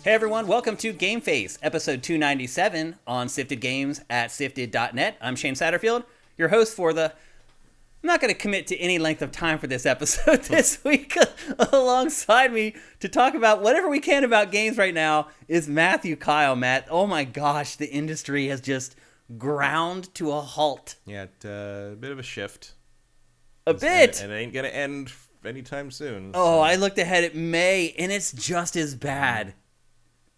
Hey everyone, welcome to GameFace, episode 297 on Sifted Games at Sifted.net. I'm Shane Satterfield, your host for the... I'm not going to commit to any length of time for this episode this week. Alongside me to talk about whatever we can about games right now is Matthew Kyle. Matt, oh my gosh, the industry has just ground to a halt. Yeah, a bit of a shift. A bit! And it ain't going to end anytime soon. Oh, I looked ahead at May, and it's just as bad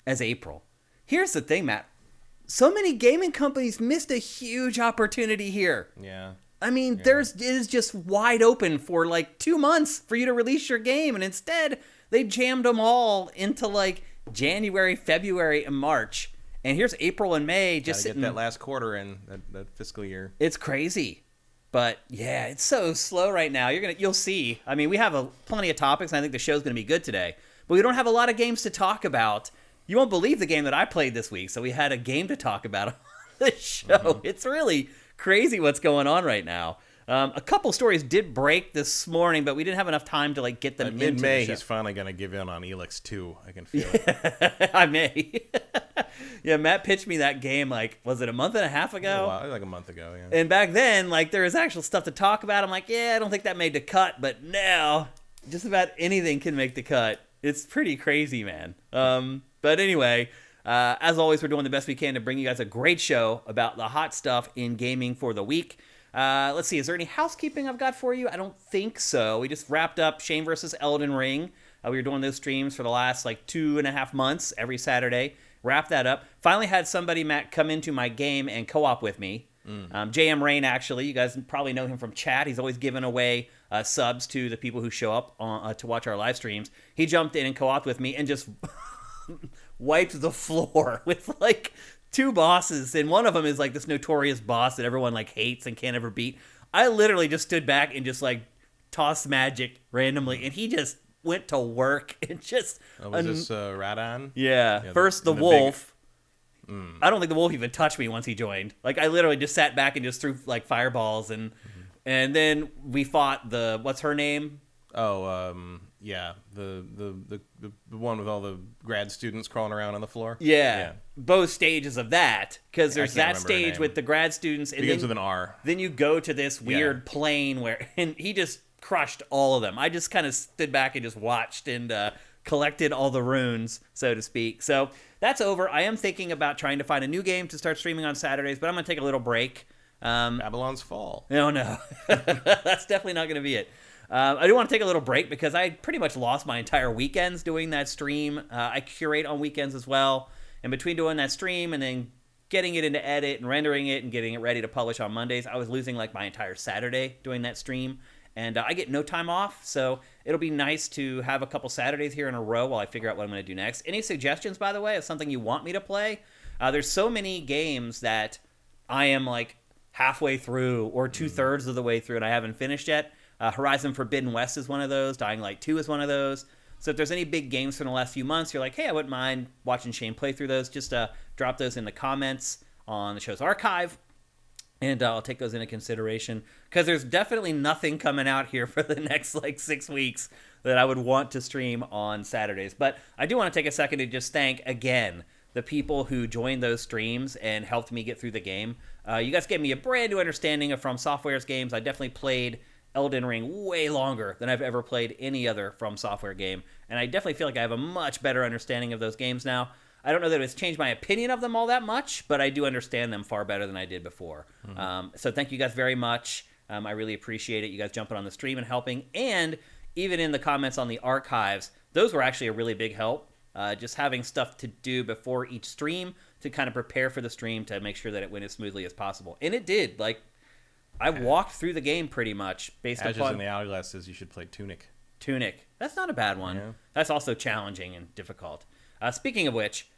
as April. Here's the thing, Matt. So many gaming companies missed a huge opportunity here. Yeah. I mean, it is just wide open for like 2 months for you to release your game, and instead they jammed them all into like January, February, and March. And here's April and May just sitting. Get that last quarter in that fiscal year. It's crazy, but yeah, it's so slow right now. You'll see. I mean, we have plenty of topics, and I think the show's gonna be good today. But we don't have a lot of games to talk about. You won't believe the game that I played this week, so we had a game to talk about on the show. Mm-hmm. It's really crazy what's going on right now. A couple stories did break this morning, but we didn't have enough time to like get them into mid-May, the show. He's finally going to give in on Elix 2. I can feel it. I may. Yeah, Matt pitched me that game, like, was it a month and a half ago? Like a month ago, yeah. And back then, like, there was actual stuff to talk about. I'm like, yeah, I don't think that made the cut, but now just about anything can make the cut. It's pretty crazy, man. But anyway, as always, we're doing the best we can to bring you guys a great show about the hot stuff in gaming for the week. Let's see, is there any housekeeping I've got for you? I don't think so. We just wrapped up Shane versus Elden Ring. We were doing those streams for the last like 2.5 months every Saturday. Wrapped that up. Finally had somebody, Matt, come into my game and co-op with me. JM Rain, actually. You guys probably know him from chat. He's always giving away subs to the people who show up to watch our live streams. He jumped in and co-opted with me and just wiped the floor with like 2 bosses. And one of them is like this notorious boss that everyone like hates and can't ever beat. I literally just stood back and just like tossed magic randomly. And he just went to work and just... Was this Radon? Yeah. First the wolf. I don't think the wolf even touched me once he joined. Like, I literally just sat back and just threw, like, fireballs, and then we fought the, what's her name? Oh, yeah, the one with all the grad students crawling around on the floor? Yeah. Both stages of that, because there's that stage with the grad students. And begins with an R. Then you go to this weird plane where, and he just crushed all of them. I just kind of stood back and just watched and collected all the runes, so to speak. So that's over. I am thinking about trying to find a new game to start streaming on Saturdays, but I'm going to take a little break. Babylon's Fall. No. That's definitely not going to be it. I do want to take a little break because I pretty much lost my entire weekends doing that stream. I curate on weekends as well. And between doing that stream and then getting it into edit and rendering it and getting it ready to publish on Mondays, I was losing like my entire Saturday doing that stream. And I get no time off, so it'll be nice to have a couple Saturdays here in a row while I figure out what I'm going to do next. Any suggestions, by the way, of something you want me to play? There's so many games that I am like halfway through or 2/3 of the way through and I haven't finished yet. Horizon Forbidden West is one of those. Dying Light 2 is one of those. So if there's any big games from the last few months, you're like, hey, I wouldn't mind watching Shane play through those. Just drop those in the comments on the show's archive. And I'll take those into consideration because there's definitely nothing coming out here for the next like 6 weeks that I would want to stream on Saturdays. But I do want to take a second to just thank again the people who joined those streams and helped me get through the game. You guys gave me a brand new understanding of From Software's games. I definitely played Elden Ring way longer than I've ever played any other From Software game. And I definitely feel like I have a much better understanding of those games now. I don't know that it's changed my opinion of them all that much, but I do understand them far better than I did before. So thank you guys very much. I really appreciate it. You guys jumping on the stream and helping. And even in the comments on the archives, those were actually a really big help. Just having stuff to do before each stream to kind of prepare for the stream to make sure that it went as smoothly as possible. And it did. Like, I walked through the game pretty much based Ashes upon... in the Hourglass says you should play Tunic. Tunic. That's not a bad one. Yeah. That's also challenging and difficult. Speaking of which,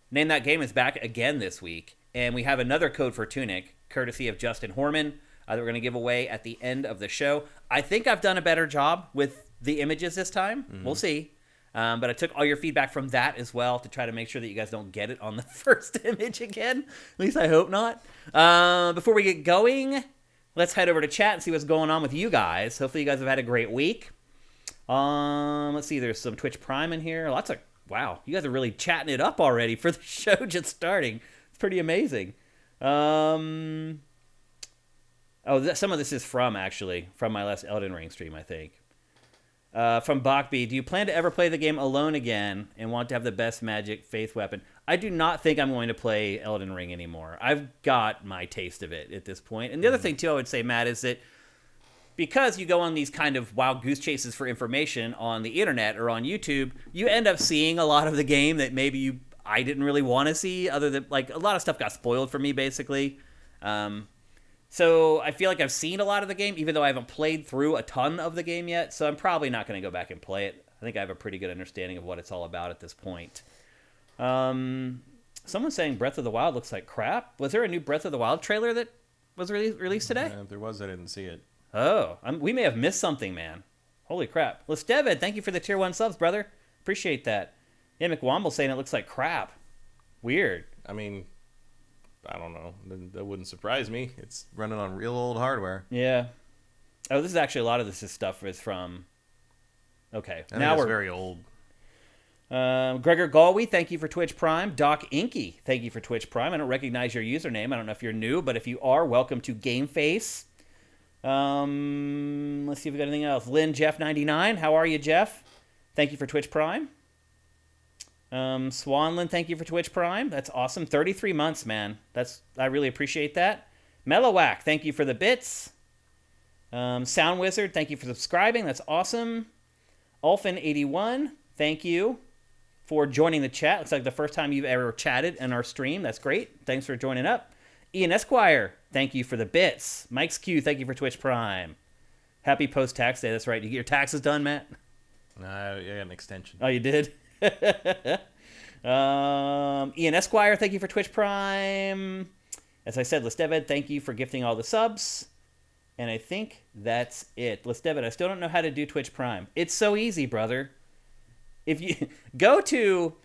Name That Game is back again this week, and we have another code for Tunic, courtesy of Justin Horman, that we're going to give away at the end of the show. I think I've done a better job with the images this time. We'll see. But I took all your feedback from that as well to try to make sure that you guys don't get it on the first image again. At least I hope not. Before we get going, let's head over to chat and see what's going on with you guys. Hopefully you guys have had a great week. Let's see, there's some Twitch Prime in here. Lots of Wow, you guys are really chatting it up already for the show just starting. It's pretty amazing. Some of this is from my last Elden Ring stream, I think. From Bachby, do you plan to ever play the game alone again and want to have the best magic faith weapon? I do not think I'm going to play Elden Ring anymore. I've got my taste of it at this point. And the other thing, too, I would say, Matt, is that because you go on these kind of wild goose chases for information on the internet or on YouTube, you end up seeing a lot of the game that maybe I didn't really want to see, other than, like, a lot of stuff got spoiled for me, basically. So I feel like I've seen a lot of the game, even though I haven't played through a ton of the game yet, so I'm probably not going to go back and play it. I think I have a pretty good understanding of what it's all about at this point. Someone's saying Breath of the Wild looks like crap. Was there a new Breath of the Wild trailer that was released today? If there was, I didn't see it. Oh, we may have missed something, man. Holy crap. Lestevid, thank you for the tier 1 subs, brother. Appreciate that. Yeah, McWomble saying it looks like crap. Weird. I mean, I don't know. That wouldn't surprise me. It's running on real old hardware. Yeah. Oh, this is actually, a lot of this stuff is from... Okay. Now we're very old. Gregor Galway, thank you for Twitch Prime. Doc Inky, thank you for Twitch Prime. I don't recognize your username. I don't know if you're new, but if you are, welcome to GameFace. Let's see if we got anything else. Lynn Jeff 99, how are you, Jeff? Thank you for Twitch Prime. Swanlin, thank you for Twitch Prime. That's awesome. 33 months, man. I really appreciate that. Mellowhack, thank you for the bits. Sound Wizard, thank you for subscribing. That's awesome. Ulfin81, thank you for joining the chat. Looks like the first time you've ever chatted in our stream. That's great. Thanks for joining up. Ian Esquire, thank you for the bits. Mike's Q, thank you for Twitch Prime. Happy post-tax day. That's right. You get your taxes done, Matt? I got an extension. Oh, you did? Ian Esquire, thank you for Twitch Prime. As I said, Lestevid, thank you for gifting all the subs. And I think that's it. Lestevid, I still don't know how to do Twitch Prime. It's so easy, brother. If you go to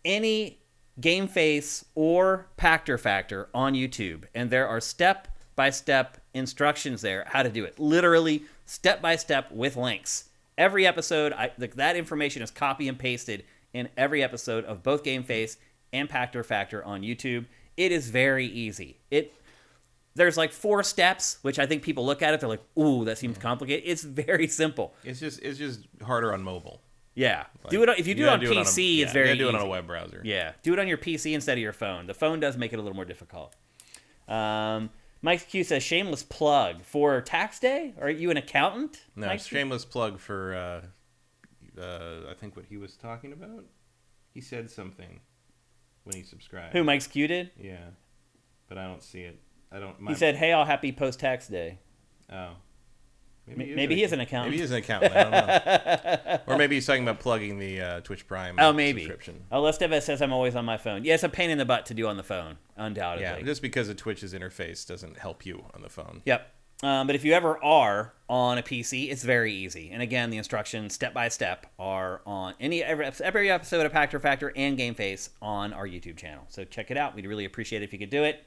any GameFace or Pactor Factor on YouTube, and there are step-by-step instructions there how to do it. Literally, step-by-step with links. Every episode, that information is copy and pasted in every episode of both GameFace and Pactor Factor on YouTube. It is very easy. There's like 4 steps, which I think people look at it, they're like, ooh, that seems complicated. It's very simple. It's just harder on mobile. Yeah. If you do it on PC, it's very easy. Do it on a web browser. Yeah. Do it on your PC instead of your phone. The phone does make it a little more difficult. Mike Q says, shameless plug for tax day? Are you an accountant? No, Mike shameless plug for, I think what he was talking about. He said something when he subscribed. Who, Mike's Q did? Yeah. But I don't see it. He said, hey, all happy post-tax day. Oh. Maybe he is an accountant. Maybe he is an accountant. I don't know. Or maybe he's talking about plugging the Twitch Prime subscription. Oh, Lesteves says I'm always on my phone. Yeah, it's a pain in the butt to do on the phone, undoubtedly. Yeah, just because of Twitch's interface doesn't help you on the phone. Yep. But if you ever are on a PC, it's very easy. And again, the instructions, step-by-step, are on every episode of Pactor Factor and GameFace on our YouTube channel. So check it out. We'd really appreciate it if you could do it.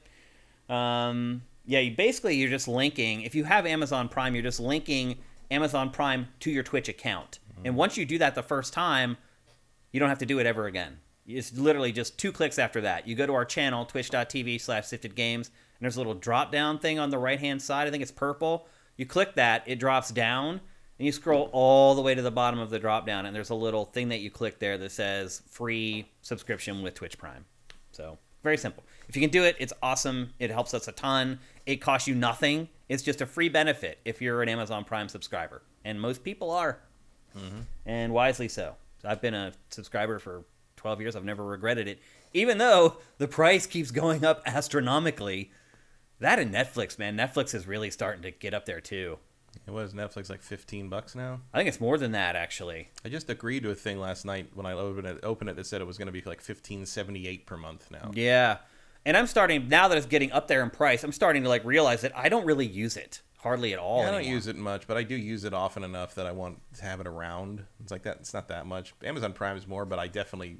Yeah, you're just linking. If you have Amazon Prime, you're just linking Amazon Prime to your Twitch account. Mm-hmm. And once you do that the first time, you don't have to do it ever again. It's literally just 2 clicks after that. You go to our channel, twitch.tv/siftedgames, and there's a little drop-down thing on the right-hand side. I think it's purple. You click that, it drops down, and you scroll all the way to the bottom of the drop-down, and there's a little thing that you click there that says free subscription with Twitch Prime. So, very simple. If you can do it, it's awesome. It helps us a ton. It costs you nothing. It's just a free benefit if you're an Amazon Prime subscriber. And most people are. Mm-hmm. And wisely so. I've been a subscriber for 12 years. I've never regretted it. Even though the price keeps going up astronomically. That and Netflix, man. Netflix is really starting to get up there, too. It was Netflix like $15 now? I think it's more than that, actually. I just agreed to a thing last night when I opened it that said it was going to be like $15.78 per month now. Yeah. And I'm starting, now that it's getting up there in price, I'm starting to like realize that I don't really use it hardly at all anymore. I don't use it much, but I do use it often enough that I want to have it around. It's like that. It's not that much. Amazon Prime is more, but I get Amazon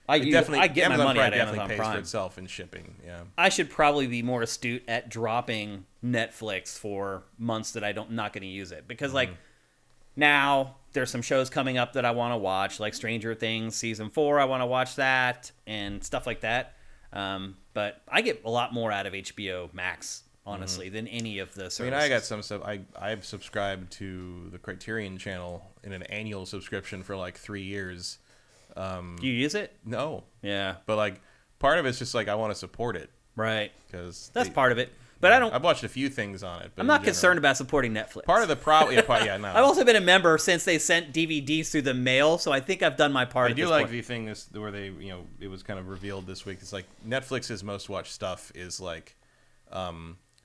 my money out of definitely Amazon pays Prime for itself in shipping. Yeah. I should probably be more astute at dropping Netflix for months that I'm not going to use it, because like Now, there's some shows coming up that I want to watch, like Stranger Things Season 4. I want to watch that and stuff like that. But I get a lot more out of HBO Max, honestly, than any of the services. I mean, I got some stuff. I've subscribed to the Criterion Channel in an annual subscription for like 3 years. Do you use it? No. Yeah. But like part of it's just like I want to support it. Right. Because that's part of it. But I don't. I've watched a few things on it. But I'm not concerned about supporting Netflix. Part of the problem, no. I've also been a member since they sent DVDs through the mail, so I think I've done my part. I do like the thing is where they, it was kind of revealed this week. It's like Netflix's most watched stuff is like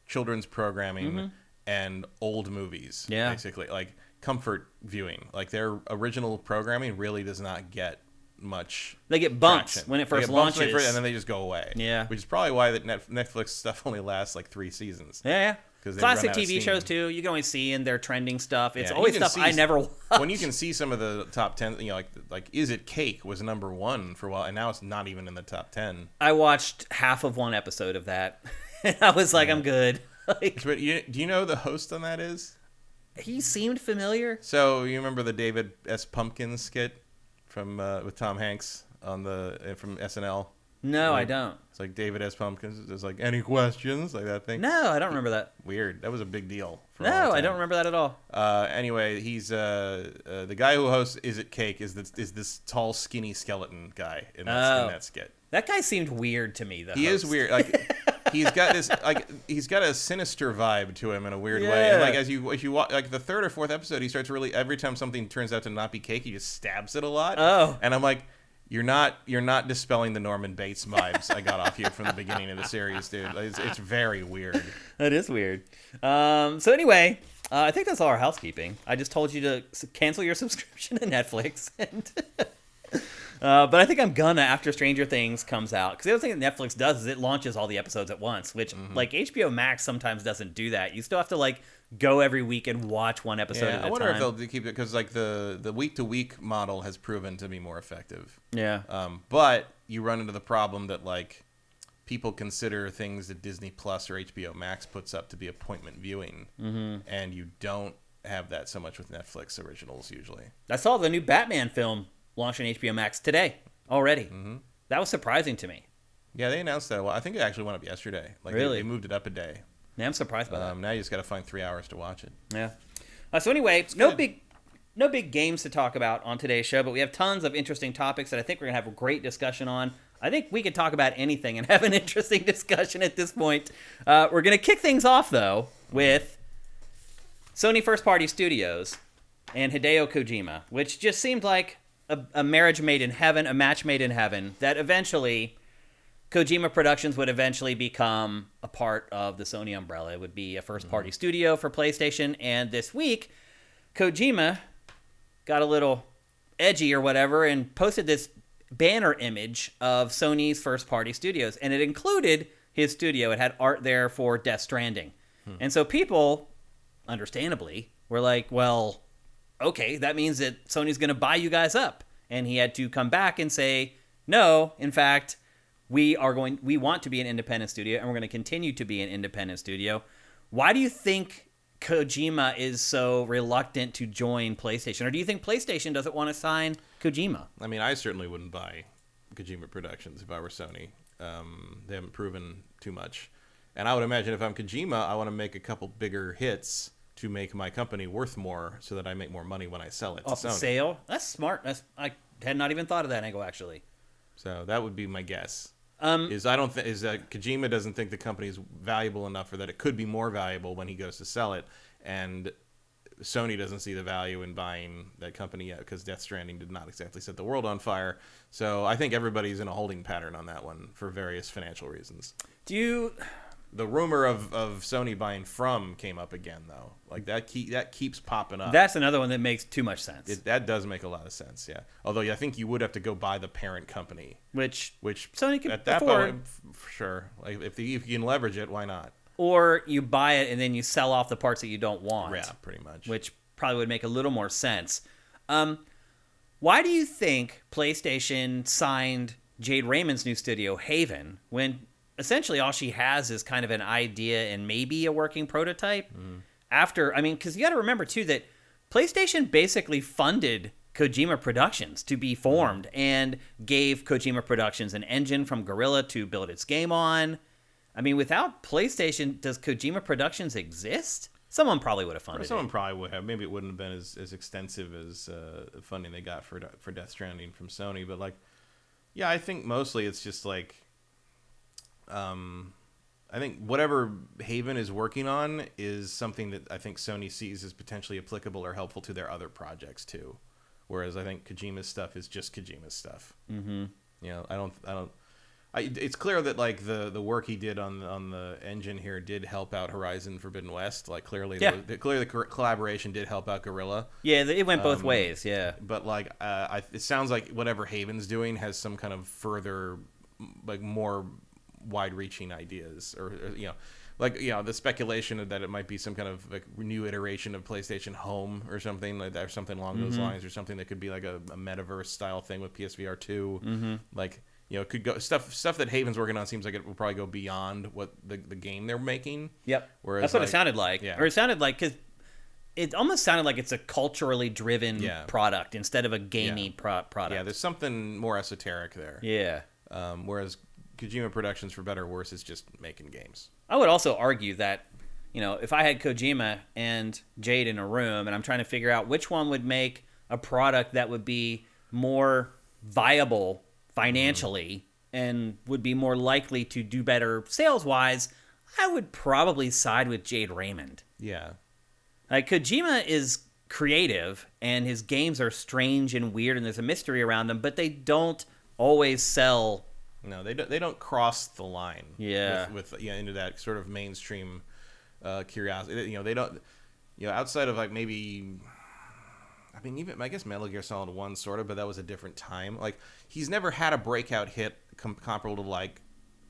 children's programming and old movies. Yeah, basically like comfort viewing. Like their original programming really does not get much. They get bumps traction. when it first launches, and then they just go away. Yeah, which is probably why that Netflix stuff only lasts like 3 seasons. Yeah. Classic TV shows too. You can always see in their trending stuff. It's always stuff I never watch. When you can see some of the top 10, like Is It Cake was #1 for a while, and now it's not even in the top 10. I watched half of one episode of that, and I was like, I'm good. Like, but do you know who the host on that is? He seemed familiar. So you remember the David S. Pumpkins skit from with Tom Hanks on from SNL? No, I don't. It's like David S. Pumpkins. It's like, any questions? Like that thing. No, I don't remember that. Weird. That was a big deal. No, I don't remember that at all. Anyway, he's the guy who hosts Is It Cake is this tall, skinny skeleton guy in that skit. That guy seemed weird to me, though. He is weird. Like he's got a sinister vibe to him in a weird way. And like as you watch, like the 3rd or 4th episode, he starts really every time something turns out to not be cake, he just stabs it a lot. Oh, and I'm like, you're not dispelling the Norman Bates vibes I got off you from the beginning of the series, dude. It's very weird. That is weird. So anyway, I think that's all our housekeeping. I just told you to cancel your subscription to Netflix, and but I think I'm gonna after Stranger Things comes out, because the other thing that Netflix does is it launches all the episodes at once, which like HBO Max sometimes doesn't do that. You still have to like go every week and watch one episode at a time. I wonder if they'll keep it, because like the week-to-week model has proven to be more effective. Yeah. But you run into the problem that like people consider things that Disney Plus or HBO Max puts up to be appointment viewing, and you don't have that so much with Netflix originals usually. I saw the new Batman film launch on HBO Max today already. That was surprising to me. Yeah, they announced that a while. I think it actually went up yesterday. Like really? They moved it up a day. Yeah, I'm surprised by that. Now you just got to find 3 hours to watch it. Yeah. So anyway, no big games to talk about on today's show, but we have tons of interesting topics that I think we're going to have a great discussion on. I think we could talk about anything and have an interesting discussion at this point. We're going to kick things off, though, with Sony First Party Studios and Hideo Kojima, which just seemed like a marriage made in heaven, a match made in heaven, that eventually Kojima Productions would eventually become a part of the Sony umbrella. It would be a first-party studio for PlayStation, and this week, Kojima got a little edgy or whatever and posted this banner image of Sony's first-party studios, and it included his studio. It had art there for Death Stranding. And so people, understandably, were like, well, okay, that means that Sony's going to buy you guys up. And he had to come back and say, no, in fact, we want to be an independent studio, and we're going to continue to be an independent studio. Why do you think Kojima is so reluctant to join PlayStation? Or do you think PlayStation doesn't want to sign Kojima? I mean, I certainly wouldn't buy Kojima Productions if I were Sony. They haven't proven too much. And I would imagine if I'm Kojima, I want to make a couple bigger hits to make my company worth more so that I make more money when I sell it to Off the Sony. sale? That's smart. I had not even thought of that angle, actually. So that would be my guess. Kojima doesn't think the company is valuable enough, or that it could be more valuable when he goes to sell it, and Sony doesn't see the value in buying that company yet because Death Stranding did not exactly set the world on fire. So I think everybody's in a holding pattern on that one for various financial reasons. The rumor of Sony buying From came up again, though. Like that keeps popping up. That's another one that makes too much sense. That does make a lot of sense, yeah. Although I think you would have to go buy the parent company, which Sony can at that afford. point, for sure. Like if you can leverage it, why not? Or you buy it and then you sell off the parts that you don't want. Yeah, pretty much. Which probably would make a little more sense. Why do you think PlayStation signed Jade Raymond's new studio, Haven, when essentially all she has is kind of an idea and maybe a working prototype? Because you got to remember, too, that PlayStation basically funded Kojima Productions to be formed and gave Kojima Productions an engine from Guerrilla to build its game on. I mean, without PlayStation, does Kojima Productions exist? Someone probably would have funded Someone it. probably would have. Maybe it wouldn't have been as extensive as the funding they got for Death Stranding from Sony. But, like, yeah, I think mostly it's just, like, I think whatever Haven is working on is something that I think Sony sees as potentially applicable or helpful to their other projects, too. Whereas I think Kojima's stuff is just Kojima's stuff. Mm-hmm. You know, it's clear that like the work he did on the engine here did help out Horizon Forbidden West. Like clearly, clearly the collaboration did help out Guerrilla. Yeah, it went both ways. Yeah, but like it sounds like whatever Haven's doing has some kind of further, like more wide-reaching ideas, or you know. Like, you know, the speculation that it might be some kind of like new iteration of PlayStation Home or something like that, or something along those lines, or something that could be like a metaverse style thing with PSVR 2. Mm-hmm. Like, you know, it could go stuff that Haven's working on seems like it will probably go beyond what the game they're making. Yep. Whereas that's what it sounded like. Yeah. Or it sounded like, because it almost sounded like it's a culturally driven product instead of a gamey product. Yeah, there's something more esoteric there. Yeah. Whereas Kojima Productions, for better or worse, is just making games. I would also argue that, you know, if I had Kojima and Jade in a room and I'm trying to figure out which one would make a product that would be more viable financially and would be more likely to do better sales-wise, I would probably side with Jade Raymond. Yeah. Like, Kojima is creative and his games are strange and weird and there's a mystery around them, but they don't always sell. No, they don't cross the line. Yeah. With into that sort of mainstream curiosity. You know, they don't. You know, outside of like maybe, I mean, even I guess Metal Gear Solid 1 sort of, but that was a different time. Like, he's never had a breakout hit comparable to like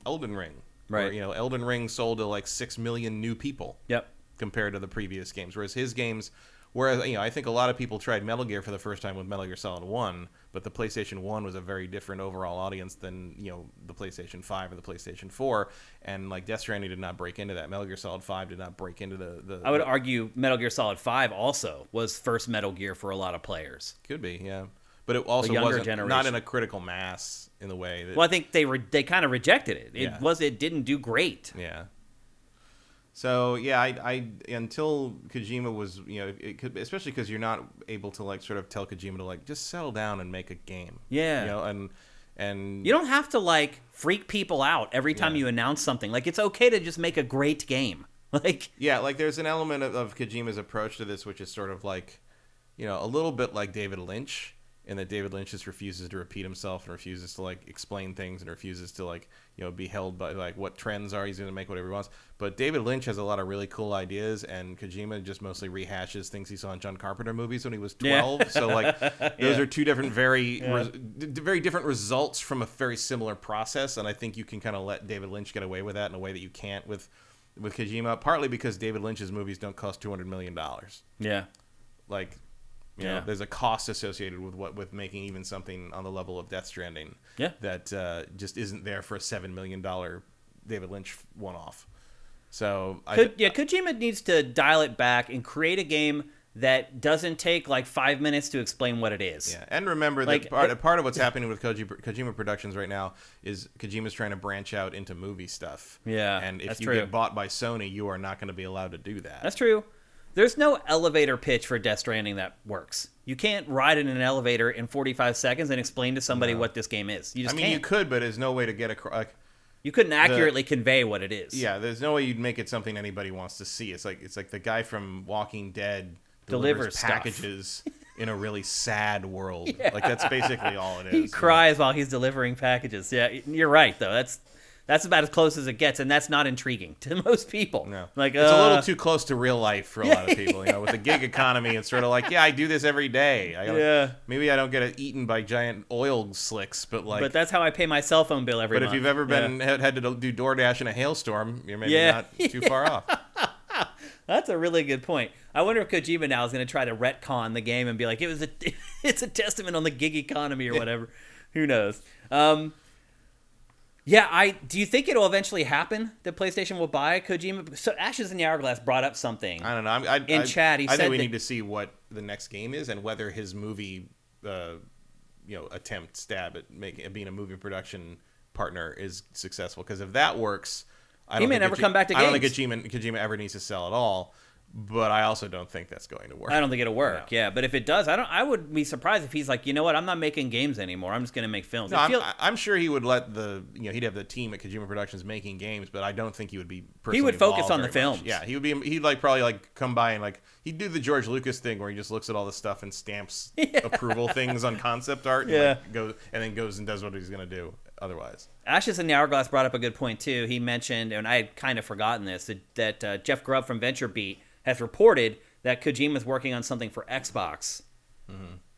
Elden Ring. Right. Where, you know, Elden Ring sold to like 6 million new people. Yep. Compared to the previous games, whereas his games. Whereas, you know, I think a lot of people tried Metal Gear for the first time with Metal Gear Solid 1, but the PlayStation 1 was a very different overall audience than, you know, the PlayStation 5 or the PlayStation 4, and, like, Death Stranding did not break into that. Metal Gear Solid 5 did not break into the I would argue Metal Gear Solid 5 also was first Metal Gear for a lot of players. Could be, yeah. But it also wasn't not in a critical mass in the way that... Well, I think they kind of rejected it. It didn't do great. Yeah. So yeah, I until Kojima was, you know, it could, especially because you're not able to like sort of tell Kojima to like just settle down and make a game. Yeah. You know, and you don't have to like freak people out every time you announce something. Like, it's okay to just make a great game. Like, yeah, like there's an element of Kojima's approach to this which is sort of like, you know, a little bit like David Lynch, in that David Lynch just refuses to repeat himself and refuses to like explain things and refuses to like, you know, be held by like what trends are. He's going to make whatever he wants. But David Lynch has a lot of really cool ideas, and Kojima just mostly rehashes things he saw in John Carpenter movies when he was 12. Yeah. So like those are two different very different results from a very similar process, and I think you can kind of let David Lynch get away with that in a way that you can't with Kojima, partly because David Lynch's movies don't cost $200 million. Yeah. Like, you know, there's a cost associated with making even something on the level of Death Stranding that just isn't there for a $7 million David Lynch one-off. So Kojima needs to dial it back and create a game that doesn't take like 5 minutes to explain what it is. Yeah, and remember that part of what's happening with Kojima Productions right now is Kojima's trying to branch out into movie stuff. Yeah, and if you get bought by Sony, you are not going to be allowed to do that. That's true. There's no elevator pitch for Death Stranding that works. You can't ride in an elevator in 45 seconds and explain to somebody what this game is. You just can't. You could, but there's no way to get across. You couldn't accurately convey what it is. Yeah, there's no way you'd make it something anybody wants to see. It's like the guy from Walking Dead delivers packages in a really sad world. Yeah. Like, that's basically all it is. He cries while he's delivering packages. Yeah, you're right, though. That's about as close as it gets, and that's not intriguing to most people. No. Like, it's a little too close to real life for a lot of people. You know, with the gig economy, it's sort of like, I do this every day. Maybe I don't get eaten by giant oil slicks, but that's how I pay my cell phone bill every month. But if you've ever had to do DoorDash in a hailstorm, you're maybe not too far off. That's a really good point. I wonder if Kojima now is going to try to retcon the game and be like, it's a testament on the gig economy or whatever. Who knows? Do you think it'll eventually happen that PlayStation will buy Kojima? So Ashes in the Hourglass brought up something. I don't know. In chat, he said I think we need to see what the next game is and whether his movie, stab at being a movie production partner is successful. Because if that works, he may never come back to games. I don't think Kojima ever needs to sell at all. But I also don't think that's going to work. I don't think it'll work. No. Yeah, but if it does, I would be surprised if he's like, you know what, I'm not making games anymore. I'm just going to make films. No, I'm sure he would let he'd have the team at Kojima Productions making games, but I don't think he would be personally He would focus on the much. films. Yeah, he'd probably come by and he'd do the George Lucas thing where he just looks at all the stuff and stamps approval things on concept art and then goes and does what he's going to do otherwise. Ashes in the Hourglass brought up a good point too. He mentioned, and I had kind of forgotten this, that Jeff Grubb from VentureBeat has reported that Kojima is working on something for Xbox,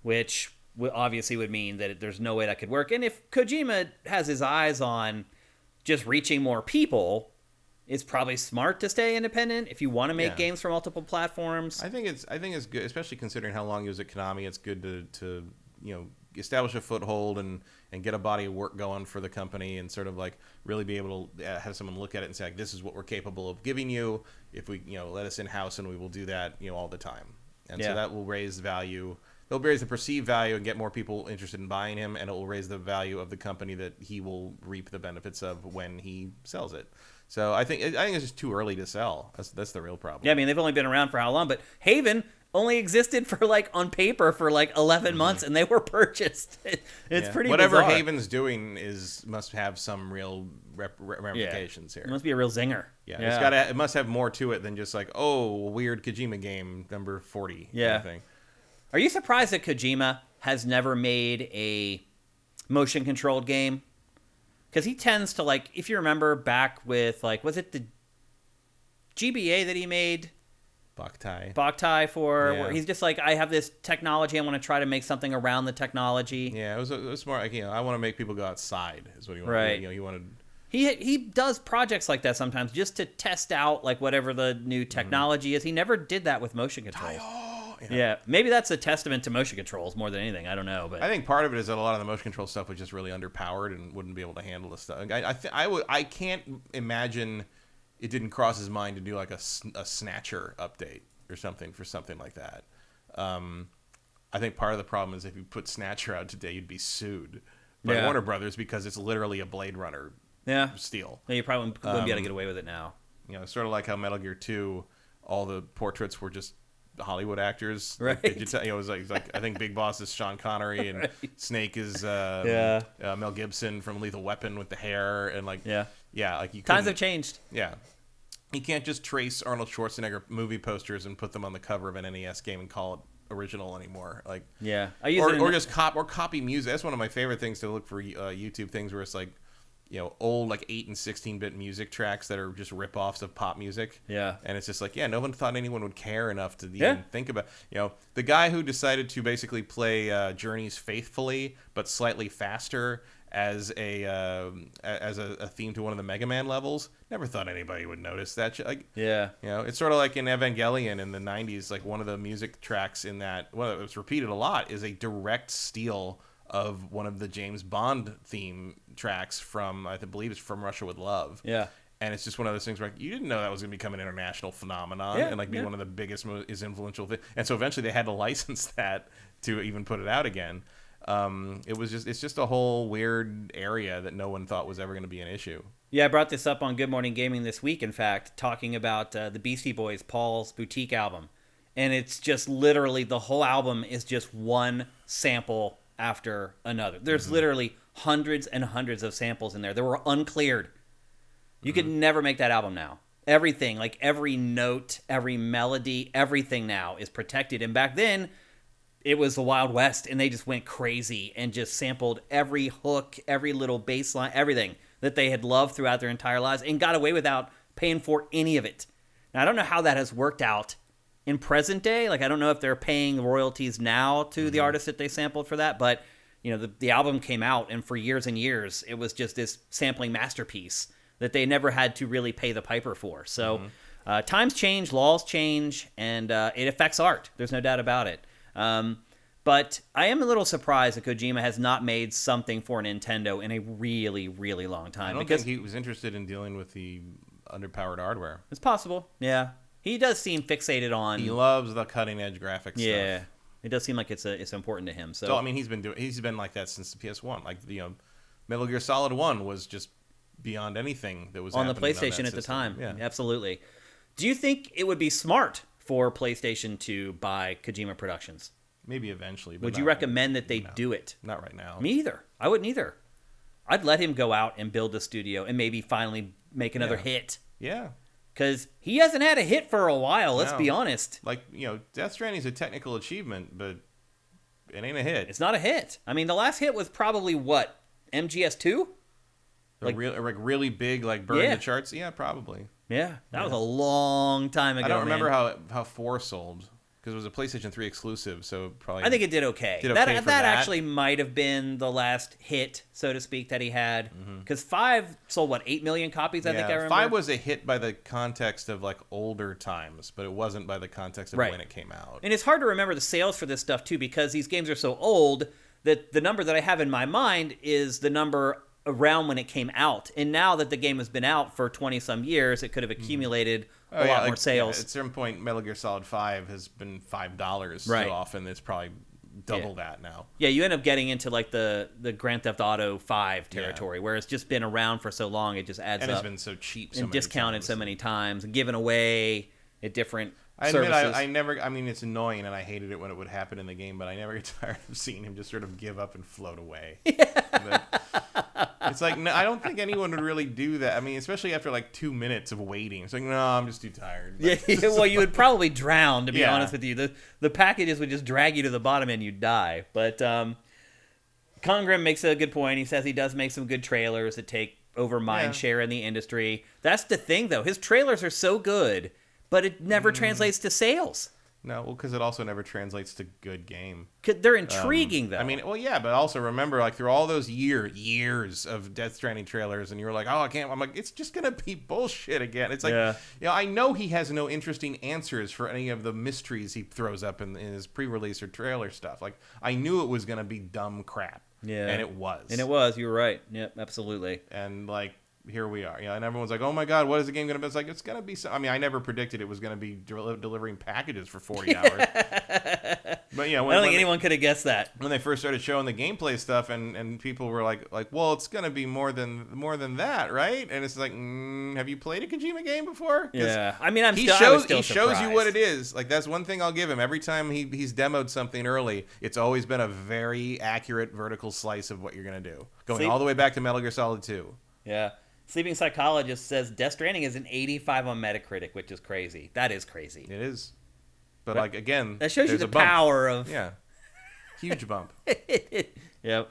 which obviously would mean that there's no way that could work. And if Kojima has his eyes on just reaching more people, it's probably smart to stay independent if you want to make games for multiple platforms. I think it's good, especially considering how long he was at Konami. It's good to establish a foothold and get a body of work going for the company and sort of really be able to have someone look at it and say, this is what we're capable of giving you. If we, let us in-house, and we will do that, all the time. And so that will raise value. It'll raise the perceived value and get more people interested in buying him, and it will raise the value of the company that he will reap the benefits of when he sells it. So I think it's just too early to sell. That's the real problem. Yeah, I mean, they've only been around for how long? But Haven only existed for on paper for 11 months, and they were purchased. It's pretty whatever bizarre. Haven's doing must have some real ramifications here. It must be a real zinger. Yeah. It must have more to it than just weird Kojima game number 40. Yeah. Kind of thing. Are you surprised that Kojima has never made a motion controlled game? Because he tends to if you remember back with was it the GBA that he made? Boktai for where he's just I have this technology, I want to try to make something around the technology. Yeah, it was more I want to make people go outside is what he wanted. Right. He wanted. He does projects like that sometimes just to test out whatever the new technology is. He never did that with motion controls. Yeah, maybe that's a testament to motion controls more than anything. I don't know, but I think part of it is that a lot of the motion control stuff was just really underpowered and wouldn't be able to handle the stuff. I can't imagine it didn't cross his mind to do a Snatcher update or something for something like that. I think part of the problem is if you put Snatcher out today, you'd be sued by Warner Brothers because it's literally a Blade Runner steal. Yeah, you probably wouldn't be able to get away with it now. Sort of like how Metal Gear 2, all the portraits were just Hollywood actors. Right. It was I think Big Boss is Sean Connery and Snake is Mel Gibson from Lethal Weapon with the hair and times have changed. Yeah. You can't just trace Arnold Schwarzenegger movie posters and put them on the cover of an NES game and call it original anymore. I use or just copy music. That's one of my favorite things to look for YouTube things where it's old 8 and 16-bit music tracks that are just rip-offs of pop music. Yeah. And it's just no one thought anyone would care enough to even think about, the guy who decided to basically play Journeys faithfully but slightly faster as a theme to one of the Mega Man levels, never thought anybody would notice that. It's sort of like in Evangelion in the 90s, one of the music tracks in that, one that was repeated a lot, is a direct steal of one of the James Bond theme tracks from, I believe it's From Russia with Love. Yeah. And it's just one of those things where you didn't know that was going to become an international phenomenon and be one of the biggest, most influential things. And so eventually they had to license that to even put it out again. It's just a whole weird area that no one thought was ever going to be an issue. Yeah, I brought this up on Good Morning Gaming this week, in fact, talking about the Beastie Boys' Paul's Boutique album. And it's just literally, the whole album is just one sample after another. There's literally hundreds and hundreds of samples in there that were uncleared. You could never make that album now. Everything, every note, every melody, everything now is protected. And back then, it was the Wild West, and they just went crazy and just sampled every hook, every little bass line, everything that they had loved throughout their entire lives and got away without paying for any of it. Now, I don't know how that has worked out in present day. I don't know if they're paying royalties now to the artists that they sampled for that, but the album came out, and for years and years, it was just this sampling masterpiece that they never had to really pay the piper for. So times change, laws change, and it affects art. There's no doubt about it. But I am a little surprised that Kojima has not made something for Nintendo in a really, really long time. I don't think he was interested in dealing with the underpowered hardware. It's possible, yeah. He does seem fixated on. He loves the cutting edge graphics stuff. Yeah, it does seem like it's important to him. So I mean, he's been like that since the PS1. Like Metal Gear Solid 1 was just beyond anything that was on the happening PlayStation on that at the system. time. Yeah, Absolutely. Do you think it would be smart for PlayStation to buy Kojima Productions? Maybe eventually. But Would you recommend that they do it? Not right now. Me either. I wouldn't either. I'd let him go out and build a studio and maybe finally make another hit. Yeah. Because he hasn't had a hit for a while, let's be honest. Like, Death Stranding is a technical achievement, but it ain't a hit. It's not a hit. I mean, the last hit was probably what? MGS2? Really big, like burn the charts? Yeah, probably. Yeah, that was a long time ago. I don't remember how 4 sold. Because it was a PlayStation 3 exclusive, so probably... I think it did okay. That actually might have been the last hit, so to speak, that he had. Because 5 sold, 8 million copies, I think I remember? 5 was a hit by the context of, older times, but it wasn't by the context of when it came out. And it's hard to remember the sales for this stuff, too, because these games are so old that the number that I have in my mind is the number around when it came out. And now that the game has been out for 20-some years, it could have accumulated... a lot more sales. At a certain point, Metal Gear Solid 5 has been $5 so often. It's probably double that now. Yeah, you end up getting into the Grand Theft Auto 5 territory, where it's just been around for so long, it just adds up. And it's been so cheap and discounted so many times and given away at different services. I mean, it's annoying, and I hated it when it would happen in the game, but I never get tired of seeing him just sort of give up and float away. It's like, no, I don't think anyone would really do that. I mean, especially after 2 minutes of waiting. It's like, no, I'm just too tired. Well, you would probably drown, to be honest with you. The packages would just drag you to the bottom and you'd die. But Congram makes a good point. He says he does make some good trailers that take over mind share in the industry. That's the thing, though. His trailers are so good, but it never translates to sales. No, well, because it also never translates to good game. They're intriguing, though. I mean, well, yeah, but also remember, through all those years of Death Stranding trailers, and you were like, oh, I can't. I'm like, it's just gonna be bullshit again. It's like, I know he has no interesting answers for any of the mysteries he throws up in his pre-release or trailer stuff. I knew it was gonna be dumb crap. Yeah, and it was. You were right. Yep, absolutely. And here we are, and everyone's like, "Oh my God, what is the game going to be?" It's like, it's going to be. I mean, I never predicted it was going to be delivering packages for 40 hours. But I don't think anyone could have guessed that when they first started showing the gameplay stuff, and people were like, "Well, it's going to be more than that, right?" And it's like, have you played a Kojima game before? Yeah, I mean, he shows you what it is. That's one thing I'll give him. Every time he's demoed something early, it's always been a very accurate vertical slice of what you're going to do, going all the way back to Metal Gear Solid 2. Yeah. Sleeping Psychologist says Death Stranding is an 85 on Metacritic, which is crazy. That is crazy. It is. But again, that shows you the power of huge bump. Yep.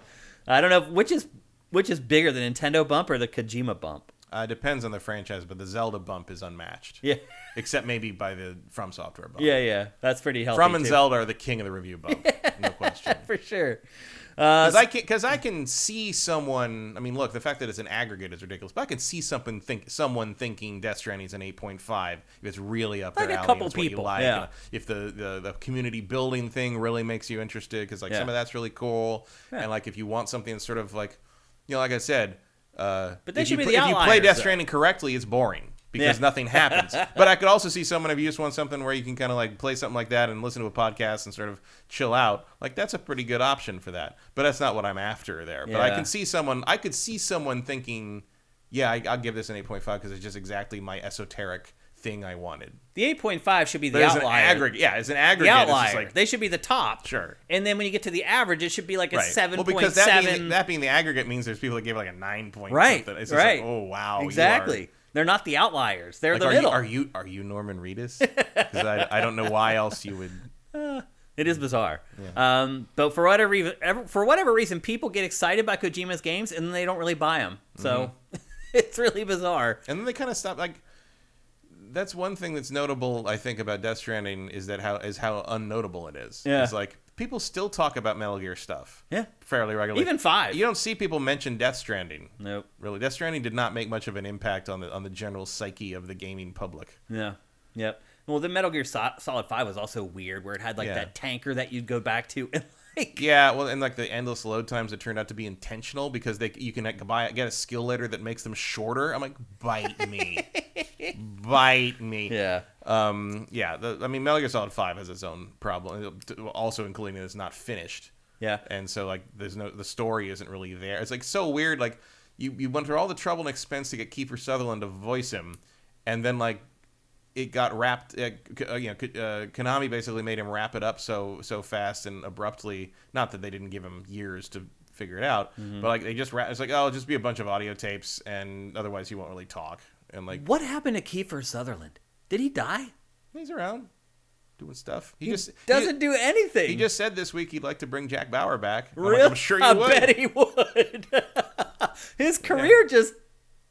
I don't know which is bigger, the Nintendo bump or the Kojima bump. Depends on the franchise, but the Zelda bump is unmatched. Yeah. Except maybe by the From Software bump. Yeah. That's pretty healthy. From and Zelda are the king of the review bump. No question. For sure. Because I can see someone. I mean, look, the fact that it's an aggregate is ridiculous. But I can see someone thinking Death Stranding is an 8.5 if it's really up there. Like a couple people, if the community building thing really makes you interested, because some of that's really cool, and if you want something that's sort of like I said, but if you play Death Stranding correctly, it's boring. Because nothing happens. But I could also see someone, if you just want something where you can kind of play something like that and listen to a podcast and sort of chill out, that's a pretty good option for that. But that's not what I'm after there. But I could see someone thinking, I'll give this an 8.5 because it's just exactly my esoteric thing I wanted. The 8.5 should be the outlier. It's an aggregate. The outlier. They should be the top. Sure. And then when you get to the average, it should be a 7.7. Well, because that being the aggregate means there's people that give a 9 point something. It's just oh, wow. Exactly. They're not the outliers. They're the middle. Are you Norman Reedus? Because I don't know why else you would. It is bizarre. Yeah. But for whatever reason, people get excited by Kojima's games and then they don't really buy them. So it's really bizarre. And then they kind of stop. That's one thing that's notable, I think, about Death Stranding is how unnotable it is. Yeah. It's people still talk about Metal Gear stuff. Yeah. Fairly regularly. Even 5. You don't see people mention Death Stranding. Nope. Really. Death Stranding did not make much of an impact on the general psyche of the gaming public. Yeah. Yep. Well, the Metal Gear Solid 5 was also weird, where it had that tanker that you'd go back to. And the endless load times that turned out to be intentional because you can get a skill letter that makes them shorter. I'm like, bite me. Bite me. Yeah. Yeah, I mean, Metal Gear Solid 5 has its own problem, also including that it's not finished. Yeah. And so, like, the story isn't really there. It's, like, so weird. Like, you went through all the trouble and expense to get Kiefer Sutherland to voice him, and then, like, it got wrapped. Konami basically made him wrap it up so fast and abruptly. Not that they didn't give him years to figure it out, but, like, they just it's like, oh, it'll just be a bunch of audio tapes, and otherwise he won't really talk. And, like, what happened to Kiefer Sutherland? Did he die? He's around doing stuff. He doesn't do anything. He just said this week he'd like to bring Jack Bauer back. Really? I'm sure you would. I bet he would. His career just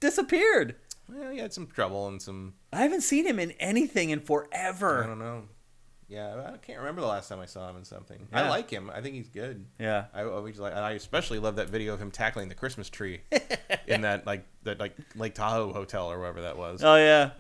disappeared. Well, he had some trouble and some... I haven't seen him in anything in forever. I don't know. Yeah, I can't remember the last time I saw him in something. Yeah. I like him. I think he's good. Yeah. I especially love that video of him tackling the Christmas tree in that Lake Tahoe hotel or wherever that was. Oh yeah.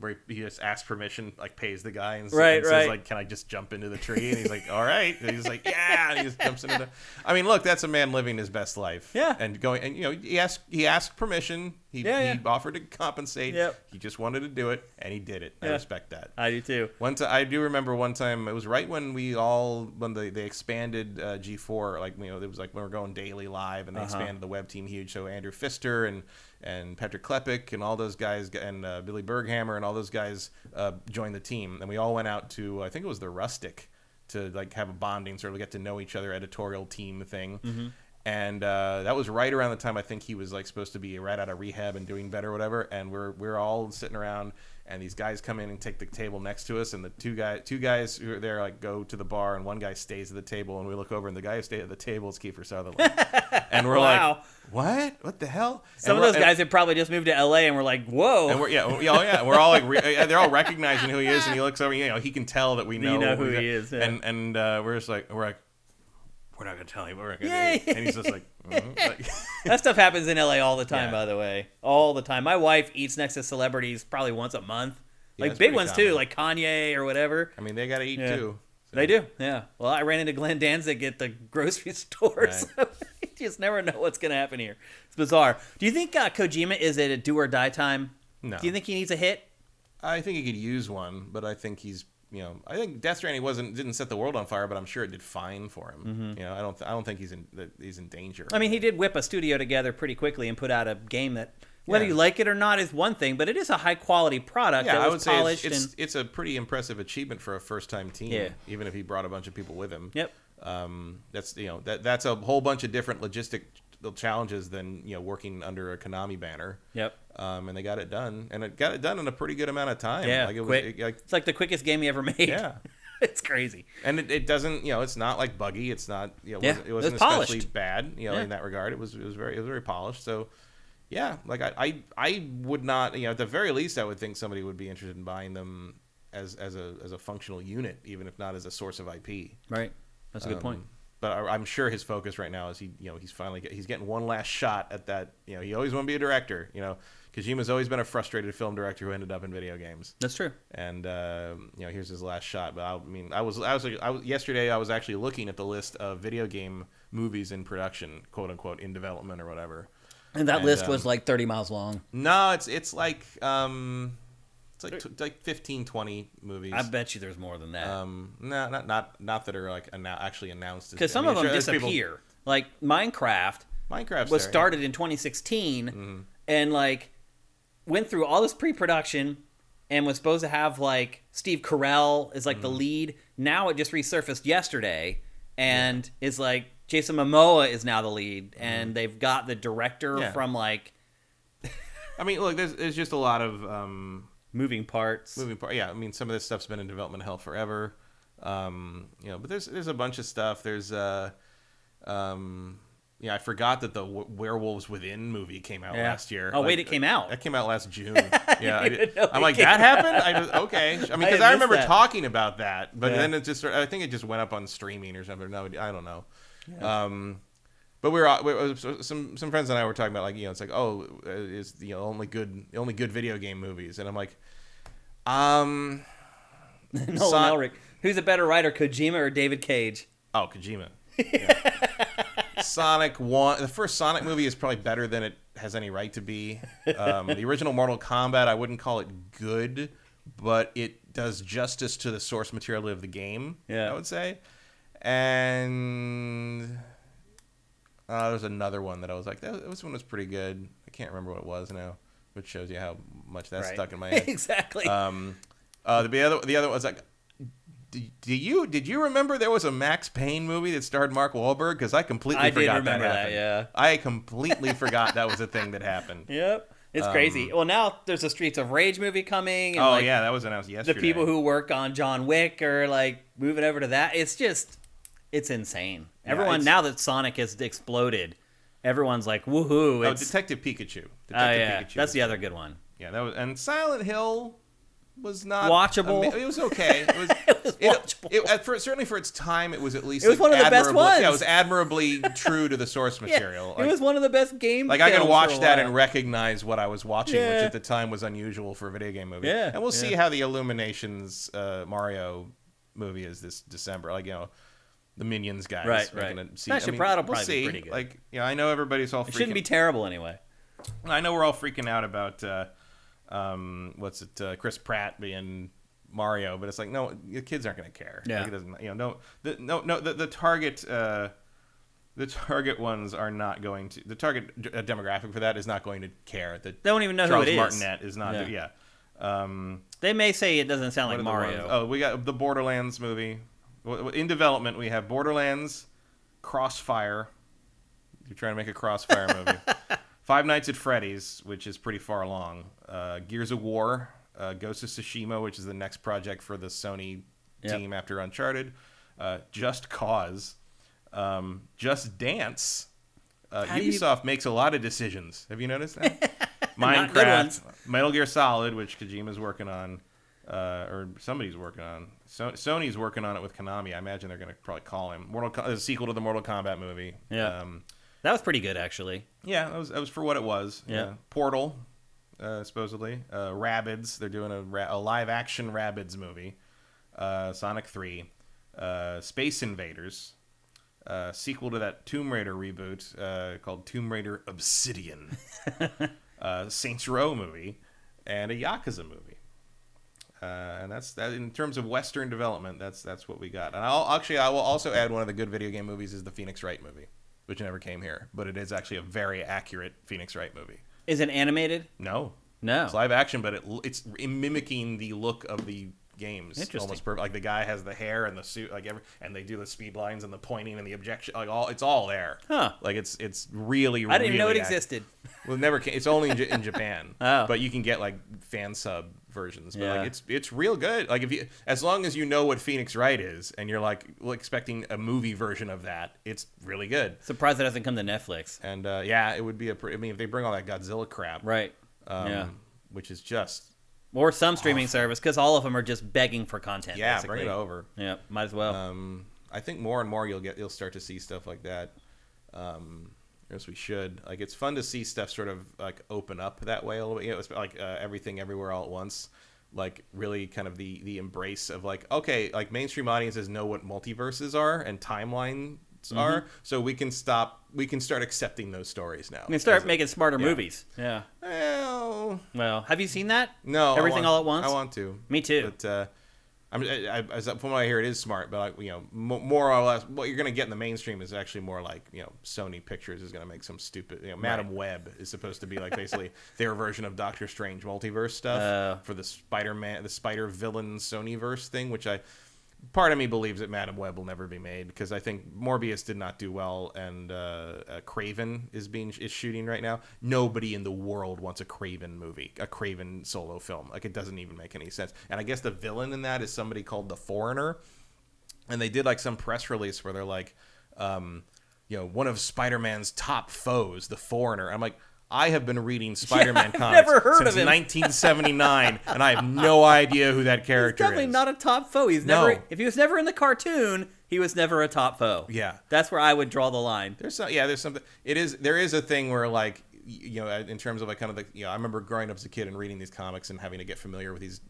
Where he just asks permission, like pays the guy and, right. says like, "Can I just jump into the tree?" And he's like, "All right." And he's like, "Yeah." And he just jumps into. I mean, look, that's a man living his best life. Yeah. And going, and he asked permission. He offered to compensate. Yep. He just wanted to do it, and he did it. I respect that. I do too. I do remember one time. It was right when they expanded G4. Like, it was like when we were going daily live, and they expanded the web team huge. So Andrew Pfister and Patrick Klepek and all those guys, and Billy Berghammer and all those guys joined the team, and we all went out to, I think it was the Rustic, to like have a bonding, sort of get to know each other editorial team thing. Mm-hmm. And that was right around the time I think he was like supposed to be right out of rehab and doing better or whatever. And we're all sitting around, and these guys come in and take the table next to us, and the two guys who are there like go to the bar, and one guy stays at the table, and we look over, and the guy who stayed at the table is Kiefer Sutherland. And we're like, what the hell? Some of those guys had probably just moved to LA and were like, whoa. And we're all like, they're all recognizing who he is, and he looks over, he can tell that we know who he is. Yeah. And we're just like, we're not gonna tell him. And he's just like, that stuff happens in LA all the time, by the way, all the time. My wife eats next to celebrities probably once a month, like big ones too, like Kanye or whatever. I mean, they gotta eat too. So. They do, yeah. Well, I ran into Glenn Danzig at the grocery store, right. So you just never know what's gonna happen here. It's bizarre. Do you think Kojima is at a do or die time? No. Do you think he needs a hit? I think he could use one, but I think he's. I think Death Stranding didn't set the world on fire, but I'm sure it did fine for him. Mm-hmm. I don't think he's in danger. I mean, he did whip a studio together pretty quickly and put out a game that, whether you like it or not, is one thing, but it is a high quality product. Yeah, that was polished. It's a pretty impressive achievement for a first time team. Yeah. Even if he brought a bunch of people with him. Yep. That's a whole bunch of different logistic challenges than working under a Konami banner. Yep. And they got it done, and it got it done in a pretty good amount of time. Yeah, quick. It's like the quickest game he ever made. Yeah. It's crazy. And it doesn't, it's not like buggy. It's not, it wasn't especially bad, in that regard. It was very polished. So, yeah, like I would not, at the very least, I would think somebody would be interested in buying them as a functional unit, even if not as a source of IP. Right. That's a good point. But I'm sure his focus right now is he's getting one last shot at that. He always want to be a director. Kojima's always been a frustrated film director who ended up in video games. That's true. And here's his last shot. But yesterday I was actually looking at the list of video game movies in production, quote unquote, in development or whatever. And that list was like 30 miles long. No, it's like. It's like 15, 20 movies. I bet you there's more than that. No, not that are like actually announced. Because some of them disappear. Like Minecraft was started in 2016 and like went through all this pre-production and was supposed to have like Steve Carell is like the lead. Now it just resurfaced yesterday and is like Jason Momoa is now the lead and they've got the director from like. I mean, look, there's just a lot of. Moving parts. Yeah. I mean, some of this stuff's been in development hell forever. But there's a bunch of stuff. There's I forgot that the Werewolves Within movie came out last year. Oh, wait, it came out. That came out last June. Yeah. I'm like, that happened? Okay. I mean, because I remember talking about that, but then I think it just went up on streaming or something. No, I don't know. Yeah. But some friends and I were talking about it's like is the only good video game movies, and I'm like, Nolan Elric. Who's a better writer, Kojima or David Cage? Oh, Kojima. Yeah. Sonic 1, the first Sonic movie is probably better than it has any right to be. The original Mortal Kombat, I wouldn't call it good, but it does justice to the source material of the game. Yeah. I would say. And there's another one that I was like, this one was pretty good. I can't remember what it was now, which shows you how much that's stuck in my head. Exactly. The other was like, did you remember there was a Max Payne movie that starred Mark Wahlberg? Because I completely forgot that happened. Yeah. I completely forgot that was a thing that happened. Yep. It's crazy. Well, now there's a Streets of Rage movie coming. And that was announced yesterday. The people who work on John Wick are like moving over to that. It's insane. Yeah, Everyone, now that Sonic has exploded, everyone's like, woohoo. Detective Pikachu. Pikachu. That's the other good one. Yeah, that was, and Silent Hill was not watchable. It was okay. It was, watchable. Certainly for its time, it was at least. It was one of the best ones. Yeah, it was admirably true to the source material. It was one of the best games. Like I could watch that and recognize what I was watching, which at the time was unusual for a video game movie. Yeah, and we'll see how the Illuminations Mario movie is this December. Like the Minions guys. Right. We'll probably see. Be pretty good. Like I know everybody's all. It shouldn't be terrible anyway. I know we're all freaking out about. Chris Pratt being Mario, but it's like, no, the kids aren't going to care. Yeah. Like, it doesn't. The target ones are not going to. The target demographic for that is not going to care. They don't even know Charles who it is. Martinet is not. Yeah. They may say it doesn't sound like Mario. Oh, we got the Borderlands movie in development. We have Borderlands, Crossfire. You're trying to make a Crossfire movie. Five Nights at Freddy's, which is pretty far along. Gears of War, Ghost of Tsushima, which is the next project for the Sony team after Uncharted. Just Cause. Just Dance. Ubisoft makes a lot of decisions. Have you noticed that? Minecraft, Metal Gear Solid, which Kojima's working on, or somebody's working on. Sony's working on it with Konami. I imagine they're going to probably call him. A sequel to the Mortal Kombat movie. Yeah. That was pretty good, actually. Yeah, that was for what it was. Yeah. Portal, supposedly. Rabbids. They're doing a live-action Rabbids movie. Sonic 3. Space Invaders. Sequel to that Tomb Raider reboot called Tomb Raider Obsidian. Saints Row movie. And a Yakuza movie. And that's that. In terms of Western development, that's what we got. And I will also add one of the good video game movies is the Phoenix Wright movie, which never came here, but it is actually a very accurate Phoenix Wright movie. Is it animated? No. No. It's live action, but it's mimicking the look of the games. Interesting. Almost perfect. Like the guy has the hair and the suit, and they do the speed lines and the pointing and the objection. It's all there. Huh. Like it's really. I didn't even know it accurate. existed. Well, it never came. It's only in Japan. Oh. But you can get like fan sub versions. But like it's real good. Like as long as you know what Phoenix Wright is and you're like expecting a movie version of that, it's really good. Surprised it doesn't come to Netflix. And it would be if they bring all that Godzilla crap, right? Which is just or some streaming service, because all of them are just begging for content. Yeah, basically. bring it over. Yeah, might as well. I think more and more you'll start to see stuff like that. Yes, we should. Like it's fun to see stuff sort of like open up that way a little bit. It's like Everything Everywhere All at Once. Like really kind of the embrace of like, okay, like mainstream audiences know what multiverses are and timelines are, so we can start accepting those stories now. We can start making smarter movies. Yeah. Well, have you seen that? No. Everything All at Once? I want to. Me too. But from what I hear, it is smart. But like, more or less, what you're going to get in the mainstream is actually more like Sony Pictures is going to make some stupid. Madam Web is supposed to be like basically their version of Doctor Strange multiverse stuff for the Spider-Man, the Spider Villain Sonyverse thing, which part of me believes that Madam Web will never be made because I think Morbius did not do well, and Craven is shooting right now. Nobody in the world wants a Craven movie, a Craven solo film. Like it doesn't even make any sense. And I guess the villain in that is somebody called the Foreigner, and they did like some press release where they're like, one of Spider-Man's top foes, the Foreigner. I'm like, I have been reading Spider-Man comics since 1979, and I have no idea who that character is. He's definitely not a top foe. If he was never in the cartoon, he was never a top foe. Yeah, that's where I would draw the line. There's something. There is a thing where like in terms of like kind of the I remember growing up as a kid and reading these comics and having to get familiar with these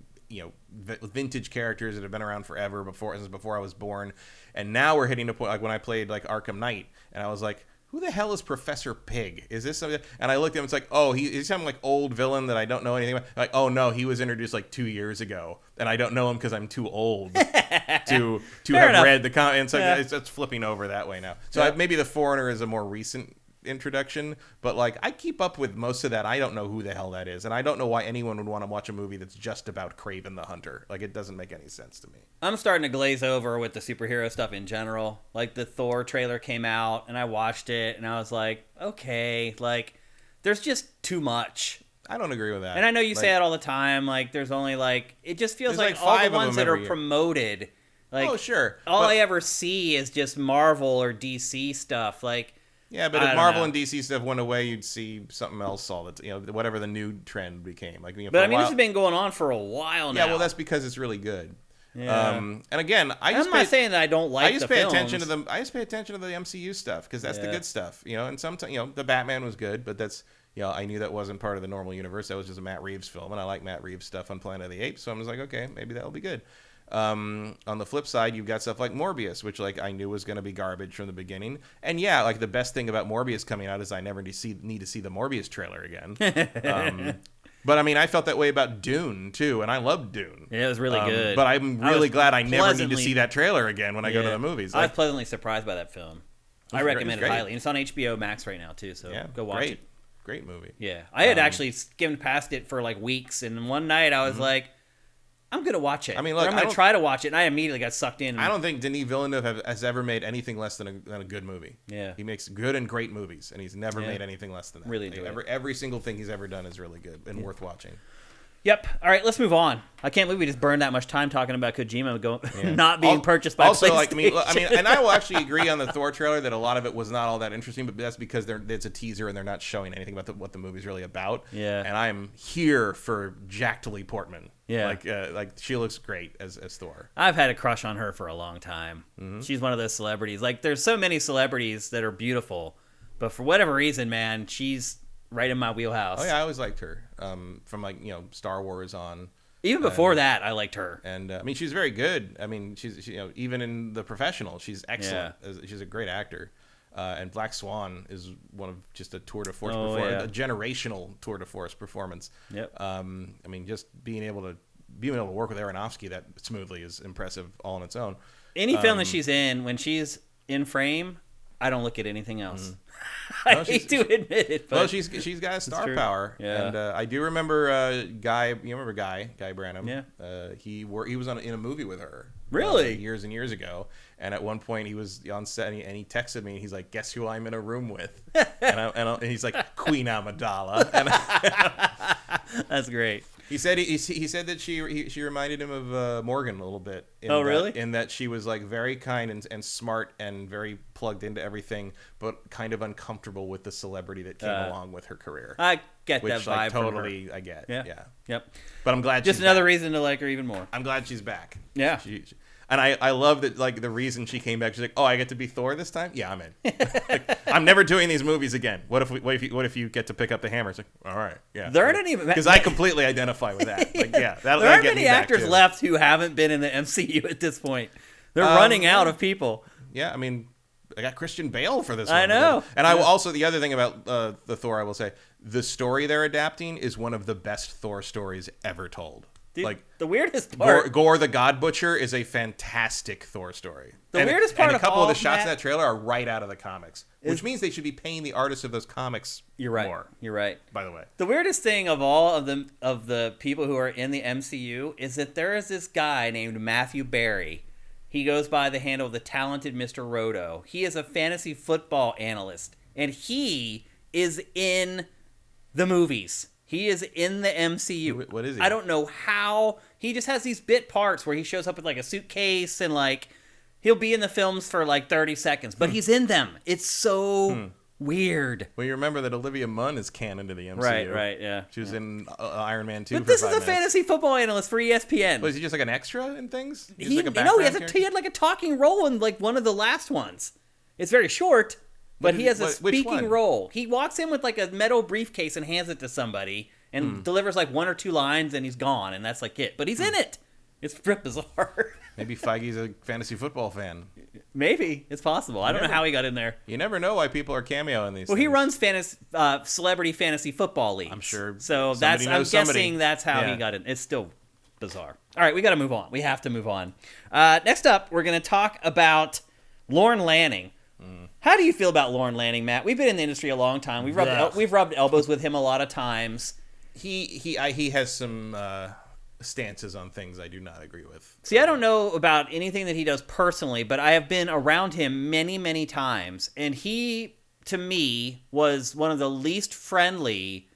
vintage characters that have been around forever since before I was born, and now we're hitting a point like when I played like Arkham Knight, and I was like, who the hell is Professor Pig? Is this something? And I looked at him, it's like, oh, he's some like old villain that I don't know anything about. Like, oh no, he was introduced like 2 years ago, and I don't know him because I'm too old to have enough. read the comic. And so it's flipping over that way now. So maybe the Foreigner is a more recent introduction, but like I keep up with most of that. I don't know who the hell that is, and I don't know why anyone would want to watch a movie that's just about Kraven the Hunter. Like, it doesn't make any sense to me. I'm starting to glaze over with the superhero stuff in general. Like, the Thor trailer came out and I watched it and I was like, okay, like, there's just too much. I don't agree with that. And I know you say it all the time, like, there's only like, it just feels like all the ones that are promoted, like, oh sure, all I ever see is just Marvel or DC stuff. Like, yeah, but if Marvel and DC stuff went away, you'd see something else all the time. You know, whatever the new trend became. Like, but I mean, this has been going on for a while now. Yeah, well, that's because it's really good. Yeah. And again, I'm not saying that I don't like. I just pay attention to the MCU stuff because that's the good stuff. You know, and sometimes, you know, the Batman was good, but that's, you know, I knew that wasn't part of the normal universe. That was just a Matt Reeves film, and I like Matt Reeves stuff on Planet of the Apes, so I was like, okay, maybe that'll be good. On the flip side, you've got stuff like Morbius, which like I knew was going to be garbage from the beginning. And yeah, like the best thing about Morbius coming out is I never need to see the Morbius trailer again. But I mean, I felt that way about Dune too, and I loved Dune. Yeah, it was really good. But I'm really glad I never need to see that trailer again when I go to the movies. I was pleasantly surprised by that film. I recommend it highly. And it's on HBO Max right now too, so go watch it. Great movie. Yeah, I had actually skimmed past it for like weeks, and one night I was like, I'm going to watch it. I mean, look, I'm going to try to watch it, and I immediately got sucked in. I don't think Denis Villeneuve has ever made anything less than a good movie. Yeah. He makes good and great movies, and he's never made anything less than that. Really enjoy it. Every single thing he's ever done is really good and worth watching. Yep. All right, let's move on. I can't believe we just burned that much time talking about Kojima not being purchased by PlayStation. Like, I mean, and I will actually agree on the Thor trailer that a lot of it was not all that interesting, but that's because it's a teaser and they're not showing anything about what the movie's really about. Yeah. And I'm here for Jack Tilly Portman. Yeah. Like she looks great as Thor. I've had a crush on her for a long time. Mm-hmm. She's one of those celebrities. Like, there's so many celebrities that are beautiful, but for whatever reason, man, she's right in my wheelhouse. Oh yeah, I always liked her. From like, you know, Star Wars on. Even before that, I liked her. And I mean, she's very good. I mean, she's you know, even in The Professional, she's excellent. Yeah. She's a great actor. And Black Swan is one of just a tour de force performance, a generational tour de force performance. Yep. I mean, just being able to work with Aronofsky that smoothly is impressive all on its own. Any film that she's in, when she's in frame, I don't look at anything else. I hate to admit it, but well, she's got a star power. Yeah. And I do remember Guy. You remember Guy Branum? Yeah. He was in a movie with her. Really? Years and years ago. And at one point he was on set and he texted me and he's like, "Guess who I'm in a room with?" and he's like, "Queen Amidala." And that's great. He said that she reminded him of Morgan a little bit. Really? In that she was like very kind and smart and very plugged into everything, but kind of uncomfortable with the celebrity that came along with her career. I get that vibe. Like, totally, from her. I get. Yeah. Yep. But I'm glad. Just another reason to like her even more. I'm glad she's back. Yeah. And I love that, like, the reason she came back, she's like, "Oh, I get to be Thor this time? Yeah, I'm in. Like, I'm never doing these movies again. What if you get to pick up the hammer?" It's like, all right, yeah. There aren't any, because I completely identify with that. Like, yeah, there aren't many actors left who haven't been in the MCU at this point. They're running out of people. Yeah, I mean, I got Christian Bale for this one. I know. And I will also, the other thing about the Thor, I will say, the story they're adapting is one of the best Thor stories ever told. Dude, like, the weirdest part, Gore the God Butcher is a fantastic Thor story. Weirdest part, and a couple of the shots in that trailer are right out of the comics, which means they should be paying the artists of those comics more. You're right. By the way, the weirdest thing of all of the people who are in the MCU is that there is this guy named Matthew Berry. He goes by the handle of the talented Mr. Roto. He is a fantasy football analyst, and he is in the movies. He is in the MCU. What is he? I don't know how. He just has these bit parts where he shows up with like a suitcase and like he'll be in the films for like 30 seconds, but he's in them. It's so weird. Well, you remember that Olivia Munn is canon to the MCU. Right, yeah. She was in Iron Man 2 But this is a fantasy football analyst for ESPN. Was he just like an extra in things? He had like a talking role in like one of the last ones. It's very short. But he has a speaking role. He walks in with like a metal briefcase and hands it to somebody and delivers like one or two lines and he's gone and that's like it. But he's in it. It's bizarre. Maybe Feige's a fantasy football fan. Maybe. It's possible. I don't know how he got in there. You never know why people are cameoing these Well, things. he runs celebrity fantasy football leagues. I'm sure. So I'm guessing that's how he got in. It's still bizarre. All right, we got to move on. We have to move on. Next up, we're going to talk about Lorne Lanning. How do you feel about Lorne Lanning, Matt? We've been in the industry a long time. We've rubbed elbows with him a lot of times. He has some stances on things I do not agree with. See, I don't know about anything that he does personally, but I have been around him many, many times, and he, to me, was one of the least friendly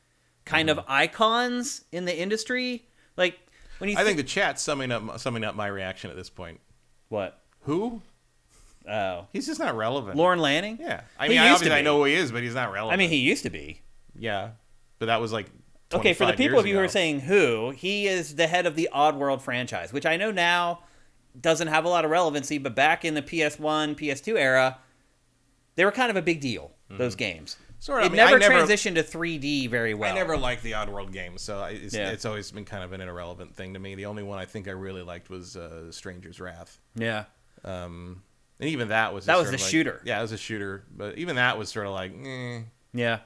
kind of icons in the industry. Like when you I think the chat's summing up my reaction at this point. What? Who? Oh. He's just not relevant. Lorne Lanning? Yeah. I mean, obviously I know who he is, but he's not relevant. I mean, he used to be. Yeah. But that was like okay, for the people of you ago. who are saying who, he is the head of the Oddworld franchise, which I know now doesn't have a lot of relevancy, but back in the PS1, PS2 era, they were kind of a big deal, those games. Sort of. It never transitioned to 3D very well. I never liked the Oddworld games, so it's always been kind of an irrelevant thing to me. The only one I think I really liked was Stranger's Wrath. Yeah. And even that was the shooter. Yeah, it was a shooter, but even that was sort of like, Yeah.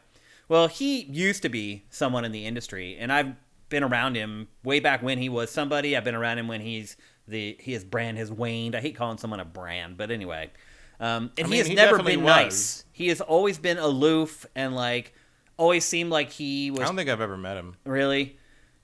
Well, he used to be someone in the industry, and I've been around him way back when he was somebody. I've been around him when his brand has waned. I hate calling someone a brand, but anyway. He has never been nice. He has always been aloof and like always seemed like he was. I don't think I've ever met him. Really?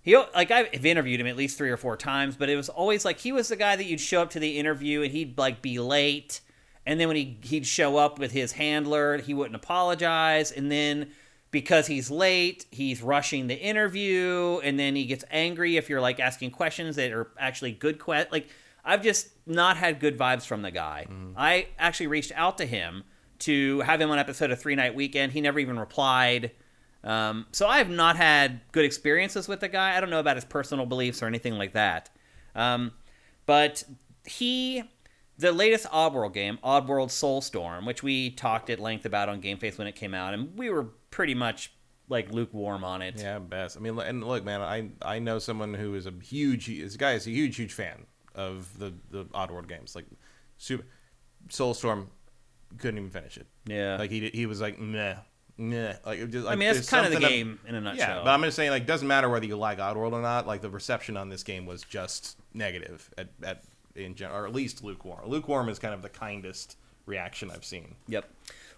I've interviewed him at least 3 or 4 times, but it was always like he was the guy that you'd show up to the interview and he'd like be late, and then when he'd show up with his handler, he wouldn't apologize, and then because he's late, he's rushing the interview, and then he gets angry if you're like asking questions that are actually good questions. Like, I've just not had good vibes from the guy. I actually reached out to him to have him on an episode of 3 Night Weekend. He never even replied. So I have not had good experiences with the guy. I don't know about his personal beliefs or anything like that. But the latest Oddworld game, Oddworld Soulstorm, which we talked at length about on GameFace when it came out, and we were pretty much like lukewarm on it. Yeah, best. I mean, and look, man, I know someone who is this guy is a huge fan of the Oddworld games. Like, Soulstorm, couldn't even finish it. Yeah. Like, he was like, meh. Like, that's kind of the game in a nutshell. Yeah, but I'm just saying, like, doesn't matter whether you like Oddworld or not. Like, the reception on this game was just negative in general, or at least lukewarm. Lukewarm is kind of the kindest reaction I've seen. Yep.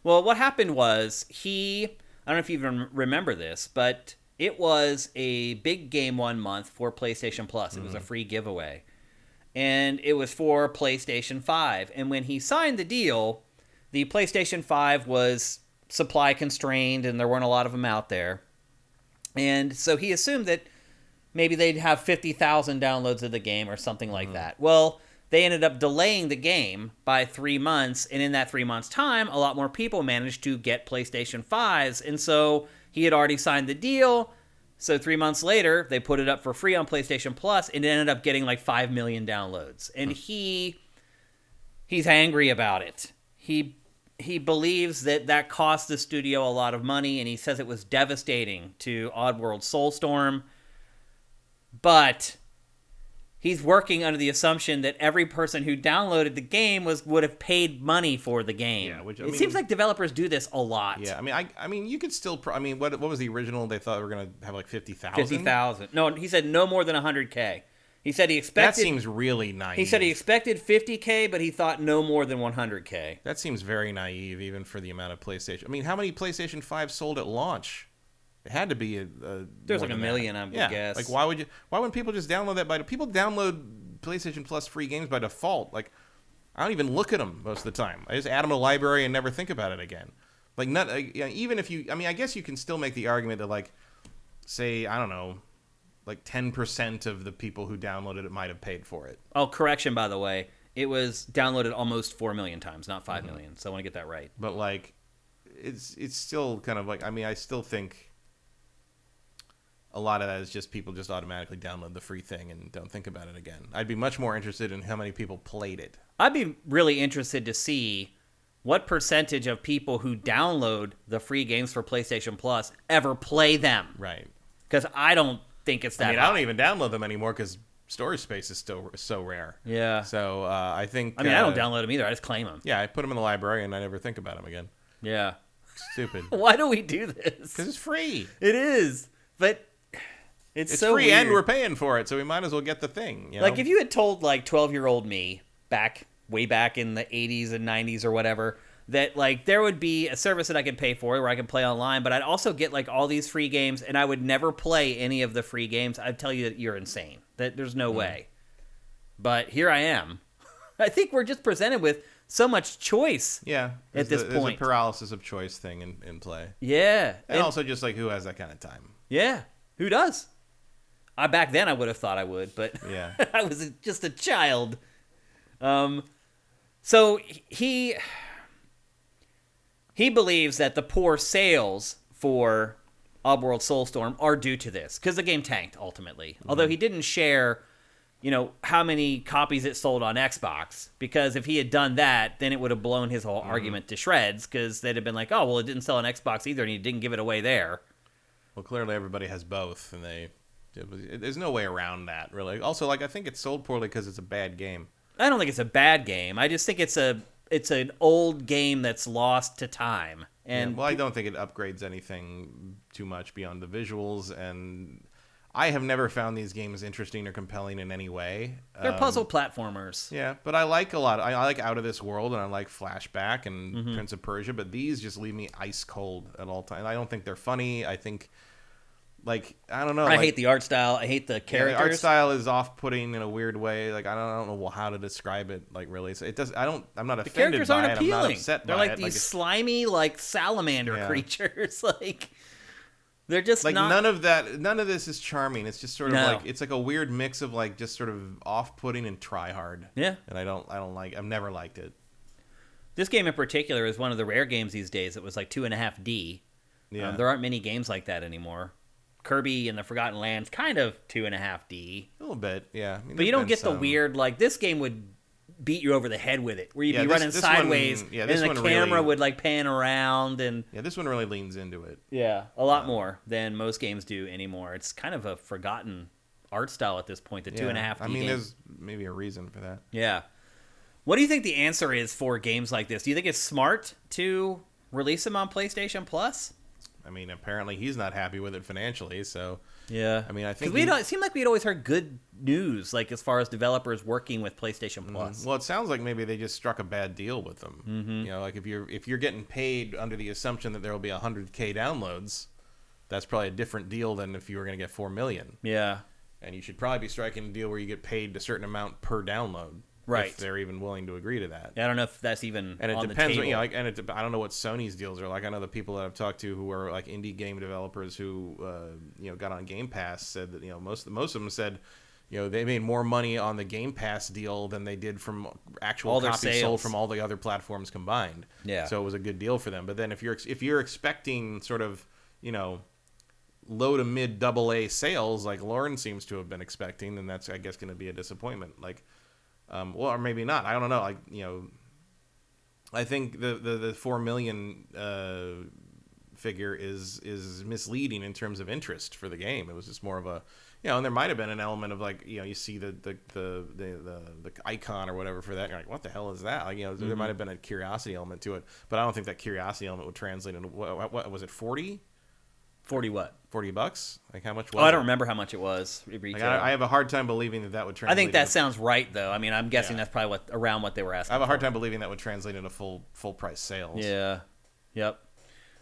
Well, what happened was I don't know if you even remember this, but it was a big game one month for PlayStation Plus. It was a free giveaway, and it was for PlayStation 5. And when he signed the deal, the PlayStation 5 was supply constrained and there weren't a lot of them out there. And so he assumed that maybe they'd have 50,000 downloads of the game or something like that. Well, they ended up delaying the game by 3 months, and in that 3 months' time, a lot more people managed to get PlayStation 5s, and so he had already signed the deal. So 3 months later, they put it up for free on PlayStation Plus, and it ended up getting like 5 million downloads. And he's angry about it. He believes that cost the studio a lot of money, and he says it was devastating to Oddworld Soulstorm. But he's working under the assumption that every person who downloaded the game would have paid money for the game. Yeah, it seems like developers do this a lot. Yeah, I mean, you could still. What was the original? They thought they were going to have like 50,000. 50,000. No, he said no more than 100K. He said he expected. That seems really naive. He said he expected 50K, but he thought no more than 100K. That seems very naive, even for the amount of PlayStation. I mean, how many PlayStation 5 sold at launch? It had to be there's like a million, I would guess. Like, why wouldn't people just download that people download PlayStation Plus free games by default? Like, I don't even look at them most of the time. I just add them to the library and never think about it again. Like, even if you, I mean, I guess you can still make the argument that, like, say, I don't know, like 10% of the people who downloaded it might have paid for it. Oh, correction, by the way. It was downloaded almost 4 million times, not 5 million. So I want to get that right. But, like, it's still kind of like, I mean, I still think a lot of that is just people just automatically download the free thing and don't think about it again. I'd be much more interested in how many people played it. I'd be really interested to see what percentage of people who download the free games for PlayStation Plus ever play them. Right. Because I don't think it's that high. I don't even download them anymore because storage space is still so rare. Yeah. So I think. I mean, I don't download them either. I just claim them. Yeah, I put them in the library and I never think about them again. Yeah. Stupid. Why do we do this? Because it's free. It is, but it's so free weird. and we're paying for it, so we might as well get the thing. You know? Like if you had told like 12-year-old me way back in the 80s and 90s or whatever, that like there would be a service that I could pay for where I could play online, but I'd also get like all these free games and I would never play any of the free games, I'd tell you that you're insane. That there's no way. But here I am. I think we're just presented with so much choice. Yeah. At this There's point. a paralysis of choice thing in play. Yeah. And also just like who has that kind of time. Yeah. Who does? Back then I would have thought I would, but yeah. I was just a child. So he believes that the poor sales for Oddworld Soulstorm are due to this because the game tanked ultimately. Mm-hmm. Although he didn't share, how many copies it sold on Xbox, because if he had done that, then it would have blown his whole argument to shreds, because they'd have been like, oh, well, it didn't sell on Xbox either, and he didn't give it away there. Well, clearly everybody has both, and there's no way around that, really. Also, like, I think it's sold poorly because it's a bad game. I don't think it's a bad game. I just think it's an old game that's lost to time. And yeah, well, I don't think it upgrades anything too much beyond the visuals, and I have never found these games interesting or compelling in any way. They're puzzle platformers. Yeah, but I like a lot. I like Out of This World, and I like Flashback and Prince of Persia, but these just leave me ice cold at all times. I don't think they're funny. I think, I don't know. I hate the art style. I hate the characters. Yeah, the art style is off-putting in a weird way. Like, I don't know how to describe it. Like, really, so it does. I'm not offended by it. The characters aren't appealing. I'm not upset They're by like it. these slimy, salamander creatures. They're just not... None of this is charming. It's just sort of it's like a weird mix of just sort of off-putting and try-hard. Yeah. And I've never liked it. This game in particular is one of the rare games these days that was 2.5D. Yeah. There aren't many games like that anymore. Kirby and the Forgotten Lands, kind of 2.5D. A little bit, yeah. But you don't get the weird, this game would beat you over the head with it, where you'd be running sideways, and the camera would pan around, and this one really leans into it. Yeah, a lot more than most games do anymore. It's kind of a forgotten art style at this point. The 2.5D. I mean, there's maybe a reason for that. Yeah. What do you think the answer is for games like this? Do you think it's smart to release them on PlayStation Plus? I mean, apparently he's not happy with it financially, so... Yeah. I mean, I think... Because it seemed like we'd always heard good news, as far as developers working with PlayStation Plus. Well, it sounds like maybe they just struck a bad deal with them. Mm-hmm. If you're getting paid under the assumption that there will be 100K downloads, that's probably a different deal than if you were going to get 4 million. Yeah. And you should probably be striking a deal where you get paid a certain amount per download. Right. If they're even willing to agree to that. Yeah, I don't know if that's even and it on depends, the table. I don't know what Sony's deals are like. I know the people that I've talked to who are indie game developers who got on Game Pass said that most of them said they made more money on the Game Pass deal than they did from actual copies sold from all the other platforms combined. Yeah. So it was a good deal for them. But then if you're expecting sort of low to mid AA sales like Lauren seems to have been expecting, then that's I guess going to be a disappointment. Well, or maybe not. I don't know. I think the 4 million figure is misleading in terms of interest for the game. It was just more of a, and there might have been an element of you see the icon or whatever for that. And you're like, what the hell is that? There might have been a curiosity element to it, but I don't think that curiosity element would translate into what was it? 40? 40 what? $40? How much was I don't remember how much it was. I have a hard time believing that would translate. I think that sounds right, though. I mean, I'm guessing that's probably around what they were asking. I have a hard time believing that would translate into full price sales. Yeah. Yep.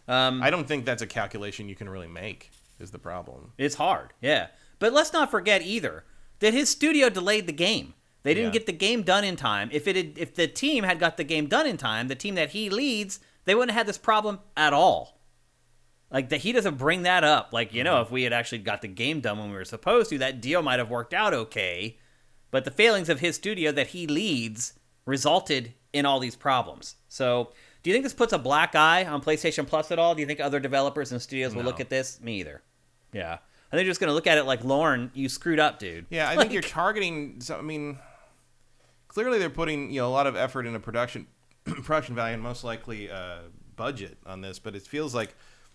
I don't think that's a calculation you can really make, is the problem. It's hard, yeah. But let's not forget either that his studio delayed the game. They didn't get the game done in time. If the team had got the game done in time, the team that he leads, they wouldn't have had this problem at all. He doesn't bring that up. If we had actually got the game done when we were supposed to, that deal might have worked out okay. But the failings of his studio that he leads resulted in all these problems. So, do you think this puts a black eye on PlayStation Plus at all? Do you think other developers and studios will look at this? Me either. Yeah. I think they're just going to look at it like, Lauren, you screwed up, dude. Yeah, I think you're targeting... clearly they're putting a lot of effort into production value and most likely budget on this, but it feels like...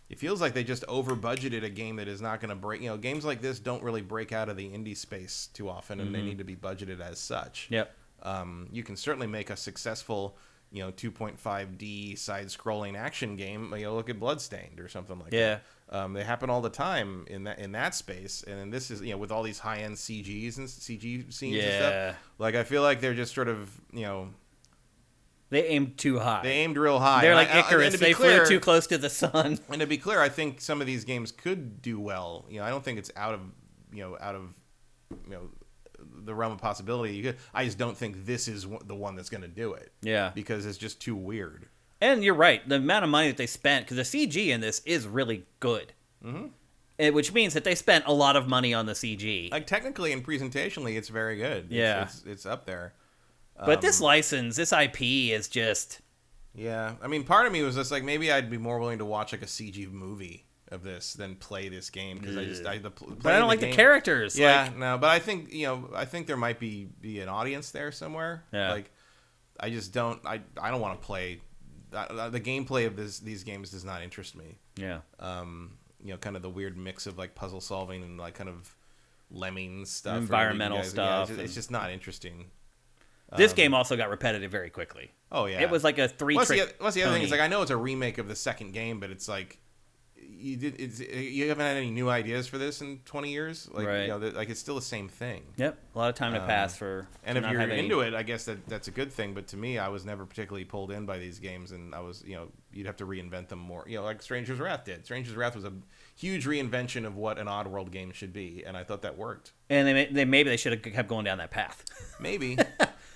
It feels like they just over budgeted a game that is not going to break. Games like this don't really break out of the indie space too often, and they need to be budgeted as such. Yep. You can certainly make a successful 2.5D side-scrolling action game. Look at Bloodstained or something like that. They happen all the time in that space, and then this is with all these high-end CGs and CG scenes and stuff. Like, I feel like they're just sort of they aimed too high. They aimed real high. They're like Icarus. They flew too close to the sun. And to be clear, I think some of these games could do well. I don't think it's out of the realm of possibility. I just don't think this is the one that's going to do it. Yeah. Because it's just too weird. And you're right. The amount of money that they spent, because the CG in this is really good. Mm-hmm. Which means that they spent a lot of money on the CG. Like, technically and presentationally, it's very good. Yeah. It's up there. But this license, this IP is just... Yeah. I mean, part of me was just like, maybe I'd be more willing to watch like a CG movie of this than play this game, because but I don't like the characters. Yeah, no, but I think there might be an audience there somewhere. Yeah. Like, I just don't. I don't want to play. The gameplay of these games does not interest me. Yeah. Kind of the weird mix of like puzzle solving and like kind of lemmings stuff, environmental stuff. It's just not interesting. This game also got repetitive very quickly. Oh yeah, it was like a What's the other thing? Is like, I know it's a remake of the second game, but it's like you haven't had any new ideas for this in 20 years. Like, right. Like, it's still the same thing. Yep, a lot of time to pass for. And if you're into it, I guess that's a good thing. But to me, I was never particularly pulled in by these games, and I was you'd have to reinvent them more. Like Stranger's Wrath did. Stranger's Wrath was a huge reinvention of what an Oddworld game should be, and I thought that worked. And maybe they should have kept going down that path. Maybe.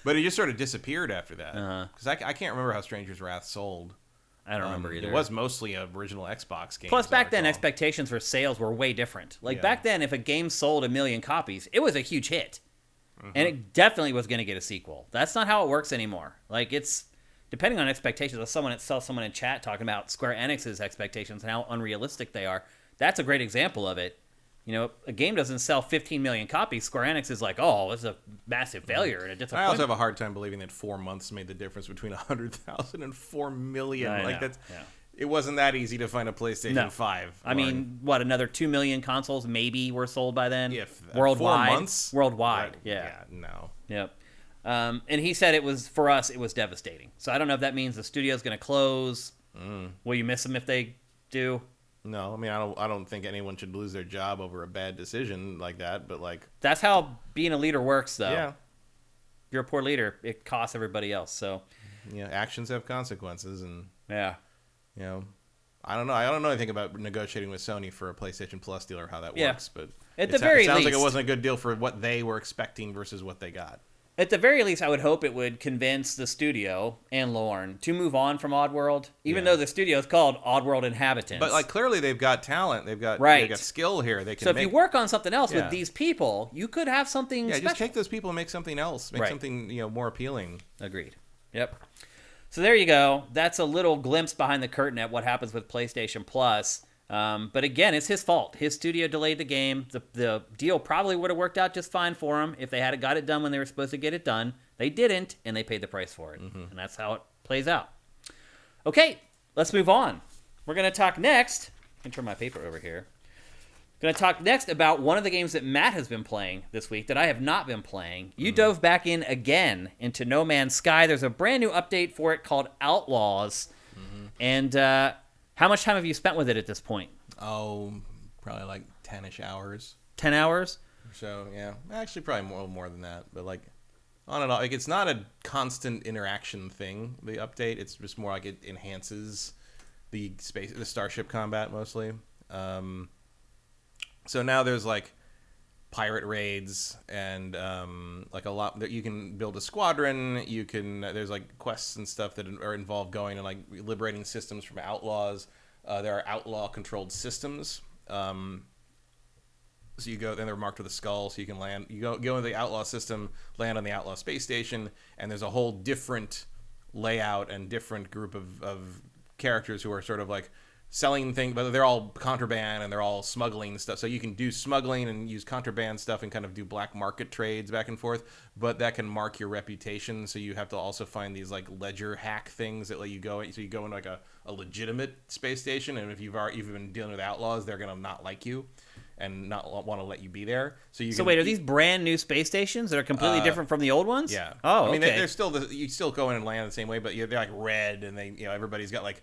But it just sort of disappeared after that. Because I can't remember how Stranger's Wrath sold. I don't remember either. It was mostly an original Xbox game. Plus, back then, expectations for sales were way different. Like, back then, if a game sold 1 million copies, it was a huge hit. Mm-hmm. And it definitely was going to get a sequel. That's not how it works anymore. Like, it's... Depending on expectations, saw someone in chat talking about Square Enix's expectations and how unrealistic they are. That's a great example of it. A game doesn't sell 15 million copies. Square Enix is like, oh, it's a massive failure and a disappointment. I also have a hard time believing that 4 months made the difference between 100,000 and 4 million. It wasn't that easy to find a PlayStation 5. I mean, another 2 million consoles maybe were sold by then? Worldwide. 4 months? Worldwide, yeah. No. Yep. And he said it was devastating. So I don't know if that means the studio's going to close. Will you miss them if they do? No, I mean, I don't think anyone should lose their job over a bad decision like that, but like... That's how being a leader works, though. Yeah. If you're a poor leader, it costs everybody else, so... Yeah, actions have consequences, and... Yeah. I don't know. I don't know anything about negotiating with Sony for a PlayStation Plus deal or how that works, but... At the very least... It sounds like it wasn't a good deal for what they were expecting versus what they got. At the very least, I would hope it would convince the studio and Lorne to move on from Oddworld, even though the studio is called Oddworld Inhabitants. But like, clearly they've got talent. They've got skill here. They can. So if you work on something else with these people, you could have something special. Just take those people and make something else. Make something more appealing. Agreed. Yep. So there you go. That's a little glimpse behind the curtain at what happens with PlayStation Plus. But again, it's his fault. His studio delayed the game. The deal probably would have worked out just fine for him if they had got it done when they were supposed to get it done. They didn't, and they paid the price for it. Mm-hmm. And that's how it plays out. Okay, let's move on. We're going to talk next. I can turn my paper over here. Going to talk next about one of the games that Matt has been playing this week that I have not been playing. You dove back in again into No Man's Sky. There's a brand new update for it called Outlaws. Mm-hmm. And... how much time have you spent with it at this point? Oh, probably like 10-ish hours. 10 hours? So, yeah. Actually, probably more than that. But, like, on and off. Like, it's not a constant interaction thing, the update. It's just more like it enhances the starship combat, mostly. So now there's, like, pirate raids and, like, a lot that you can build a squadron. You can, there's, like, quests and stuff that are involved going and, like, liberating systems from outlaws. There are outlaw-controlled systems. So you go, then they're marked with a skull, so you can land. You go into the outlaw system, land on the outlaw space station, and there's a whole different layout and different group of characters who are sort of like selling things, but they're all contraband and they're all smuggling stuff. So you can do smuggling and use contraband stuff and kind of do black market trades back and forth, but that can mark your reputation. So you have to also find these like ledger hack things that let you go. So you go into like a legitimate space station, and if you've been dealing with outlaws, they're gonna not like you and not want to let you be there. So wait, are these brand new space stations that are completely different from the old ones? Yeah. Oh, I mean, okay. they're still you still go in and land the same way, but they're like red, and they everybody's got like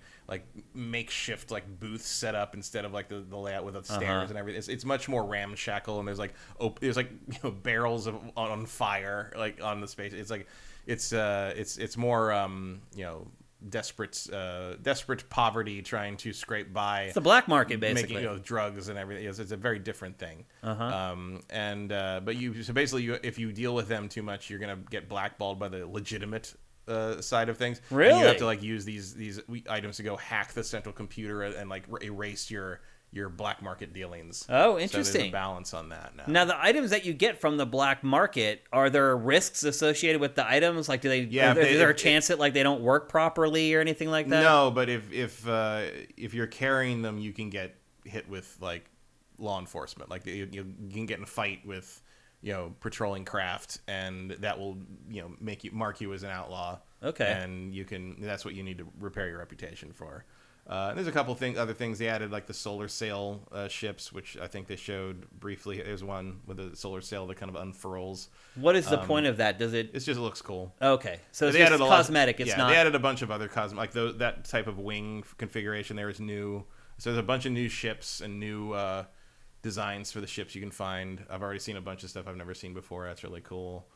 makeshift like booths set up instead of like the layout with the stairs and everything. It's much more ramshackle, and there's like barrels on fire like on the space. It's like it's more desperate poverty trying to scrape by. It's the black market, basically. Making drugs and everything. It's a very different thing. But if you deal with them too much, you're gonna get blackballed by the legitimate side of things. Really? And you have to like use these items to go hack the central computer and like erase your black market dealings. Oh, interesting. So there's a balance on that now. Now, the items that you get from the black market, are there risks associated with the items? Like, is there a chance that like they don't work properly or anything like that? No, but if you're carrying them, you can get hit with like law enforcement. Like you can get in a fight with patrolling craft, and that will mark you as an outlaw. Okay. And that's what you need to repair your reputation for. There's a couple other things they added, like the solar sail ships, which I think they showed briefly. There's one with a solar sail that kind of unfurls. What is the point of that? It just looks cool. Okay, so it's just cosmetic. It's not. They added a bunch of other cosmetic, like that type of wing configuration. There is new. So there's a bunch of new ships and new designs for the ships you can find. I've already seen a bunch of stuff I've never seen before. That's really cool.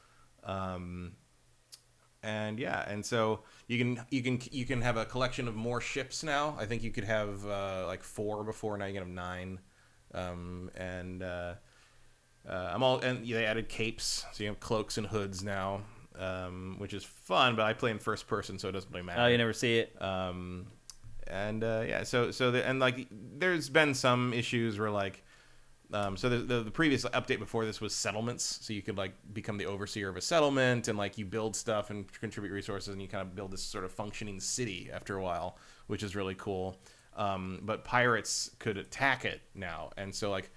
And so you can have a collection of more ships now. I think you could have like 4 before. Now you can have 9. They added capes, so you have cloaks and hoods now, which is fun. But I play in first person, so it doesn't really matter. Oh, you never see it. There's been some issues where like. So the previous update before this was settlements, so you could like become the overseer of a settlement, and like you build stuff and contribute resources, and you kind of build this sort of functioning city after a while, which is really cool. But pirates could attack it now, and so like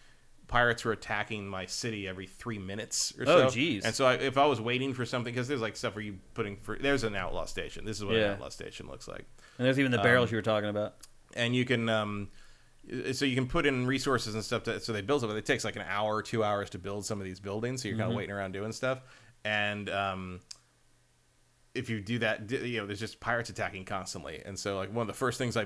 pirates were attacking my city every 3 minutes or so. Oh, geez. And so if I was waiting for something, because there's like stuff where you there's an outlaw station. This is what an outlaw station looks like. And there's even the barrels you were talking about. And you can. So you can put in resources and stuff so they build it, but it takes like an hour or 2 hours to build some of these buildings. So you're kind of waiting around doing stuff. And if you do that, there's just pirates attacking constantly. And so like one of the first things I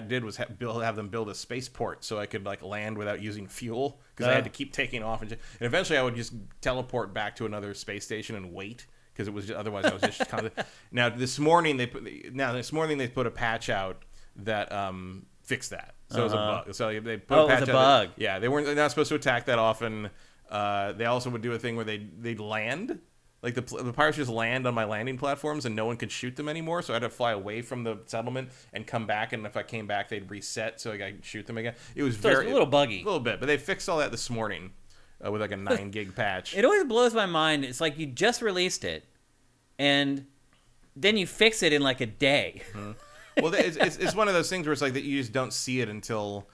did was have them build a spaceport so I could like land without using fuel, because I had to keep taking off. And eventually I would just teleport back to another space station and wait, because it was just, otherwise I was just kind of. Now this morning they put a patch out that fixed that. So it was a bug. So they put a patch out. It was a bug. Yeah, they're not supposed to attack that often. They also would do a thing where they'd land. Like the pirates just land on my landing platforms, and no one could shoot them anymore. So I had to fly away from the settlement and come back. And if I came back, they'd reset, so I could shoot them again. It was a little buggy, a little bit. But they fixed all that this morning with like a 9 gig patch. It always blows my mind. It's like you just released it, and then you fix it in like a day. Mm-hmm. Well, it's one of those things where it's like that you just don't see it until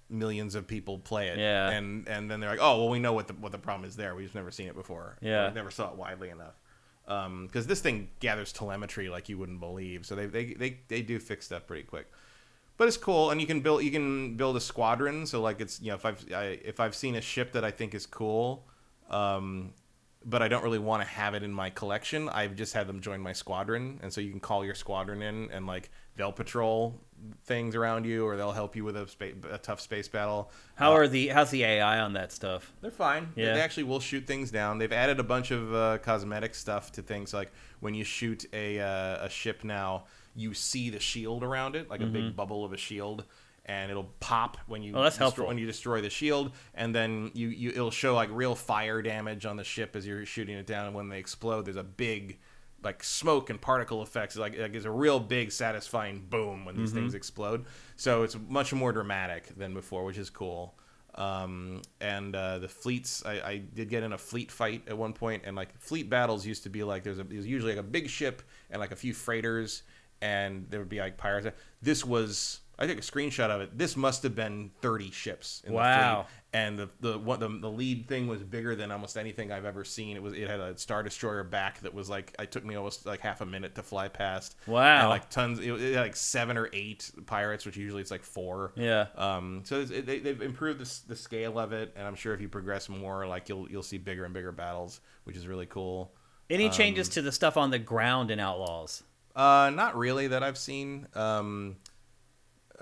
millions of people play it, and then they're like, oh well, we know what the problem is there. We've just never seen it before. We never saw it widely enough. Because this thing gathers telemetry like you wouldn't believe. So they do fix stuff pretty quick, but it's cool. And you can build a squadron. So like it's if I've seen a ship that I think is cool. But I don't really want to have it in my collection. I've just had them join my squadron, and so you can call your squadron in, and like they'll patrol things around you, or they'll help you with a tough space battle. How's the AI on that stuff? They're fine. Yeah. They actually will shoot things down. They've added a bunch of cosmetic stuff to things, like when you shoot a ship now, you see the shield around it, like a big bubble of a shield. And it'll pop when you destroy the shield, and then it'll show like real fire damage on the ship as you're shooting it down. And when they explode, there's a big like smoke and particle effects. Like it's a real big satisfying boom when these things explode. So it's much more dramatic than before, which is cool. The fleets, I did get in a fleet fight at one point, and like fleet battles used to be like there's usually like a big ship and like a few freighters, and there would be like pirates. This was I took a screenshot of it. This must have been 30 ships in the fleet. And the lead thing was bigger than almost anything I've ever seen. It had a Star Destroyer back that was like, it took me almost like half a minute to fly past. Wow. And like tons, it had like 7 or 8 pirates, which usually it's like 4. Yeah. So they've improved the scale of it, and I'm sure if you progress more, like you'll see bigger and bigger battles, which is really cool. Any changes to the stuff on the ground in Outlaws? Not really that I've seen.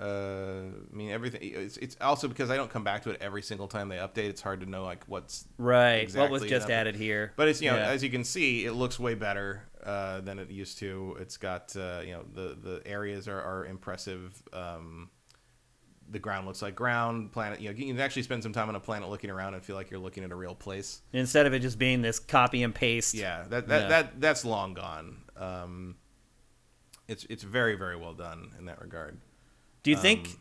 I mean, everything. It's also because I don't come back to it every single time they update. It's hard to know like what's exactly what was just added here. But it's as you can see, it looks way better than it used to. It's got the areas are impressive. The ground looks like ground. Planet, you can actually spend some time on a planet looking around and feel like you're looking at a real place instead of it just being this copy and paste. Yeah, that's long gone. It's very, very well done in that regard. Do you think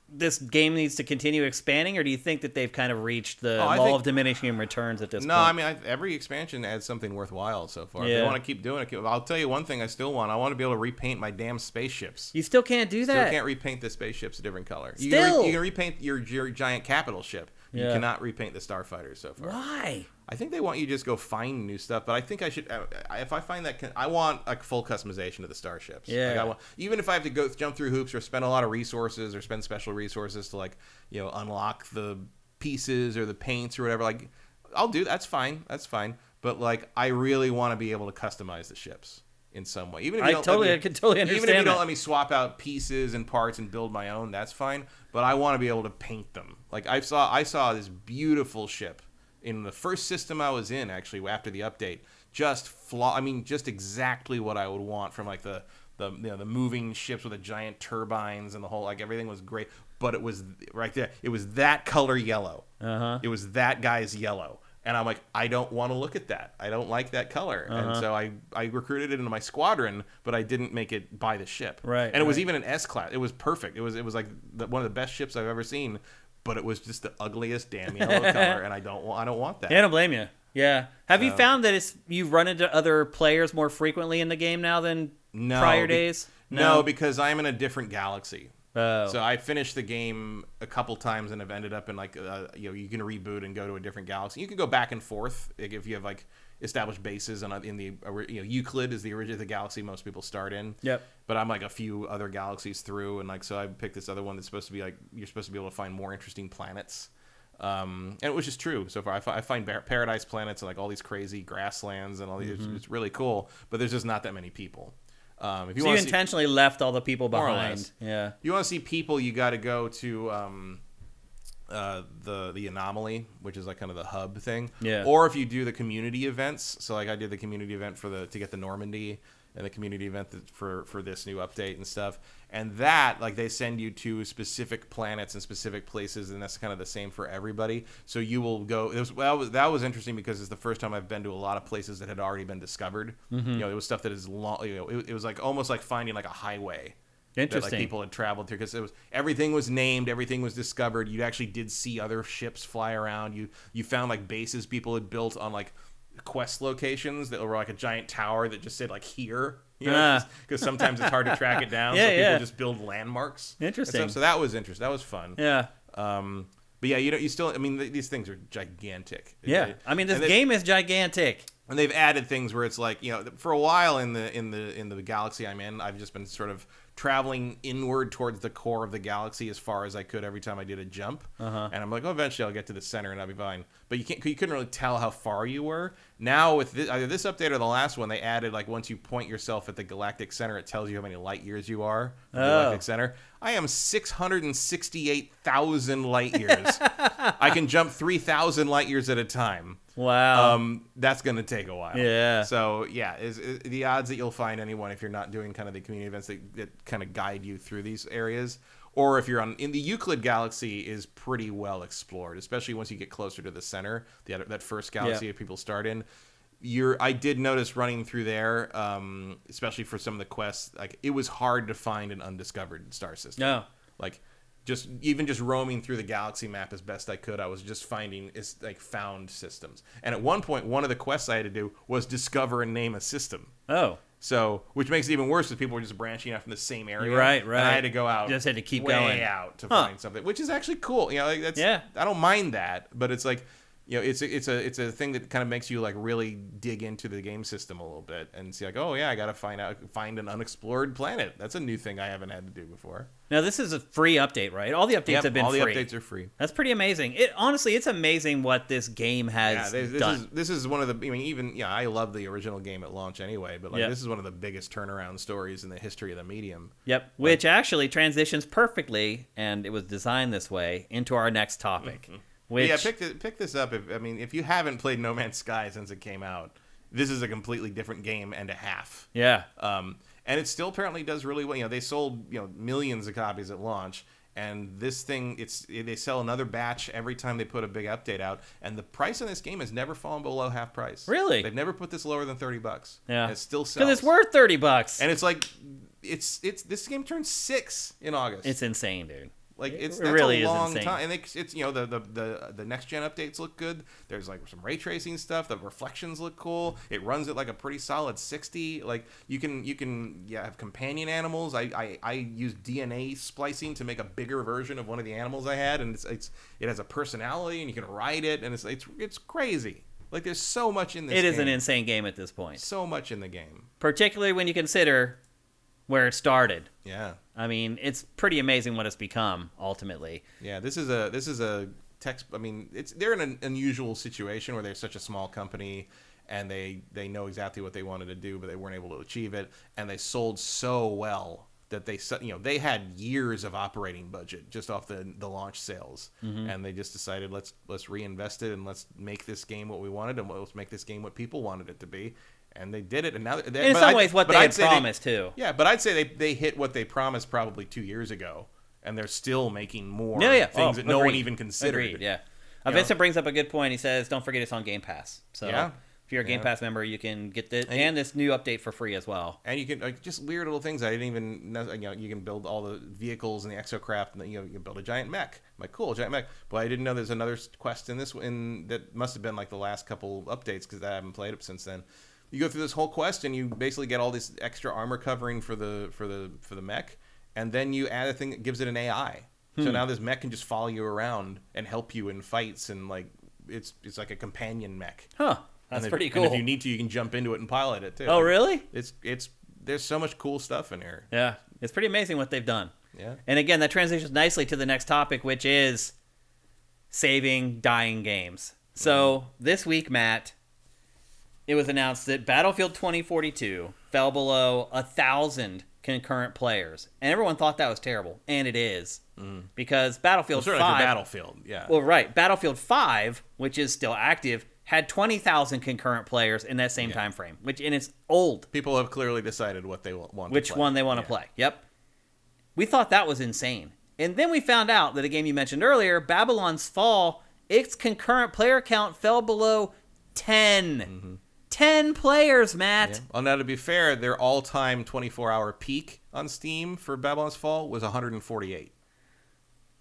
this game needs to continue expanding, or do you think that they've kind of reached the law of diminishing returns at this point? No, I mean, every expansion adds something worthwhile so far. Yeah. If they want to keep doing it, I'll tell you one thing I still want. I want to be able to repaint my damn spaceships. You still can't do that? Still can't repaint the spaceships a different color. Still? You can repaint your giant capital ship. You cannot repaint the starfighters so far. Why? I think they want you to just go find new stuff, but I think I should. If I find that, I want like full customization of the starships. Yeah. Like even if I have to jump through hoops or spend a lot of resources or spend special resources to like unlock the pieces or the paints or whatever. Like I'll do that's fine. That's fine. But like I really want to be able to customize the ships in some way. Even if I can totally understand. Even if you don't let me swap out pieces and parts and build my own, that's fine. But I want to be able to paint them. Like I saw this beautiful ship in the first system I was in, actually after the update. Just exactly what I would want from like the moving ships with the giant turbines and the whole, like everything was great. But it was right there. It was that color yellow. It was that guy's yellow. And I'm like, I don't want to look at that. I don't like that color. And so I recruited it into my squadron, but I didn't make it buy the ship. Right. And it was even an S class. It was perfect. It was like one of the best ships I've ever seen, but it was just the ugliest damn yellow color, and I don't want that. Yeah, I don't blame you. Yeah. Have you found that you've run into other players more frequently in the game now than prior days? No, because I'm in a different galaxy. Oh. So I finished the game a couple times and have ended up in like you can reboot and go to a different galaxy. You can go back and forth if you have like established bases in the Euclid is the galaxy most people start in. Yep. But I'm like a few other galaxies through, and like so I picked this other one that's supposed to be like you're supposed to be able to find more interesting planets. And it was just true so far. I find paradise planets and like all these crazy grasslands and all these. It's really cool, but there's just not that many people. If you intentionally left all the people behind. Yeah. If you want to see people, you got to go to the Anomaly, which is like kind of the hub thing. Yeah. Or if you do the community events, so like I did the community event to get the Normandy, and the community event for this new update and stuff. And that, like, they send you to specific planets and specific places, and that's kind of the same for everybody. So you will go. That was interesting because it's the first time I've been to a lot of places that had already been discovered. It was stuff that is long. It was like almost like finding like a highway. Interesting. That like people had traveled through because everything was named, everything was discovered. You actually did see other ships fly around. You found like bases people had built on like quest locations that were like a giant tower that just said like here, because sometimes it's hard to track it down. So people just build landmarks. Interesting. So that was interesting. That was fun. Yeah. But yeah, you still. I mean, these things are gigantic. Yeah. I mean, this game is gigantic. And they've added things where it's like, for a while in the galaxy I'm in, I've just been sort of traveling inward towards the core of the galaxy as far as I could every time I did a jump. And I'm like, eventually I'll get to the center and I'll be fine. But you couldn't really tell how far you were. Now with either this update or the last one, they added like once you point yourself at the galactic center, it tells you how many light years you are from the galactic center. I am 668,000 light years. I can jump 3,000 light years at a time. Wow. That's going to take a while. Yeah. So, yeah, the odds that you'll find anyone if you're not doing kind of the community events that kind of guide you through these areas, or if you're in the Euclid galaxy is pretty well explored, especially once you get closer to the center, that first galaxy that people start in. I did notice running through there, especially for some of the quests, like it was hard to find an undiscovered star system. No. Like just roaming through the galaxy map as best I could. I was just finding found systems. And at one point, one of the quests I had to do was discover and name a system. Oh. So, which makes it even worse because people were just branching out from the same area. Right. And I had to go out. Just had to keep way going out to find something, which is actually cool. I don't mind that, but it's like, it's a thing that kind of makes you like really dig into the game system a little bit and see like, oh yeah, I got to find an unexplored planet. That's a new thing I haven't had to do before. Now this is a free update, right? All the updates have been free. All the updates are free. That's pretty amazing. Honestly, it's amazing what this game has done. This is one of the. I love the original game at launch anyway, but this is one of the biggest turnaround stories in the history of the medium. Yep, which actually transitions perfectly, and it was designed this way, into our next topic. Mm-hmm. Pick this up. If you haven't played No Man's Sky since it came out, this is a completely different game and a half. Yeah. And it still apparently does really well. They sold millions of copies at launch, and this thing they sell another batch every time they put a big update out. And the price on this game has never fallen below half price. Really? They've never put this lower than $30. Yeah. And it still sells. Because it's worth $30. And it's like it's this game turns 6 in August. It's insane, dude. Like that's really a long insane. time, and it's the next gen updates look good. There's like some ray tracing stuff. The reflections look cool. It runs at like a pretty solid 60. Like you can have companion animals. I use DNA splicing to make a bigger version of one of the animals I had, and it has a personality, and you can ride it, and it's crazy. Like there's so much in this. It is an insane game at this point. So much in the game, particularly when you consider where it started. Yeah. I mean, it's pretty amazing what it's become ultimately. Yeah, this is a text. I mean, they're in an unusual situation where they're such a small company, and they know exactly what they wanted to do, but they weren't able to achieve it, and they sold so well that they had years of operating budget just off the launch sales, and they just decided let's reinvest it and let's make this game what we wanted, and let's make this game what people wanted it to be. And they did it, and now in some ways what they had promised too. Yeah, but I'd say they hit what they promised probably 2 years ago, and they're still making more things that no one even considered. Agreed, yeah. Vincent brings up a good point. He says, "Don't forget it's on Game Pass." So if you're a Game Pass member, you can get this new update for free as well. And you can just weird little things I didn't even know. You can build all the vehicles and the exocraft, and you can build a giant mech. I'm like, cool, giant mech. But I didn't know there's another quest in this that must have been like the last couple updates because I haven't played it since then. You go through this whole quest, and you basically get all this extra armor covering for the mech, and then you add a thing that gives it an AI. So now this mech can just follow you around and help you in fights, and like it's like a companion mech. Huh, that's pretty cool. And if you need to, you can jump into it and pilot it too. Oh, really? There's so much cool stuff in here. Yeah, it's pretty amazing what they've done. Yeah. And again, that transitions nicely to the next topic, which is saving dying games. So this week, Matt, it was announced that Battlefield 2042 fell below 1,000 concurrent players, and everyone thought that was terrible, and it is because Battlefield 5. For Battlefield, yeah. Well, right, Battlefield 5, which is still active, had 20,000 concurrent players in that same time frame, and it's old. People have clearly decided what they want. Which one they want to play? Yep. We thought that was insane, and then we found out that a game you mentioned earlier, Babylon's Fall, its concurrent player count fell below 10. 10 players, Matt. Yeah. Well, now to be fair, their all-time 24-hour peak on Steam for Babylon's Fall was 148.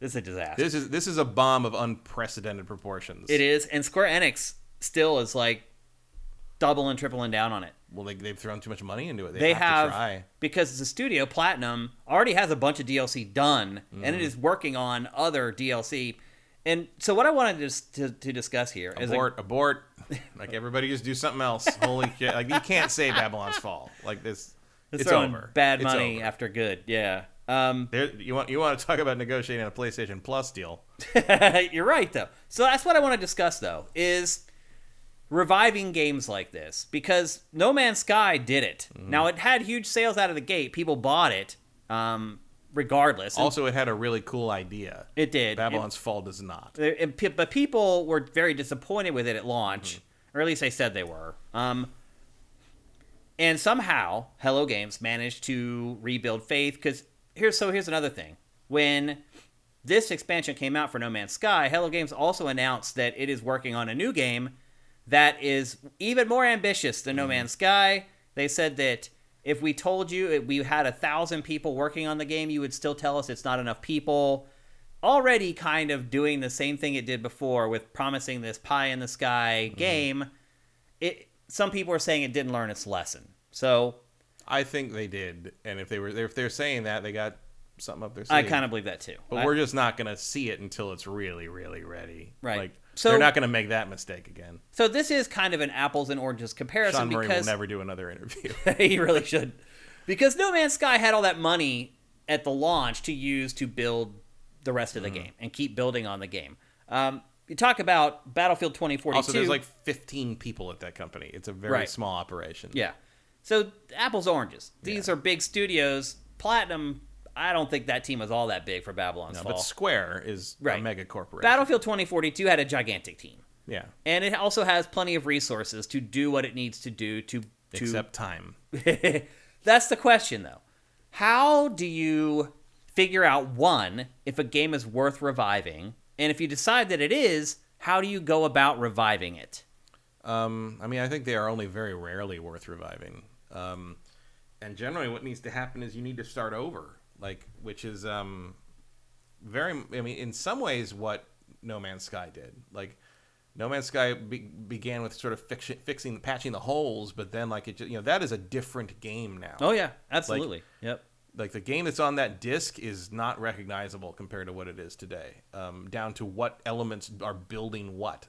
This is a disaster. This is a bomb of unprecedented proportions. It is, and Square Enix still is like doubling, tripling down on it. Well, they've thrown too much money into it. They have to try. Because the studio, Platinum, already has a bunch of DLC done, and it is working on other DLC. And so what I wanted to discuss here is... Abort. Like, everybody just do something else. Holy shit. Like, you can't say Babylon's Fall. Like, it's over. Bad money after good, yeah. You want to talk about negotiating a PlayStation Plus deal. You're right, though. So that's what I want to discuss, though, is reviving games like this. Because No Man's Sky did it. Now, it had huge sales out of the gate. People bought it. Regardless. Also, it had a really cool idea. It did. Babylon's Fall does not. But people were very disappointed with it at launch, or at least they said they were. And somehow, Hello Games managed to rebuild faith, because here's another thing. When this expansion came out for No Man's Sky, Hello Games also announced that it is working on a new game that is even more ambitious than No Man's Sky. They said that if we told you we had 1,000 people working on the game, you would still tell us it's not enough people. already kind of doing the same thing it did before with promising this pie in the sky game, some people are saying it didn't learn its lesson. So I think they did, and if they're saying that, they got something up their sleeve. I kind of believe that too. But we're just not going to see it until it's really, really ready. Right. Like, so they're not going to make that mistake again. So this is kind of an apples and oranges comparison. Sean Murray will never do another interview. He really should. Because No Man's Sky had all that money at the launch to use to build the rest of the game and keep building on the game. You talk about Battlefield 2042. Also, there's like 15 people at that company. It's a very small operation. Yeah. So apples, oranges. These are big studios. Platinum, I don't think that team was all that big for Babylon's Fall. But Square is a mega corporation. Battlefield 2042 had a gigantic team. Yeah. And it also has plenty of resources to do what it needs to do to except time. That's the question, though. How do you figure out, one, if a game is worth reviving, and if you decide that it is, how do you go about reviving it? I mean, I think they are only very rarely worth reviving. And generally what needs to happen is you need to start over, which is in some ways what No Man's Sky did. Like, No Man's Sky began with sort of patching the holes, but then that is a different game now. Oh yeah, absolutely. Yep. Like, the game that's on that disc is not recognizable compared to what it is today, down to what elements are building what,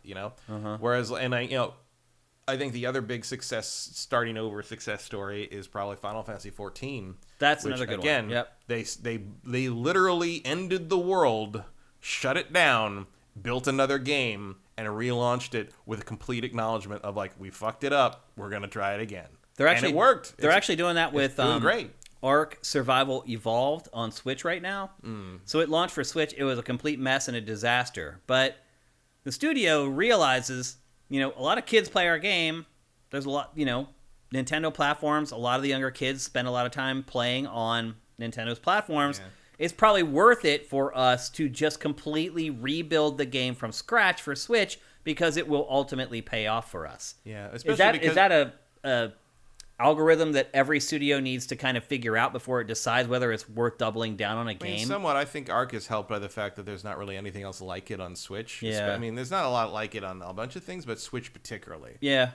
Whereas, I think the other big starting over success story is probably Final Fantasy XIV. That's another good one. Yep. They literally ended the world, shut it down, built another game, and relaunched it with a complete acknowledgement of, we fucked it up, we're going to try it again. And it worked. They're actually doing that with great. Ark Survival Evolved on Switch right now. So it launched for Switch. It was a complete mess and a disaster. But the studio realizes, a lot of kids play our game. There's a lot, Nintendo platforms. A lot of the younger kids spend a lot of time playing on Nintendo's platforms. Yeah. It's probably worth it for us to just completely rebuild the game from scratch for Switch because it will ultimately pay off for us. Yeah, especially is that a algorithm that every studio needs to kind of figure out before it decides whether it's worth doubling down on a game? Somewhat. I think Ark is helped by the fact that there's not really anything else like it on Switch. Yeah. There's not a lot like it on a bunch of things, but Switch particularly. Yeah.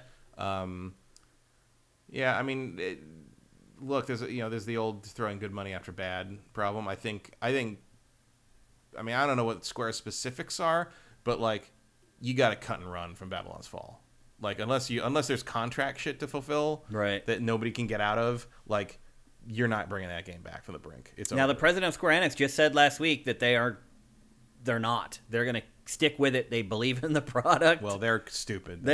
Look, there's the old throwing good money after bad problem. I don't know what Square's specifics are, but you got to cut and run from Babylon's Fall. Unless there's contract shit to fulfill, right, that nobody can get out of, you're not bringing that game back from the brink. It's now over. The president of Square Enix just said last week that they're not. They're going to stick with it. They believe in the product. Well, they're stupid.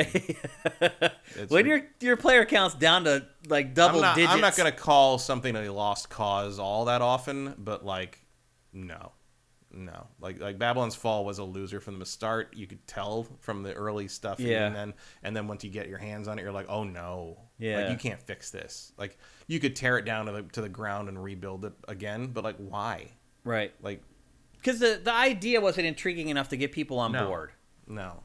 When your player count's down to double digits. I'm not going to call something a lost cause all that often, but no. No, like Babylon's Fall was a loser from the start. You could tell from the early stuff, and then once you get your hands on it, you're like, oh no, you can't fix this. You could tear it down to the ground and rebuild it again, but why? Right, because the idea wasn't intriguing enough to get people on board. No,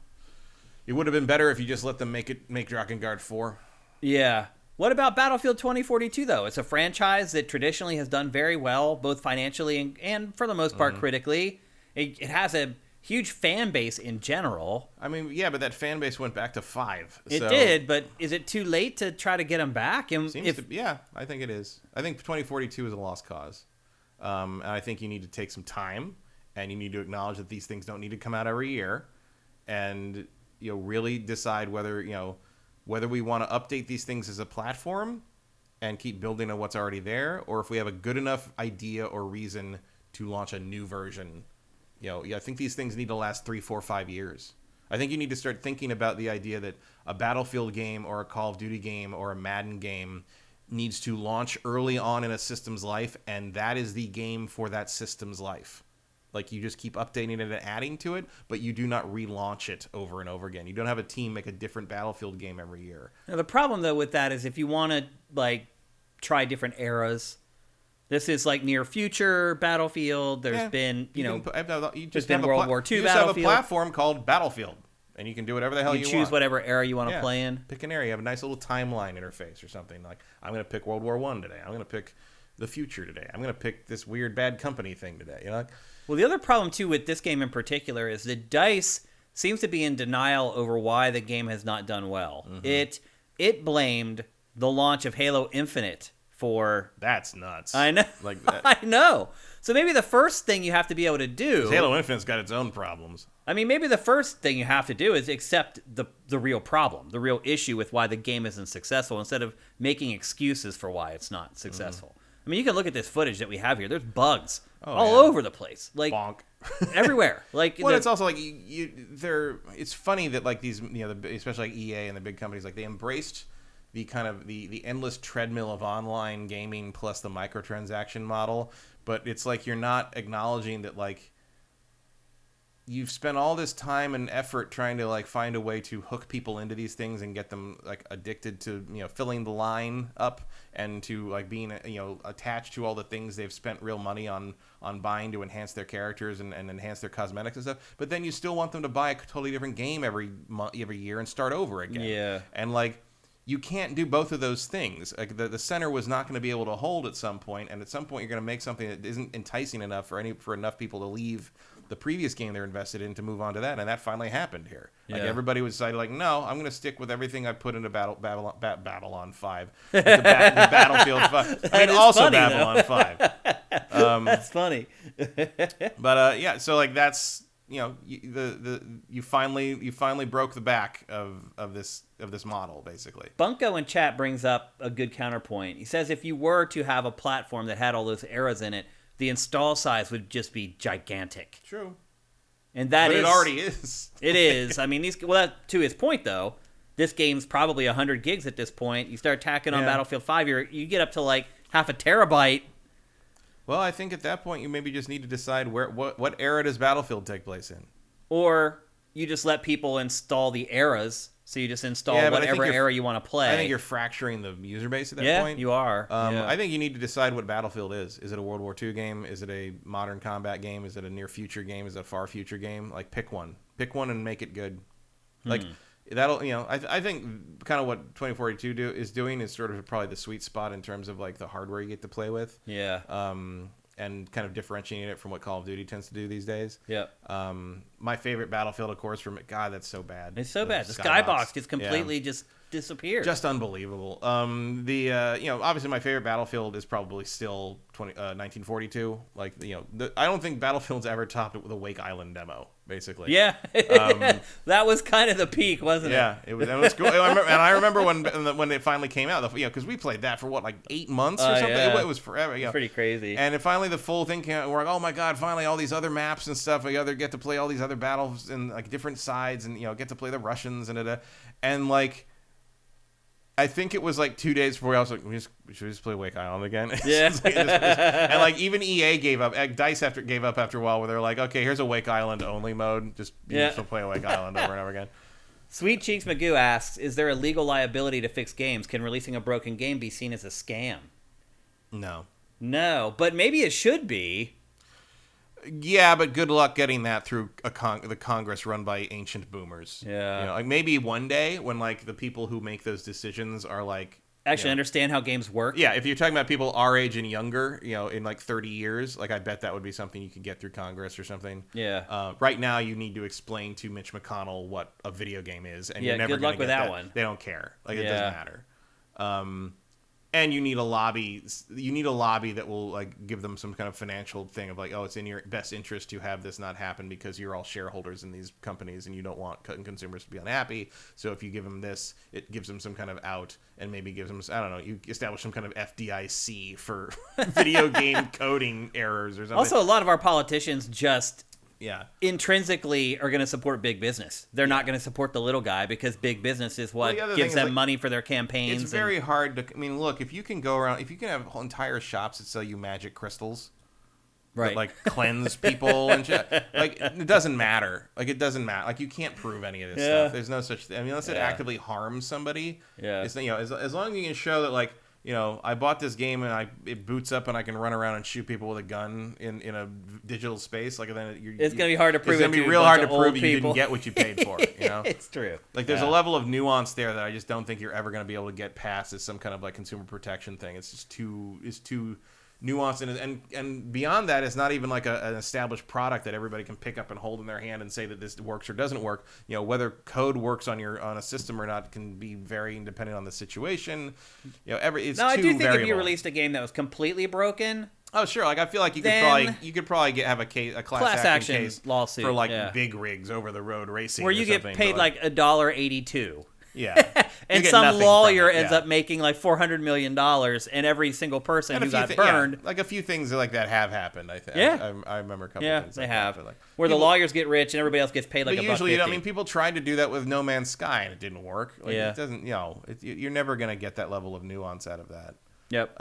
it would have been better if you just let them make Drakengard 4. Yeah. What about Battlefield 2042, though? It's a franchise that traditionally has done very well, both financially and for the most part, critically. It has a huge fan base in general. But that fan base went back to 5. It did, but is it too late to try to get them back? I think it is. I think 2042 is a lost cause. And I think you need to take some time, and you need to acknowledge that these things don't need to come out every year, and really decide whether we want to update these things as a platform and keep building on what's already there, or if we have a good enough idea or reason to launch a new version. I think these things need to last 3, 4, 5 years. I think you need to start thinking about the idea that a Battlefield game or a Call of Duty game or a Madden game needs to launch early on in a system's life, and that is the game for that system's life. You just keep updating it and adding to it, but you do not relaunch it over and over again. You don't have a team make a different Battlefield game every year. Now, the problem, though, with that is if you want to, try different eras, this is, near future Battlefield. There's been, there's been World War II Battlefield. You just have a platform called Battlefield, and you can do whatever the hell you want. You choose whatever era you want to play in. Pick an era. You have a nice little timeline interface or something. I'm going to pick World War I today. I'm going to pick the future today. I'm going to pick this weird bad company thing today. Well, the other problem, too, with this game in particular is that DICE seems to be in denial over why the game has not done well. Mm-hmm. It blamed the launch of Halo Infinite for... That's nuts. I know. Like that. I know. So maybe the first thing you have to be able to do... Halo Infinite's got its own problems. I mean, maybe the first thing you have to do is accept the real problem, the real issue with why the game isn't successful, instead of making excuses for why it's not successful. I mean, you can look at this footage that we have here. There's bugs all over the place, like bonk, everywhere. Like, well, it's also like it's funny that like these, especially like EA and the big companies, like they embraced the kind of the endless treadmill of online gaming plus the microtransaction model, but it's like you're not acknowledging that like you've spent all this time and effort trying to like find a way to hook people into these things and get them like addicted to filling the line up and to like being attached to all the things they've spent real money on buying to enhance their characters and enhance their cosmetics and stuff. But then you still want them to buy a totally different game every year and start over again. Yeah. And like you can't do both of those things. Like the center was not going to be able to hold at some point, and at some point you're going to make something that isn't enticing enough for enough people to leave the previous game they're invested in to move on to that, and that finally happened here. Like everybody was decided, like, no, I'm going to stick with everything I put into Babylon 5, the Battlefield 5. I mean, also funny, Babylon 5. That's funny. But yeah, so like that's you finally broke the back of this model, basically. Bunko in chat brings up a good counterpoint. He says if you were to have a platform that had all those eras in it, the install size would just be gigantic. True. And that it already is. It is. I mean, to his point, though, this game's probably 100 gigs at this point. You start tacking on Battlefield 5, you get up to like half a terabyte. Well, I think at that point you maybe just need to decide what era does Battlefield take place in. Or you just let people install the eras. So you just install whatever era you want to play. I think you're fracturing the user base at that point. Yeah, you are. I think you need to decide what Battlefield is. Is it a World War II game? Is it a modern combat game? Is it a near future game? Is it a far future game? Like, pick one. Pick one and make it good. Like, that'll, I think kind of what 2042 is doing is sort of probably the sweet spot in terms of, like, the hardware you get to play with. Yeah. And kind of differentiating it from what Call of Duty tends to do these days. Yeah. My favorite Battlefield, of course, God, that's so bad. It's so bad. The skybox just completely just disappeared. Just unbelievable. Obviously my favorite Battlefield is probably still 1942. Like, I don't think Battlefield's ever topped it with a Wake Island demo, basically. Yeah. That was kind of the peak, wasn't it? Yeah, it was cool. I remember when it finally came out, because we played that for what, like 8 months or something. Yeah. It was forever. Pretty crazy. And finally the full thing came out, and we're like, oh my god, finally all these other maps and stuff. We get to play all these other battles and like different sides, and get to play the Russians and like. I think it was like 2 days before I was like, should we just play Wake Island again? Yeah. And like even EA gave up. DICE gave up after a while, where they're like, okay, here's a Wake Island only mode. Just still play Wake Island over and over again. Sweet Cheeks Magoo asks, is there a legal liability to fix games? Can releasing a broken game be seen as a scam? No, but maybe it should be. Yeah, but good luck getting that through the Congress run by ancient boomers. Yeah. Like maybe one day when like the people who make those decisions are like actually understand how games work. Yeah, if you're talking about people our age and younger, in like 30 years, like I bet that would be something you could get through Congress or something. Yeah. Right now you need to explain to Mitch McConnell what a video game is, and you're never good luck gonna with get that one. They don't care. Like it doesn't matter. And you need a lobby. You need a lobby that will like give them some kind of financial thing of like, oh, it's in your best interest to have this not happen because you're all shareholders in these companies and you don't want consumers to be unhappy. So if you give them this, it gives them some kind of out and maybe gives them, I don't know, you establish some kind of FDIC for video game coding errors or something. Also, a lot of our politicians just intrinsically are going to support big business. They're not going to support the little guy because big business is what gives them money for their campaigns. It's very hard to. I mean, look, if you can go around, if you can have entire shops that sell you magic crystals, right? That, like cleanse people and shit. Like it doesn't matter. Like it doesn't matter. Like you can't prove any of this stuff. There's no such. I mean, unless it actively harms somebody. Yeah. It's as long as you can show that like. I bought this game and it boots up and I can run around and shoot people with a gun in a digital space. Like then it's gonna be hard to prove. It's gonna be real hard to prove that you didn't get what you paid for. It's true. Like there's a level of nuance there that I just don't think you're ever gonna be able to get past as some kind of like consumer protection thing. It's just too nuance and beyond that, it's not even like an established product that everybody can pick up and hold in their hand and say that this works or doesn't work. Whether code works on a system or not can be very independent on the situation. It's no, I do think variable. if you released a game that was completely broken. Oh sure, like I feel like you could probably have a class action case lawsuit for big rigs over the road racing, where you get paid like $1.82. Yeah, and some lawyer ends up making like $400 million, and every single person who got burned. Like a few things like that have happened. I think. Yeah, I remember a couple. Yeah, things they like have. That, like, where the lawyers get rich and everybody else gets paid like usually, $1.50. People tried to do that with No Man's Sky and it didn't work. Like, yeah, it doesn't. You're never gonna get that level of nuance out of that. Yep.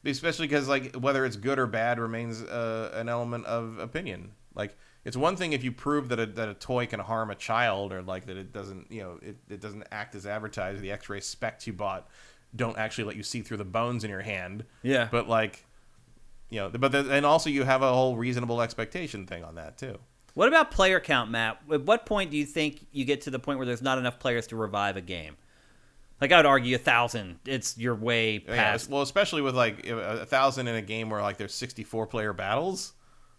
Especially because like whether it's good or bad remains an element of opinion. Like. It's one thing if you prove that a toy can harm a child, or like that it doesn't, it doesn't act as advertised. The X-ray specs you bought don't actually let you see through the bones in your hand. Yeah. But like, and also you have a whole reasonable expectation thing on that too. What about player count, Matt? At what point do you think you get to the point where there's not enough players to revive a game? Like I would argue 1,000. You're way past. Yeah, well, especially with like 1,000 in a game where like there's 64 player battles.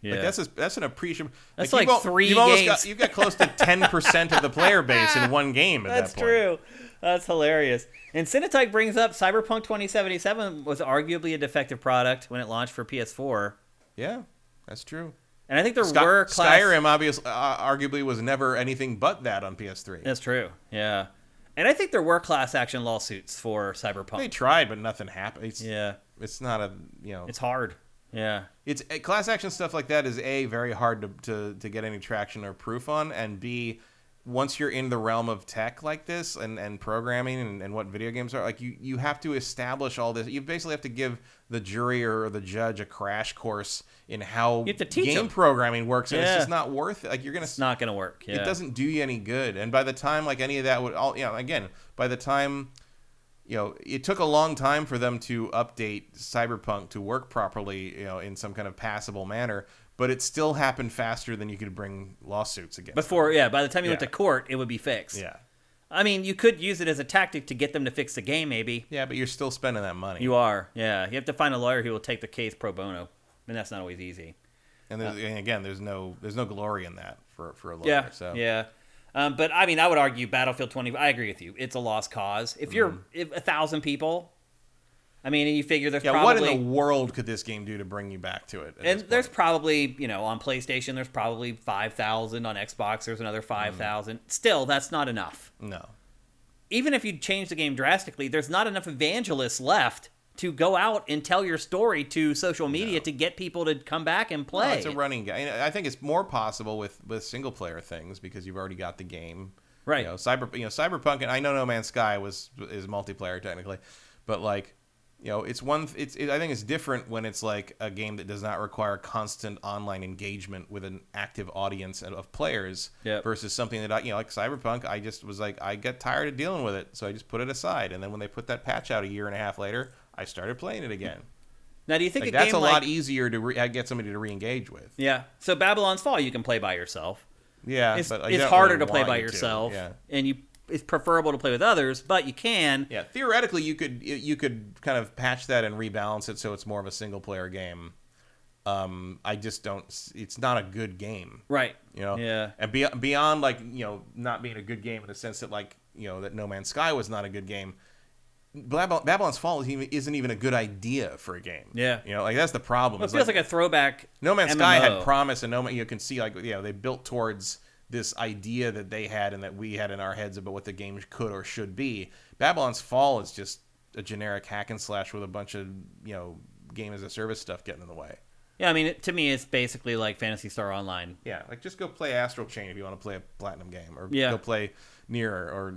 Yeah, like that's an appreciable. That's like 3 games. You've got close to 10% of the player base in one game. That's that point. True. That's hilarious. And Cinetike brings up Cyberpunk 2077 was arguably a defective product when it launched for PS4. Yeah, that's true. And I think there were Skyrim arguably was never anything but that on PS3. That's true. Yeah. And I think there were class action lawsuits for Cyberpunk. They tried, but nothing happened. It's not a It's hard. Yeah, it's class action stuff like that is very hard to get any traction or proof on, and B, once you're in the realm of tech like this and programming and what video games are, like you have to establish all this. You basically have to give the jury or the judge a crash course in how game programming works, and it's just not worth it. Like it's not gonna work. Yeah. It doesn't do you any good, and by the time like any of that would by the time. It took a long time for them to update Cyberpunk to work properly, in some kind of passable manner, but it still happened faster than you could bring lawsuits against them. By the time you went to court, it would be fixed. Yeah. I mean, you could use it as a tactic to get them to fix the game, maybe. Yeah, but you're still spending that money. You are, yeah. You have to find a lawyer who will take the case pro bono, and that's not always easy. And again, there's no glory in that for a lawyer. Yeah, so. Yeah. But I mean, I would argue Battlefield 20. I agree with you. It's a lost cause. If you're 1,000 people, I mean, and you figure there's probably what in the world could this game do to bring you back to it? And there's probably on PlayStation, there's probably 5,000 on Xbox. There's another 5,000. Still, that's not enough. No. Even if you change the game drastically, there's not enough evangelists left to go out and tell your story to social media to get people to come back and play. No, it's a running game. I think it's more possible with single player things because you've already got the game. Right. Cyberpunk, and I know No Man's Sky is multiplayer technically, but like, it's I think it's different when it's like a game that does not require constant online engagement with an active audience of players versus something that like Cyberpunk, I just was like, I get tired of dealing with it, so I just put it aside. And then when they put that patch out a year and a half later, I started playing it again. Now, do you think that's a lot easier to get somebody to re-engage with? Yeah. So Babylon's Fall, you can play by yourself. Yeah, it's but harder to play by yourself, yeah. And it's preferable to play with others, but you can. Yeah, theoretically, you could kind of patch that and rebalance it so it's more of a single player game. I just don't. It's not a good game, right? Yeah. And beyond like not being a good game in the sense that like that No Man's Sky was not a good game. Babylon's Fall isn't even a good idea for a game. Yeah. Like that's the problem. Well, it feels like a throwback. No Man's MMO. Sky had promise, and you can see like they built towards this idea that they had and that we had in our heads about what the game could or should be. Babylon's Fall is just a generic hack and slash with a bunch of game as a service stuff getting in the way. Yeah, I mean, to me, it's basically like Phantasy Star Online. Yeah, like just go play Astral Chain if you want to play a platinum game, or go play Nier, or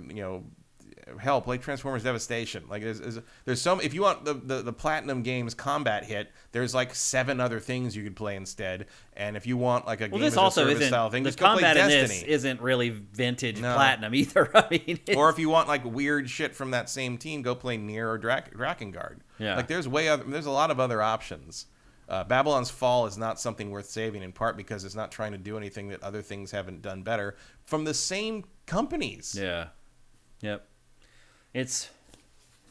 hell, play Transformers Devastation. Like there's some. If you want the platinum games combat hit, there's like 7 other things you could play instead. And if you want like a game as a service style thing, just go play Destiny. The combat in this isn't really vintage platinum either. I mean, or if you want like weird shit from that same team, go play Nier or Drakengard. Yeah, like there's a lot of other options. Babylon's Fall is not something worth saving, in part because it's not trying to do anything that other things haven't done better from the same companies. Yeah. Yep.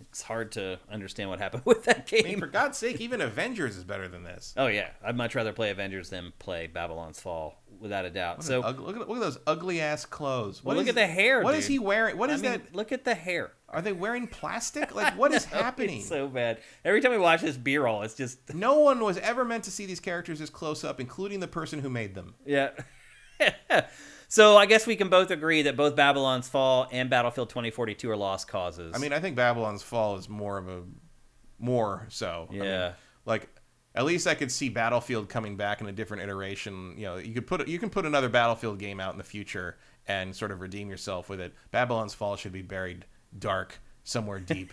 It's hard to understand what happened with that game. I mean, for God's sake, even Avengers is better than this. Oh yeah, I'd much rather play Avengers than play Babylon's Fall, without a doubt. Look at those ugly ass clothes. Look at the hair. What dude. is he wearing? What is that? Look at the hair. Are they wearing plastic? Like, what is happening? It's so bad. Every time we watch this B-roll, it's just... No one was ever meant to see these characters as close up, including the person who made them. Yeah. So I guess we can both agree that both Babylon's Fall and Battlefield 2042 are lost causes. I mean, I think Babylon's Fall is more so. Yeah. I mean, like, at least I could see Battlefield coming back in a different iteration. You know, you can put another Battlefield game out in the future and sort of redeem yourself with it. Babylon's Fall should be buried dark somewhere deep.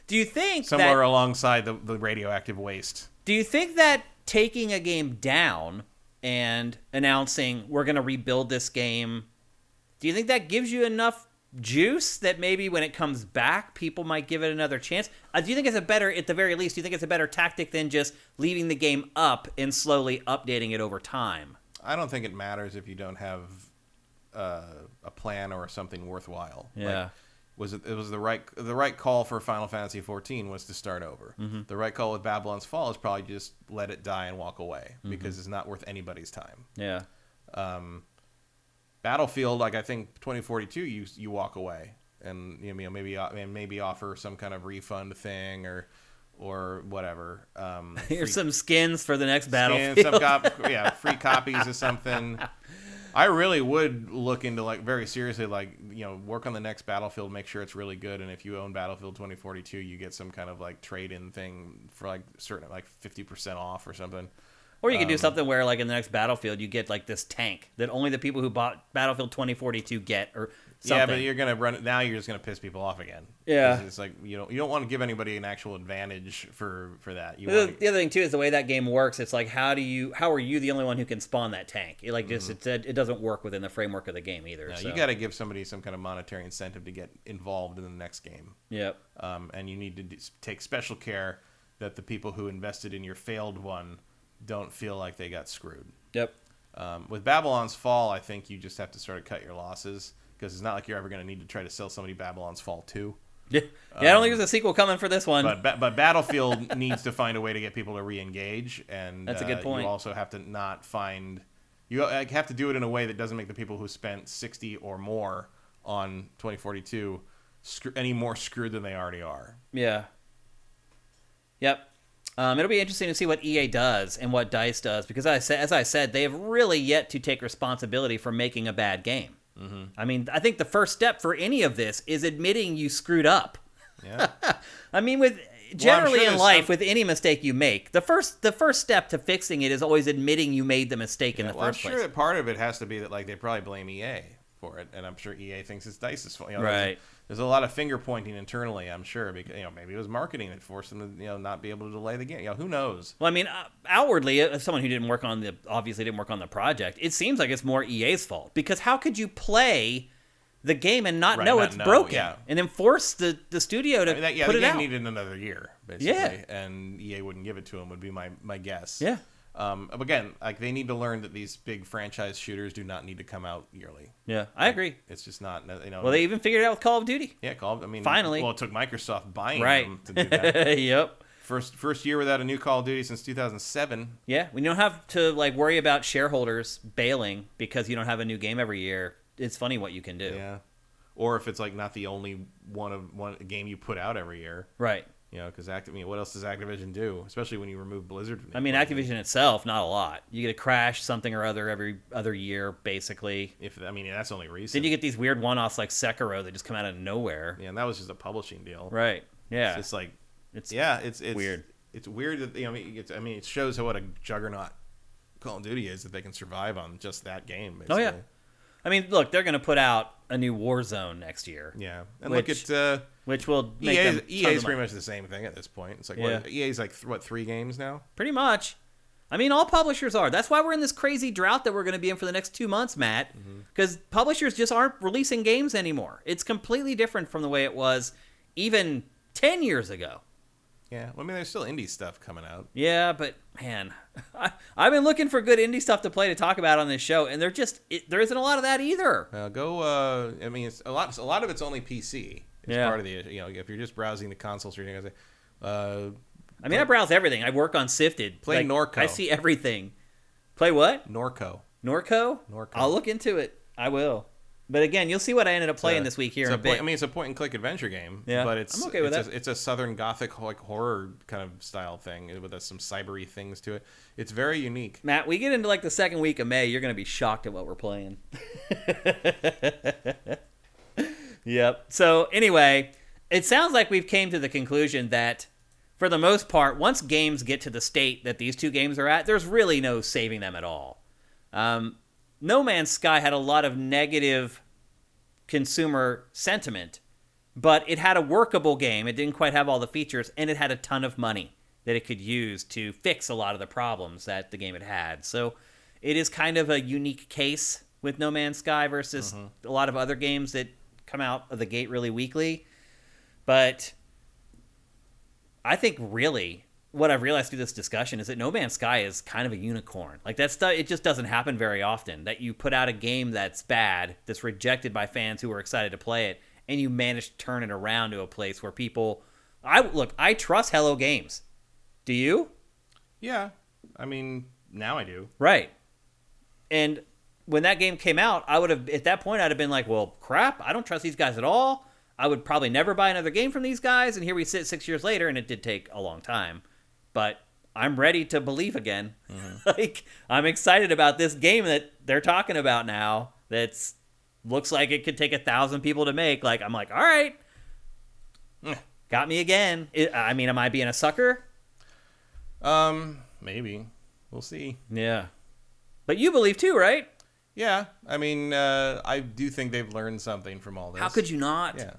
Do you think somewhere alongside the radioactive waste? Do you think that taking a game down and announcing we're going to rebuild this game, do you think that gives you enough juice that maybe when it comes back, people might give it another chance? Do you think it's a better, at the very least, do you think it's a better tactic than just leaving the game up and slowly updating it over time? I don't think it matters if you don't have a plan or something worthwhile. Yeah. Like, it was the right call for Final Fantasy XIV was to start over. Mm-hmm. The right call with Babylon's Fall is probably just let it die and walk away because it's not worth anybody's time. Yeah. Battlefield, like I think 2042, you walk away and maybe offer some kind of refund thing or whatever. Here's some skins for the next Battlefield. Free copies of something. I really would look into, like, very seriously, like, work on the next Battlefield, make sure it's really good, and if you own Battlefield 2042, you get some kind of, like, trade-in thing for, like, certain, like, 50% off or something. Or you could do something where, like, in the next Battlefield, you get, like, this tank that only the people who bought Battlefield 2042 get, or something. Yeah, but you're going to run it, now you're just going to piss people off again. Yeah. It's like, you don't want to give anybody an actual advantage for that. The other thing, too, is the way that game works. It's like, how are you the only one who can spawn that tank? It doesn't work within the framework of the game either. No, so. You got to give somebody some kind of monetary incentive to get involved in the next game. Yep. And you need to take special care that the people who invested in your failed one don't feel like they got screwed. Yep. With Babylon's Fall, I think you just have to sort of cut your losses because it's not like you're ever going to need to try to sell somebody Babylon's Fall 2. Yeah, I don't think there's a sequel coming for this one. But Battlefield needs to find a way to get people to re-engage, and that's a good point. You also have to not find... You have to do it in a way that doesn't make the people who spent $60 or more on 2042 any more screwed than they already are. Yeah. Yep. It'll be interesting to see what EA does and what DICE does, because as I said, they have really yet to take responsibility for making a bad game. Mm-hmm. I mean, I think the first step for any of this is admitting you screwed up. Yeah. I mean, with any mistake you make, the first step to fixing it is always admitting you made the mistake in the first place. I'm sure that part of it has to be that, like, they probably blame EA for it, and I'm sure EA thinks it's DICE's fault. Right. There's a lot of finger pointing internally, I'm sure, because maybe it was marketing that forced them to not be able to delay the game. Who knows? Well, I mean, outwardly, as someone who obviously didn't work on the project, it seems like it's more EA's fault, because how could you play the game and not know it's broken, and then force the studio to put it out? The game needed another year, basically, and EA wouldn't give it to them, would be my guess. Yeah. Again, like, they need to learn that these big franchise shooters do not need to come out yearly. Yeah, I agree. It's just not, Well, they even figured it out with Call of Duty. Yeah, finally. Well, it took Microsoft buying them to do that. Yep. First year without a new Call of Duty since 2007. Yeah, when you don't have to worry about shareholders bailing because you don't have a new game every year. It's funny what you can do. Yeah. Or if it's like not the only one game you put out every year. Right. Because what else does Activision do? Especially when you remove Blizzard from the equation. Activision itself, not a lot. You get a Crash something or other every other year, basically. That's only recent. Then you get these weird one-offs like Sekiro that just come out of nowhere. Yeah, and that was just a publishing deal. Right. Yeah. It's just like it's weird. It's weird that it shows what a juggernaut Call of Duty is, that they can survive on just that game. Basically. Oh yeah. I mean, look, they're going to put out a new Warzone next year. Yeah, and look at which will make EA's pretty much the same thing at this point. It's like EA's like 3 games now. Pretty much. I mean, all publishers are. That's why we're in this crazy drought that we're going to be in for the next 2 months, Matt. Because publishers just aren't releasing games anymore. It's completely different from the way it was even 10 years ago. Yeah, well, there's still indie stuff coming out. Yeah, but man, I've been looking for good indie stuff to play to talk about on this show, and there isn't a lot of that either. It's a lot of it's only PC. It's part of the, if you're just browsing the console stream, you're going to say, I mean, I browse everything. I work on Sifted. Play Norco. I see everything. Play what? Norco. Norco? I'll look into it. I will. But again, you'll see what I ended up playing this week here in a bit. It's a point-and-click adventure game. Yeah, but I'm okay with that. It's a Southern Gothic horror kind of style thing with some cybery things to it. It's very unique. Matt, we get into the second week of May, you're going to be shocked at what we're playing. Yep. So anyway, it sounds like we've came to the conclusion that for the most part, once games get to the state that these two games are at, there's really no saving them at all. No Man's Sky had a lot of negative consumer sentiment, but it had a workable game. It didn't quite have all the features, and it had a ton of money that it could use to fix a lot of the problems that the game had had. So it is kind of a unique case with No Man's Sky versus a lot of other games that come out of the gate really weakly. But I think really what I've realized through this discussion is that No Man's Sky is kind of a unicorn. That stuff, it just doesn't happen very often, that you put out a game that's bad, that's rejected by fans who are excited to play it, and you manage to turn it around to a place where people... I trust Hello Games. Do you? Yeah. I mean, now I do. Right. And when that game came out, at that point, I'd have been like, well, crap, I don't trust these guys at all. I would probably never buy another game from these guys, and here we sit 6 years later, and it did take a long time. But I'm ready to believe again. I'm excited about this game that they're talking about now that's looks like it could take 1,000 people to make. I'm like, all right. Got me again. Am I being a sucker? Maybe. We'll see. Yeah. But you believe too, right? Yeah. I mean, I do think they've learned something from all this. How could you not? Yeah.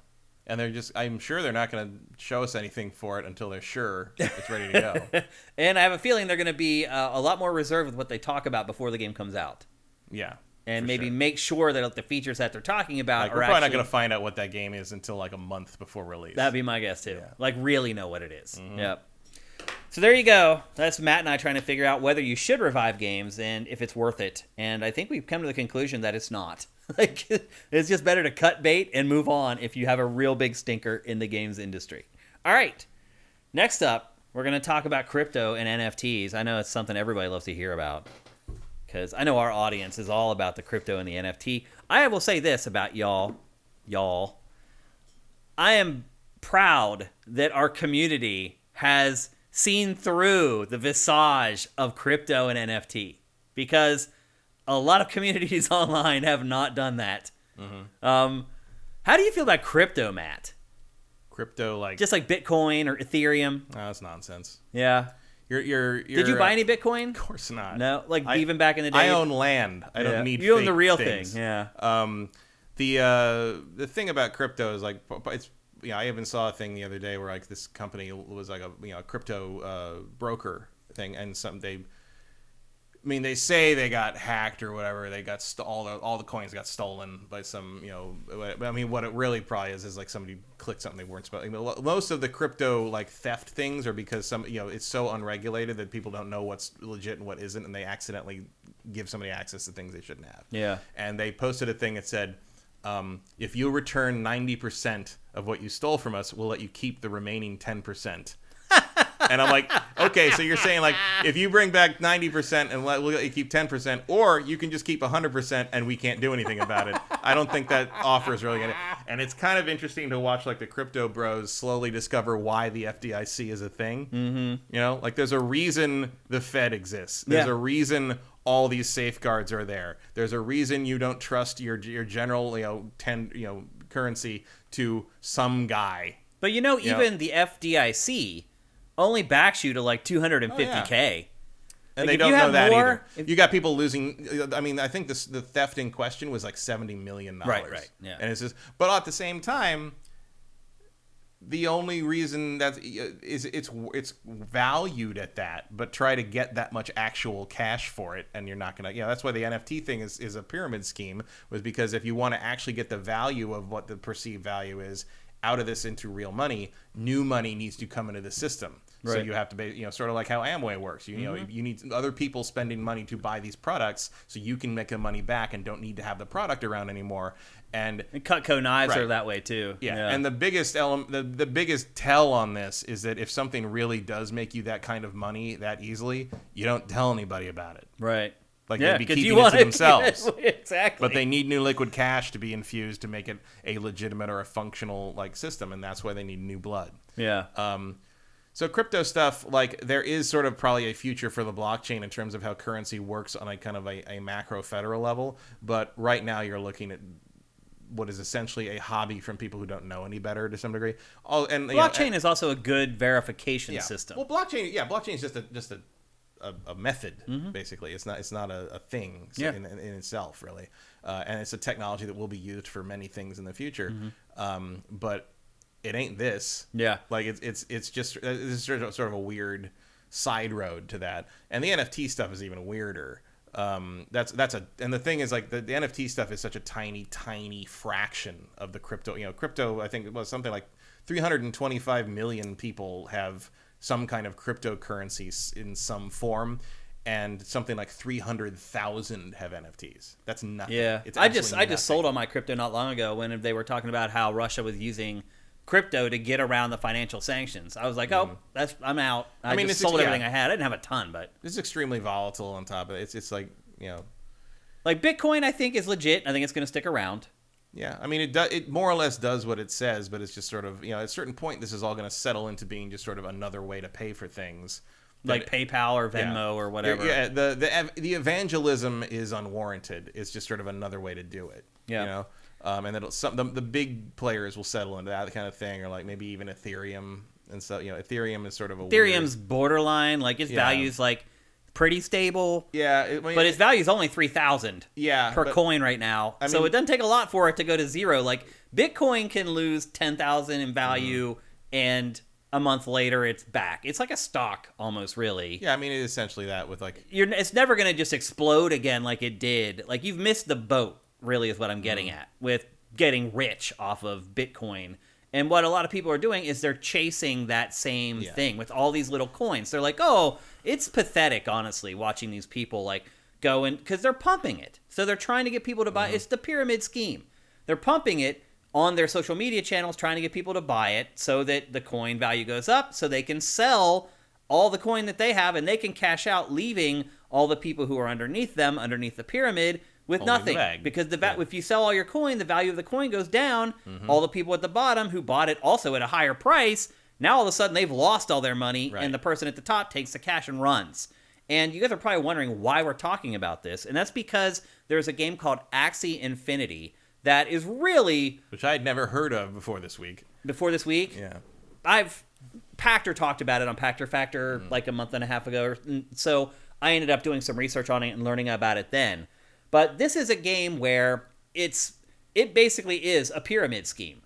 And I'm sure they're not going to show us anything for it until they're sure it's ready to go. And I have a feeling they're going to be a lot more reserved with what they talk about before the game comes out. Yeah. And maybe make sure that the features that they're talking about we're probably not going to find out what that game is until a month before release. That'd be my guess too. Yeah. Really know what it is. Yep. So there you go. That's Matt and I trying to figure out whether you should revive games and if it's worth it. And I think we've come to the conclusion that it's not. It's just better to cut bait and move on if you have a real big stinker in the games industry. All right. Next up, we're going to talk about crypto and NFTs. I know it's something everybody loves to hear about because I know our audience is all about the crypto and the NFT. I will say this about y'all. I am proud that our community has seen through the visage of crypto and NFT because a lot of communities online have not done that. How do you feel about crypto, Matt? Crypto, just like Bitcoin or Ethereum? Oh, that's nonsense. Yeah. You're Did you buy any Bitcoin? Of course not. No, even back in the day. I own land. I don't need. You own the real things. thing. Yeah. The thing about crypto is it's. I even saw a thing the other day where this company was a crypto broker thing, and they say they got hacked or whatever. They got all the coins got stolen by some, what it really probably is somebody clicked something they weren't supposed to. Most of the crypto theft things are because it's so unregulated that people don't know what's legit and what isn't, and they accidentally give somebody access to things they shouldn't have. Yeah. And they posted a thing that said, if you return 90% of what you stole from us, we'll let you keep the remaining 10%. And I'm like, okay, so you're saying if you bring back 90% and we'll let you keep 10%, or you can just keep 100% and we can't do anything about it. I don't think that offer is really going to. And it's kind of interesting to watch the crypto bros slowly discover why the FDIC is a thing. Mm-hmm. There's a reason the Fed exists. There's a reason all these safeguards are there. There's a reason you don't trust your general currency to some guy. But even the FDIC only backs you to 250K. Oh, yeah. And they don't know that either. You got people losing. I think the theft in question was $70 million. Right. Yeah. And it's just, but at the same time, the only reason that is it's valued at that, but try to get that much actual cash for it, and you're not gonna. That's why the NFT thing is a pyramid scheme, was because if you want to actually get the value of what the perceived value is out of this into real money, new money needs to come into the system. Right. So you have to, sort of like how Amway works. You know, you need other people spending money to buy these products, so you can make the money back and don't need to have the product around anymore. And Cutco knives are that way too. Yeah. And the biggest element, the biggest tell on this is that if something really does make you that kind of money that easily, you don't tell anybody about it. Right. Like they'd be keeping it to themselves. Exactly. But they need new liquid cash to be infused to make it a legitimate or a functional system, and that's why they need new blood. Yeah. So crypto stuff, there is sort of probably a future for the blockchain in terms of how currency works on a kind of a macro federal level. But right now you're looking at what is essentially a hobby from people who don't know any better to some degree. Blockchain is also a good verification system. Well, blockchain is just a method, basically. It's not a thing in itself, really. And it's a technology that will be used for many things in the future. But it ain't this. Yeah. It's just sort of a weird side road to that. And the NFT stuff is even weirder. And the thing is, the NFT stuff is such a tiny fraction of the crypto. Crypto, I think it was something like 325 million people have some kind of cryptocurrency in some form, and something like 300,000 have NFTs. That's nothing. Yeah. I just sold all my crypto not long ago when they were talking about how Russia was using crypto to get around the financial sanctions. I was like, I'm out. I just sold everything I had. I didn't have a ton, but it's extremely volatile on top of it. It's like Bitcoin, I think, is legit. I think it's going to stick around. Yeah, I mean, it more or less does what it says, but it's just sort of, at a certain point, this is all going to settle into being just sort of another way to pay for things. Like PayPal or Venmo or whatever. Yeah, the evangelism is unwarranted. It's just sort of another way to do it. Yeah. And then the big players will settle into that kind of thing, or maybe even Ethereum. And so, Ethereum is sort of Ethereum's borderline. Its value's pretty stable. Yeah. But its value is only 3,000 per coin right now. So it doesn't take a lot for it to go to zero. Bitcoin can lose 10,000 in value and a month later it's back. It's like a stock almost, really. Yeah, I mean, it's essentially that with it's never going to just explode again like it did. You've missed the boat, really, is what I'm getting at with getting rich off of Bitcoin. And what a lot of people are doing is they're chasing that same thing with all these little coins. They're like, oh, it's pathetic, honestly, watching these people go in, because they're pumping it. So they're trying to get people to buy. It's the pyramid scheme. They're pumping it on their social media channels, trying to get people to buy it so that the coin value goes up, so they can sell all the coin that they have and they can cash out, leaving all the people who are underneath them, underneath the pyramid, with nothing. Because if you sell all your coin, the value of the coin goes down. All the people at the bottom who bought it also at a higher price, now all of a sudden they've lost all their money, and the person at the top takes the cash and runs. And you guys are probably wondering why we're talking about this, and that's because there's a game called Axie Infinity that is really... Which I had never heard of before this week. Before this week? Yeah. Pactor talked about it on Pactor Factor a month and a half ago, so I ended up doing some research on it and learning about it then. But this is a game where it basically is a pyramid scheme.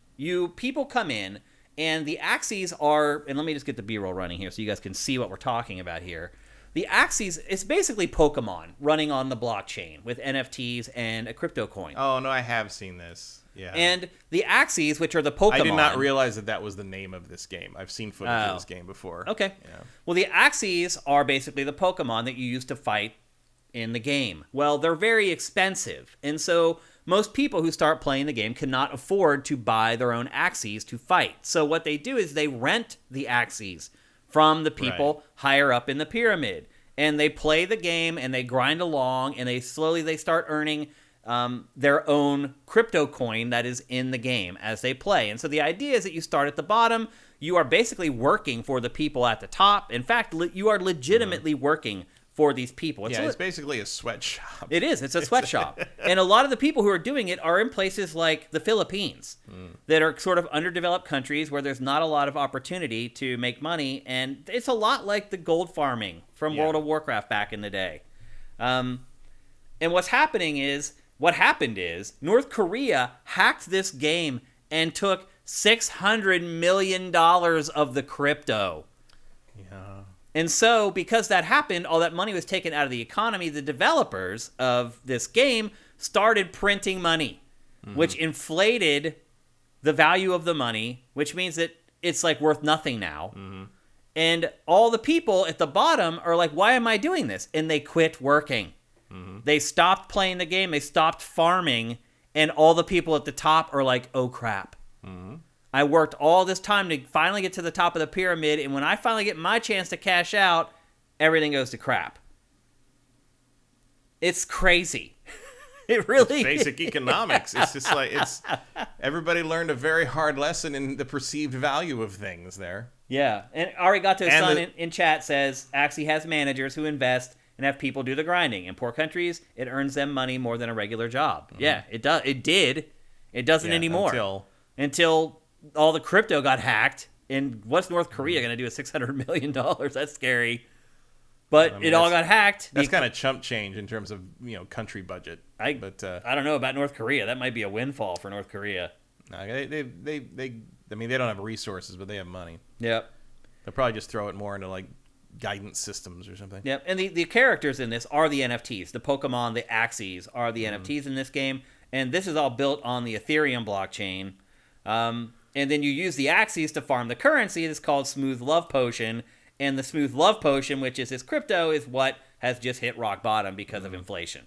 People come in, and the Axies are... And let me just get the B-roll running here so you guys can see what we're talking about here. The Axies, it's basically Pokemon running on the blockchain with NFTs and a crypto coin. Oh, no, I have seen this. Yeah. And the Axies, which are the Pokemon... I did not realize that was the name of this game. I've seen footage of this game before. Okay. Yeah. Well, the Axies are basically the Pokemon that you use to fight in the game. Well, they're very expensive, and so most people who start playing the game cannot afford to buy their own Axies to fight. So what they do is they rent the Axies from the people higher up in the pyramid, and they play the game and they grind along, and they start earning their own crypto coin that is in the game as they play. And so the idea is that you start at the bottom. You are basically working for the people at the top. In fact, you are legitimately working for these people. It's basically a sweatshop. It is. It's a sweatshop. And a lot of the people who are doing it are in places like the Philippines that are sort of underdeveloped countries where there's not a lot of opportunity to make money. And it's a lot like the gold farming from World of Warcraft back in the day. And what happened is North Korea hacked this game and took $600 million of the crypto. Yeah. And so, because that happened, all that money was taken out of the economy. The developers of this game started printing money, which inflated the value of the money, which means that it's like worth nothing now. And all the people at the bottom are like, why am I doing this? And they quit working. They stopped playing the game. They stopped farming. And all the people at the top are like, oh, crap. I worked all this time to finally get to the top of the pyramid. And when I finally get my chance to cash out, everything goes to crap. It's crazy. It really it's basic economics. It's just like everybody learned a very hard lesson in the perceived value of things there. Yeah. And Arigato Sun in chat says, Axie has managers who invest and have people do the grinding. In poor countries, it earns them money more than a regular job. Yeah, it does. It did. It doesn't anymore. Until all the crypto got hacked. And what's North Korea going to do with $600 million? That's scary. But it all got hacked. That's kind of chump change in terms of country budget. I don't know about North Korea. That might be a windfall for North Korea. No, they don't have resources, but they have money. Yep. They'll probably just throw it more into like guidance systems or something. Yep. And the characters in this are the NFTs. The Pokemon, the Axies are the NFTs in this game. And this is all built on the Ethereum blockchain. And then you use the Axies to farm the currency. It's called Smooth Love Potion. And the Smooth Love Potion, which is this crypto, is what has just hit rock bottom because of inflation.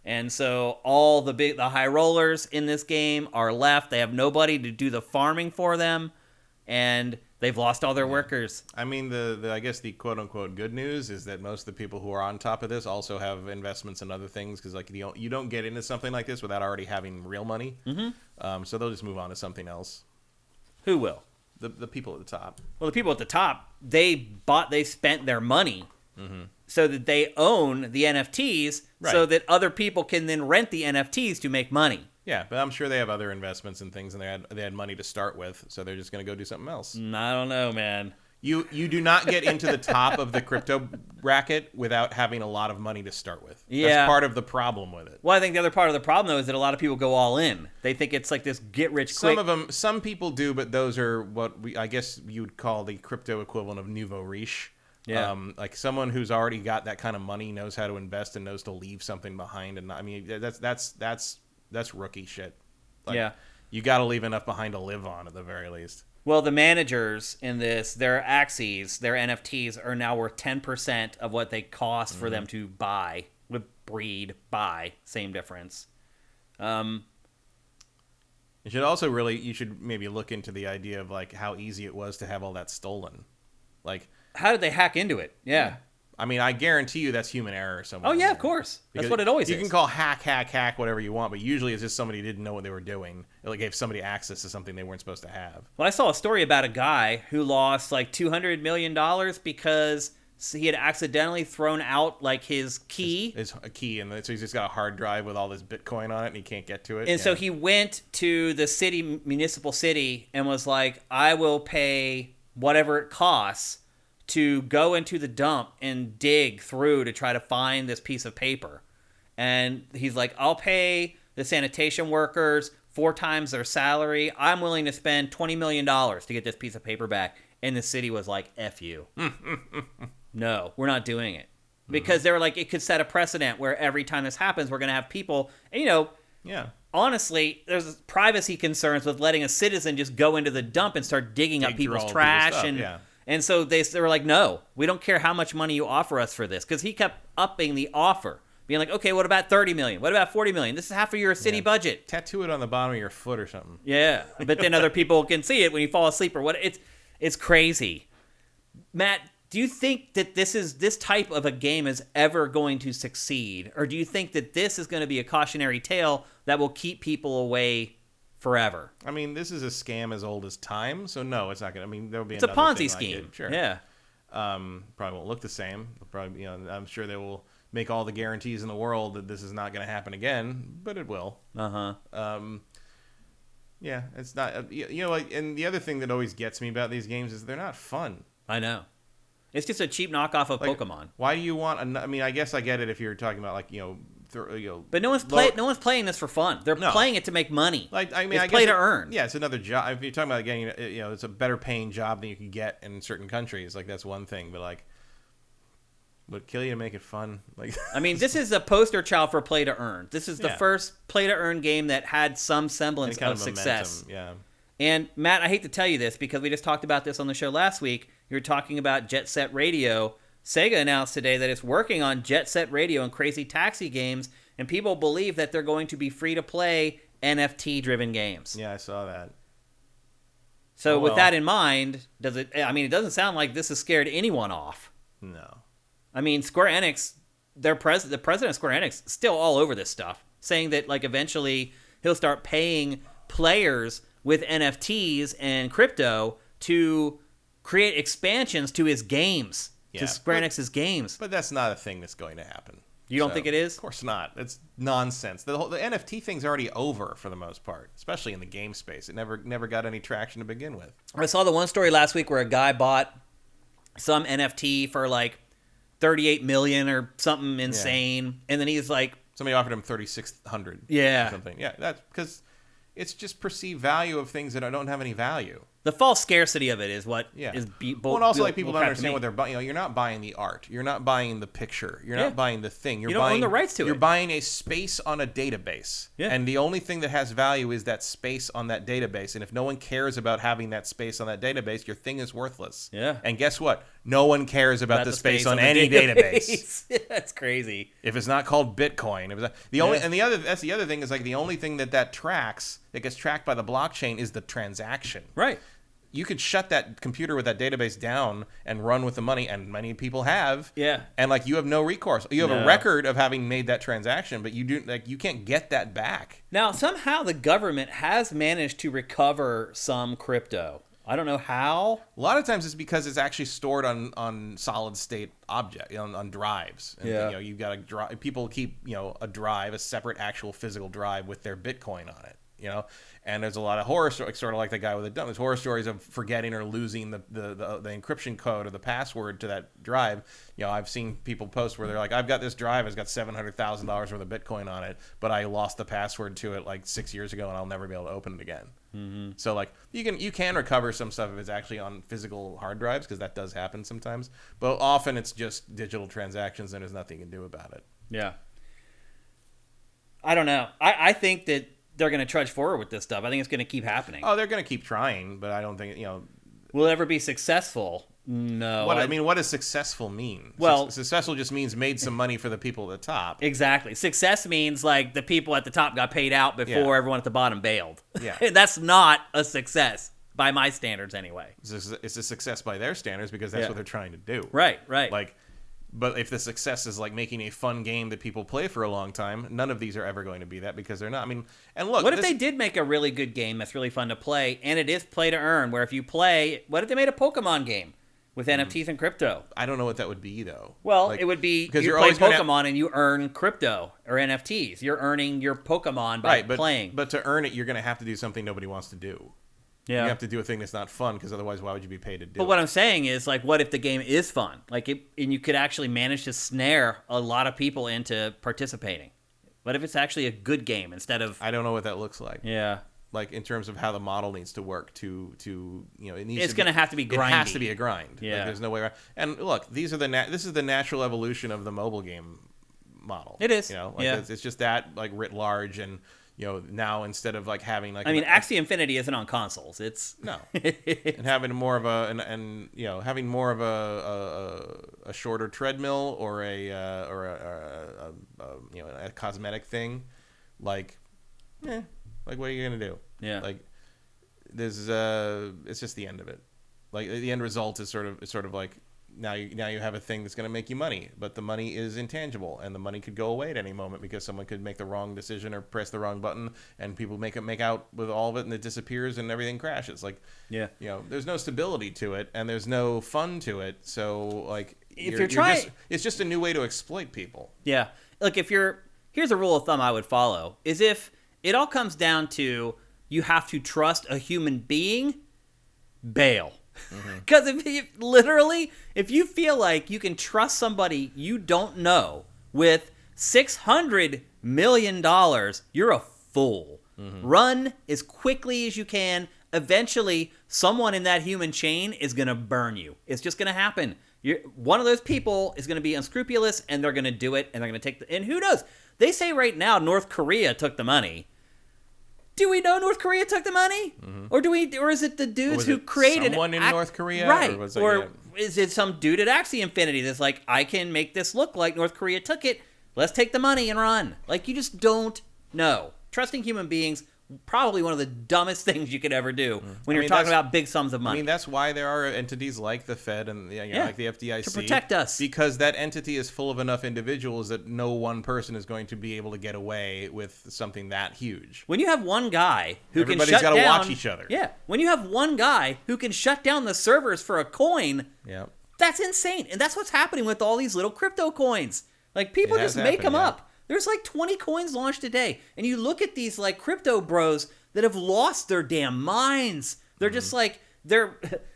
And so all the high rollers in this game are left. They have nobody to do the farming for them. And they've lost all their workers. I mean, I guess the quote-unquote good news is that most of the people who are on top of this also have investments in other things, because like you don't get into something like this without already having real money. So they'll just move on to something else. Who will? The people at the top. Well, the people at the top, they spent their money so that they own the NFTs, so that other people can then rent the NFTs to make money. Yeah, but I'm sure they have other investments and things, and they had money to start with, so they're just going to go do something else. I don't know, man. You do not get into the top of the crypto bracket without having a lot of money to start with. Yeah. That's part of the problem with it. Well, I think the other part of the problem, though, is that a lot of people go all in. They think it's like this get-rich-quick... Some people do, but those are what I guess you would call the crypto equivalent of nouveau riche. Yeah. Like someone who's already got that kind of money, knows how to invest, and knows to leave something behind. And I mean, that's rookie shit. Like, yeah. You got to leave enough behind to live on at the very least. Well, the managers in this, their Axies, their NFTs, are now worth 10% of what they cost for them to buy. Buy. Same difference. You should maybe look into the idea of like how easy it was to have all that stolen. Like, how did they hack into it? Yeah. I mean, I guarantee you that's human error somewhere. Oh, yeah, of course. That's what it always is. You can call hack, whatever you want, but usually it's just somebody who didn't know what they were doing. It like gave somebody access to something they weren't supposed to have. Well, I saw a story about a guy who lost like $200 million because he had accidentally thrown out like his key. His key, and so he's just got a hard drive with all this Bitcoin on it, and he can't get to it. And so he went to the municipal city, and was like, I will pay whatever it costs to go into the dump and dig through to try to find this piece of paper. And he's like, I'll pay the sanitation workers 4 times their salary. I'm willing to spend $20 million to get this piece of paper back. And the city was like, F you. No, we're not doing it. Because they were like, it could set a precedent where every time this happens, we're going to have people, and honestly, there's privacy concerns with letting a citizen just go into the dump and start digging up people's trash. And so they were like, no, we don't care how much money you offer us for this. Because he kept upping the offer. Being like, okay, what about $30 million? What about $40 million? This is half of your city budget. Tattoo it on the bottom of your foot or something. Yeah, but then other people can see it when you fall asleep or what. It's crazy. Matt, do you think that this type of a game is ever going to succeed? Or do you think that this is going to be a cautionary tale that will keep people away forever? I mean, this is a scam as old as time, so no, it's not going to. I mean, there'll be it's a Ponzi scheme. Like it. Sure. Yeah. Probably won't look the same. Probably, I'm sure they will make all the guarantees in the world that this is not going to happen again, but it will. Yeah, it's not. And the other thing that always gets me about these games is they're not fun. I know. It's just a cheap knockoff of Pokemon. Why do you want? I mean, I guess I get it if you're talking about like but no one's playing this for fun. They're playing it to make money. Like, I mean, it's play to earn. Yeah, it's another job. If you're talking about getting, it's a better paying job than you can get in certain countries. Like, that's one thing. But like, would kill you to make it fun. Like, I mean, this is a poster child for play to earn. This is the first play to earn game that had some semblance of success. Yeah. And Matt, I hate to tell you this because we just talked about this on the show last week. You were talking about Jet Set Radio. Sega announced today that it's working on Jet Set Radio and Crazy Taxi games, and people believe that they're going to be free-to-play NFT-driven games. Yeah, I saw that. So with that in mind, it doesn't sound like this has scared anyone off. No. I mean, Square Enix, the president of Square Enix, is still all over this stuff, saying that like eventually he'll start paying players with NFTs and crypto to create expansions to his games, to Square Enix's games. But that's not a thing that's going to happen. You don't think it is? Of course not. It's nonsense. The NFT thing's already over for the most part, especially in the game space. It never got any traction to begin with. I saw the one story last week where a guy bought some NFT for like $38 million or something insane, and then he's like, somebody offered him $3,600. Yeah, or something. Yeah, that's because it's just perceived value of things that don't have any value. The false scarcity of it is what is well, and also like people don't understand what they're buying. You know, you're not buying the art. You're not buying the picture. You're not buying the thing. You don't own the rights to it. You're buying a space on a database. Yeah. And the only thing that has value is that space on that database. And if no one cares about having that space on that database, your thing is worthless. Yeah. And guess what? No one cares about the space on any database. That's crazy. If it's not called Bitcoin, that's the other thing is like the only thing that tracks, that gets tracked by the blockchain is the transaction. Right. You could shut that computer with that database down and run with the money, and many people have. Yeah. And like you have no recourse. You have a record of having made that transaction, but you can't get that back. Now, somehow the government has managed to recover some crypto. I don't know how. A lot of times it's because it's actually stored on solid state object on drives. And, you've got a drive. People keep a drive, a separate actual physical drive with their Bitcoin on it. And there's a lot of horror stories, sort of like the guy with the dumb. There's horror stories of forgetting or losing the encryption code or the password to that drive. I've seen people post where they're like, I've got this drive, it's got $700,000 worth of Bitcoin on it, but I lost the password to it like 6 years ago, and I'll never be able to open it again. Mm-hmm. So like you can recover some stuff if it's actually on physical hard drives, because that does happen sometimes. But often it's just digital transactions, and there's nothing you can do about it. Yeah. I don't know. I think that they're going to trudge forward with this stuff. I think it's going to keep happening. Oh, they're going to keep trying, but I don't think, Will it ever be successful? No. What does successful mean? Well, successful just means made some money for the people at the top. Exactly. Success means like the people at the top got paid out before everyone at the bottom bailed. Yeah. That's not a success by my standards anyway. It's a success by their standards because that's what they're trying to do. Right. But if the success is like making a fun game that people play for a long time, none of these are ever going to be that, because they're not. I mean, and look. What if they did make a really good game that's really fun to play, and it is play to earn, where if you play, what if they made a Pokemon game with NFTs and crypto? I don't know what that would be, though. Well, it would be because you play Pokemon and you earn crypto or NFTs. You're earning your Pokemon by playing. But to earn it, you're going to have to do something nobody wants to do. Yeah. You have to do a thing that's not fun, because otherwise why would you be paid to do it? But what I'm saying is, like, what if the game is fun? And you could actually manage to snare a lot of people into participating? What if it's actually a good game instead of... I don't know what that looks like. Yeah. Like, in terms of how the model needs to work to it needs it's going to have to be grindy. It has to be a grind. Yeah. Like, there's no way around. And look, this is the natural evolution of the mobile game model. It is. It's just that, like, writ large, and... now instead of like having like Axie Infinity isn't on consoles. It's no, and having more of having more of a shorter treadmill or a cosmetic thing, like what are you gonna do? Yeah, like there's it's just the end of it. Like the end result is sort of like. Now you have a thing that's going to make you money, but the money is intangible, and the money could go away at any moment because someone could make the wrong decision or press the wrong button, and people make out with all of it, and it disappears, and everything crashes. Like, there's no stability to it, and there's no fun to it. So, like, it's just a new way to exploit people. Yeah, like here's a rule of thumb I would follow: is if it all comes down to you have to trust a human being, bail. Because if you feel like you can trust somebody you don't know with $600 million, you're a fool. Mm-hmm. Run as quickly as you can. Eventually, someone in that human chain is going to burn you. It's just going to happen. One of those people is going to be unscrupulous, and they're going to do it, and they're going to take and who knows? They say right now North Korea took the money. Do we know North Korea took the money, or is it the dudes who created someone in North Korea, right? Or is it some dude at Axie Infinity that's like, I can make this look like North Korea took it. Let's take the money and run. Like, you just don't know. Trusting human beings, probably one of the dumbest things you could ever do when you're talking about big sums of money. I mean, that's why there are entities like the Fed and like the FDIC to protect us, because that entity is full of enough individuals that no one person is going to be able to get away with something that huge. When you have one guy who Everybody's can shut gotta down, watch each other. Yeah, when you have one guy who can shut down the servers for a coin, that's insane, and that's what's happening with all these little crypto coins. Like, people just make them up. There's like 20 coins launched a day, and you look at these like crypto bros that have lost their damn minds. They're just like, if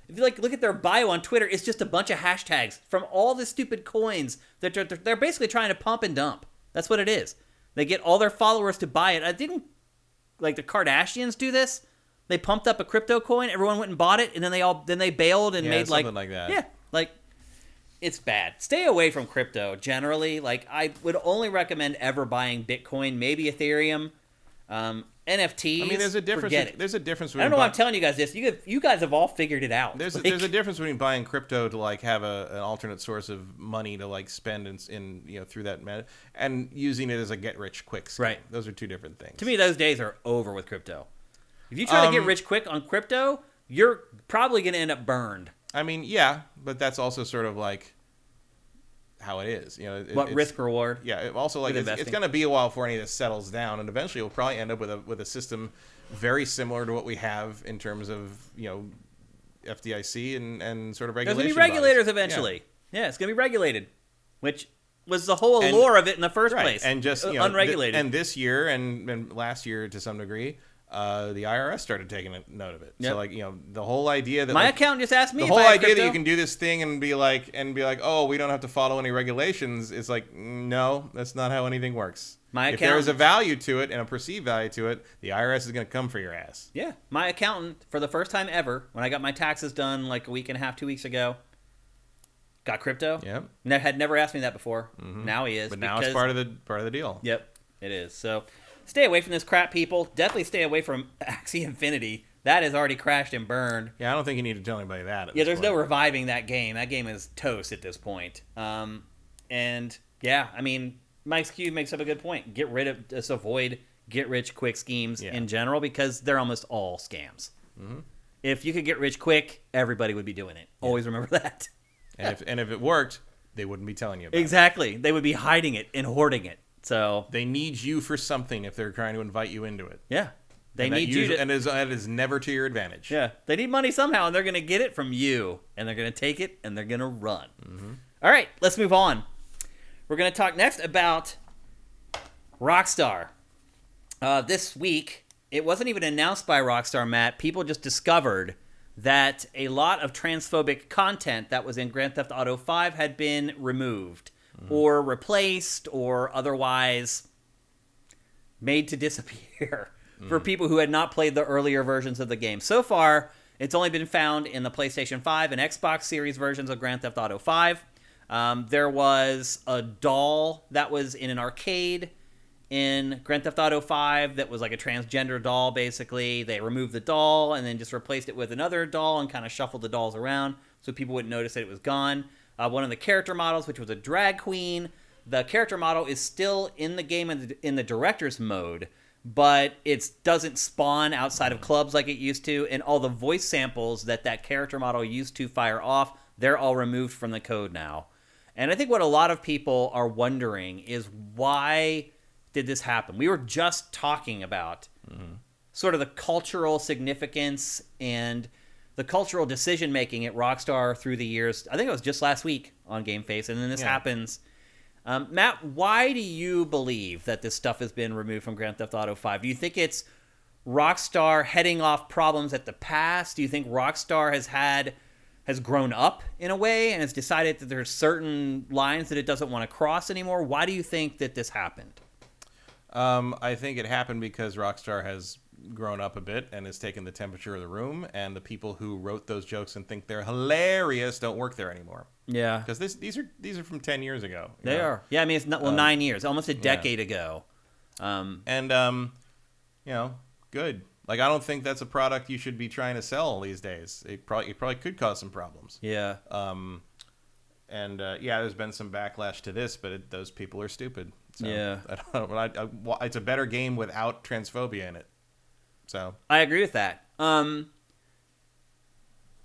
you like look at their bio on Twitter, it's just a bunch of hashtags from all the stupid coins that they're basically trying to pump and dump. That's what it is. They get all their followers to buy it. I didn't like the Kardashians do this. They pumped up a crypto coin, everyone went and bought it, and then they bailed and made something like that. Yeah, like, it's bad. Stay away from crypto generally. Like, I would only recommend ever buying Bitcoin, maybe Ethereum, NFTs. I mean, there's a difference. Forget it. There's a difference. I don't know why I'm telling you guys this. You guys have all figured it out. There's a difference between buying crypto to like have an alternate source of money to like spend in through that and using it as a get rich quick scheme. Right. Those are two different things. To me, those days are over with crypto. If you try to get rich quick on crypto, you're probably going to end up burned. I mean, yeah, but that's also sort of like how it is. What risk reward? Yeah. Also, like it's going to be a while before any of this settles down, and eventually we'll probably end up with a system very similar to what we have in terms of FDIC and sort of regulation. There's going to be regulators eventually. Yeah, it's going to be regulated, which was the whole allure of it in the first place. And just unregulated. And this year and last year to some degree. The IRS started taking a note of it. Yep. So, like, the whole idea that my accountant just asked me the if whole I had idea crypto. that you can do this thing and be like, oh, we don't have to follow any regulations. It's like, no, that's not how anything works. If there is a value to it and a perceived value to it, the IRS is going to come for your ass. Yeah, my accountant, for the first time ever, when I got my taxes done like a week and a half, 2 weeks ago, got crypto. Yep. Had never asked me that before. Mm-hmm. Now he is. But now it's part of the deal. Yep, it is. So. Stay away from this crap, people. Definitely stay away from Axie Infinity. That has already crashed and burned. Yeah, I don't think you need to tell anybody that. There's no reviving that game. That game is toast at this point. And yeah, I mean, Mike's Q makes up a good point. Avoid get-rich-quick schemes in general, because they're almost all scams. Mm-hmm. If you could get rich quick, everybody would be doing it. Yeah. Always remember that. and if it worked, they wouldn't be telling you about it. Exactly. They would be hiding it and hoarding it. So they need you for something if they're trying to invite you into it. Yeah. They need you to, and it is never to your advantage. Yeah. They need money somehow, and they're going to get it from you, and they're going to take it, and they're going to run. Mm-hmm. All right, let's move on. We're going to talk next about Rockstar. This week, it wasn't even announced by Rockstar, Matt. People just discovered that a lot of transphobic content that was in Grand Theft Auto 5 had been removed. Or replaced, or otherwise made to disappear for people who had not played the earlier versions of the game. So far, it's only been found in the PlayStation 5 and Xbox Series versions of Grand Theft Auto 5. There was a doll that was in an arcade in Grand Theft Auto 5 that was like a transgender doll, basically. They removed the doll and then just replaced it with another doll and kind of shuffled the dolls around so people wouldn't notice that it was gone. One of the character models, which was a drag queen, the character model is still in the game in the director's mode, but it doesn't spawn outside of clubs like it used to, and all the voice samples that character model used to fire off, they're all removed from the code now. And I think what a lot of people are wondering is, why did this happen? We were just talking about sort of the cultural significance and the cultural decision-making at Rockstar through the years. I think it was just last week on GameFace, and then this happens. Matt, why do you believe that this stuff has been removed from Grand Theft Auto 5? Do you think it's Rockstar heading off problems at the past? Do you think Rockstar has grown up in a way and has decided that there's certain lines that it doesn't want to cross anymore? Why do you think that this happened? I think it happened because Rockstar has grown up a bit and has taken the temperature of the room, and the people who wrote those jokes and think they're hilarious don't work there anymore. Yeah, because these are from 10 years ago. They are. Yeah, I mean, it's not 9 years, almost a decade ago. good. Like, I don't think that's a product you should be trying to sell these days. It probably could cause some problems. Yeah. There's been some backlash to this, but those people are stupid. So, yeah. It's a better game without transphobia in it. So I agree with that.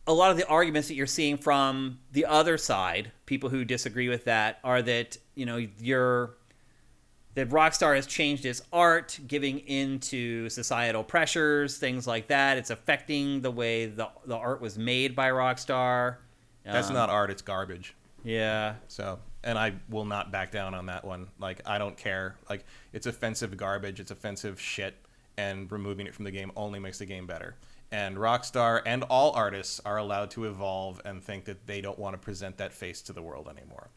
A lot of the arguments that you're seeing from the other side, people who disagree with that, are that, that Rockstar has changed its art, giving into societal pressures, things like that. It's affecting the way the art was made by Rockstar. That's not art, it's garbage. Yeah. So, and I will not back down on that one. Like, I don't care. Like, it's offensive garbage, it's offensive shit, and removing it from the game only makes the game better. And Rockstar and all artists are allowed to evolve and think that they don't want to present that face to the world anymore.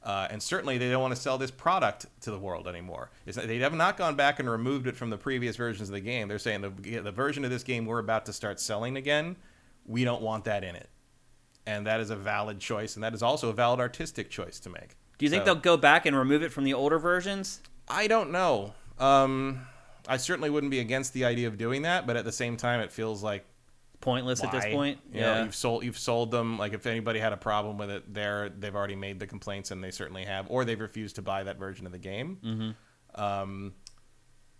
And certainly they don't want to sell this product to the world anymore. They have not gone back and removed it from the previous versions of the game. They're saying the version of this game we're about to start selling again, we don't want that in it. And that is a valid choice, and that is also a valid artistic choice to make. Do you think they'll go back and remove it from the older versions? I don't know. I certainly wouldn't be against the idea of doing that, but at the same time, it feels like pointless at this point. You know, you've sold them. Like, if anybody had a problem with it, they've already made the complaints, and they certainly have, or they've refused to buy that version of the game. Mm-hmm.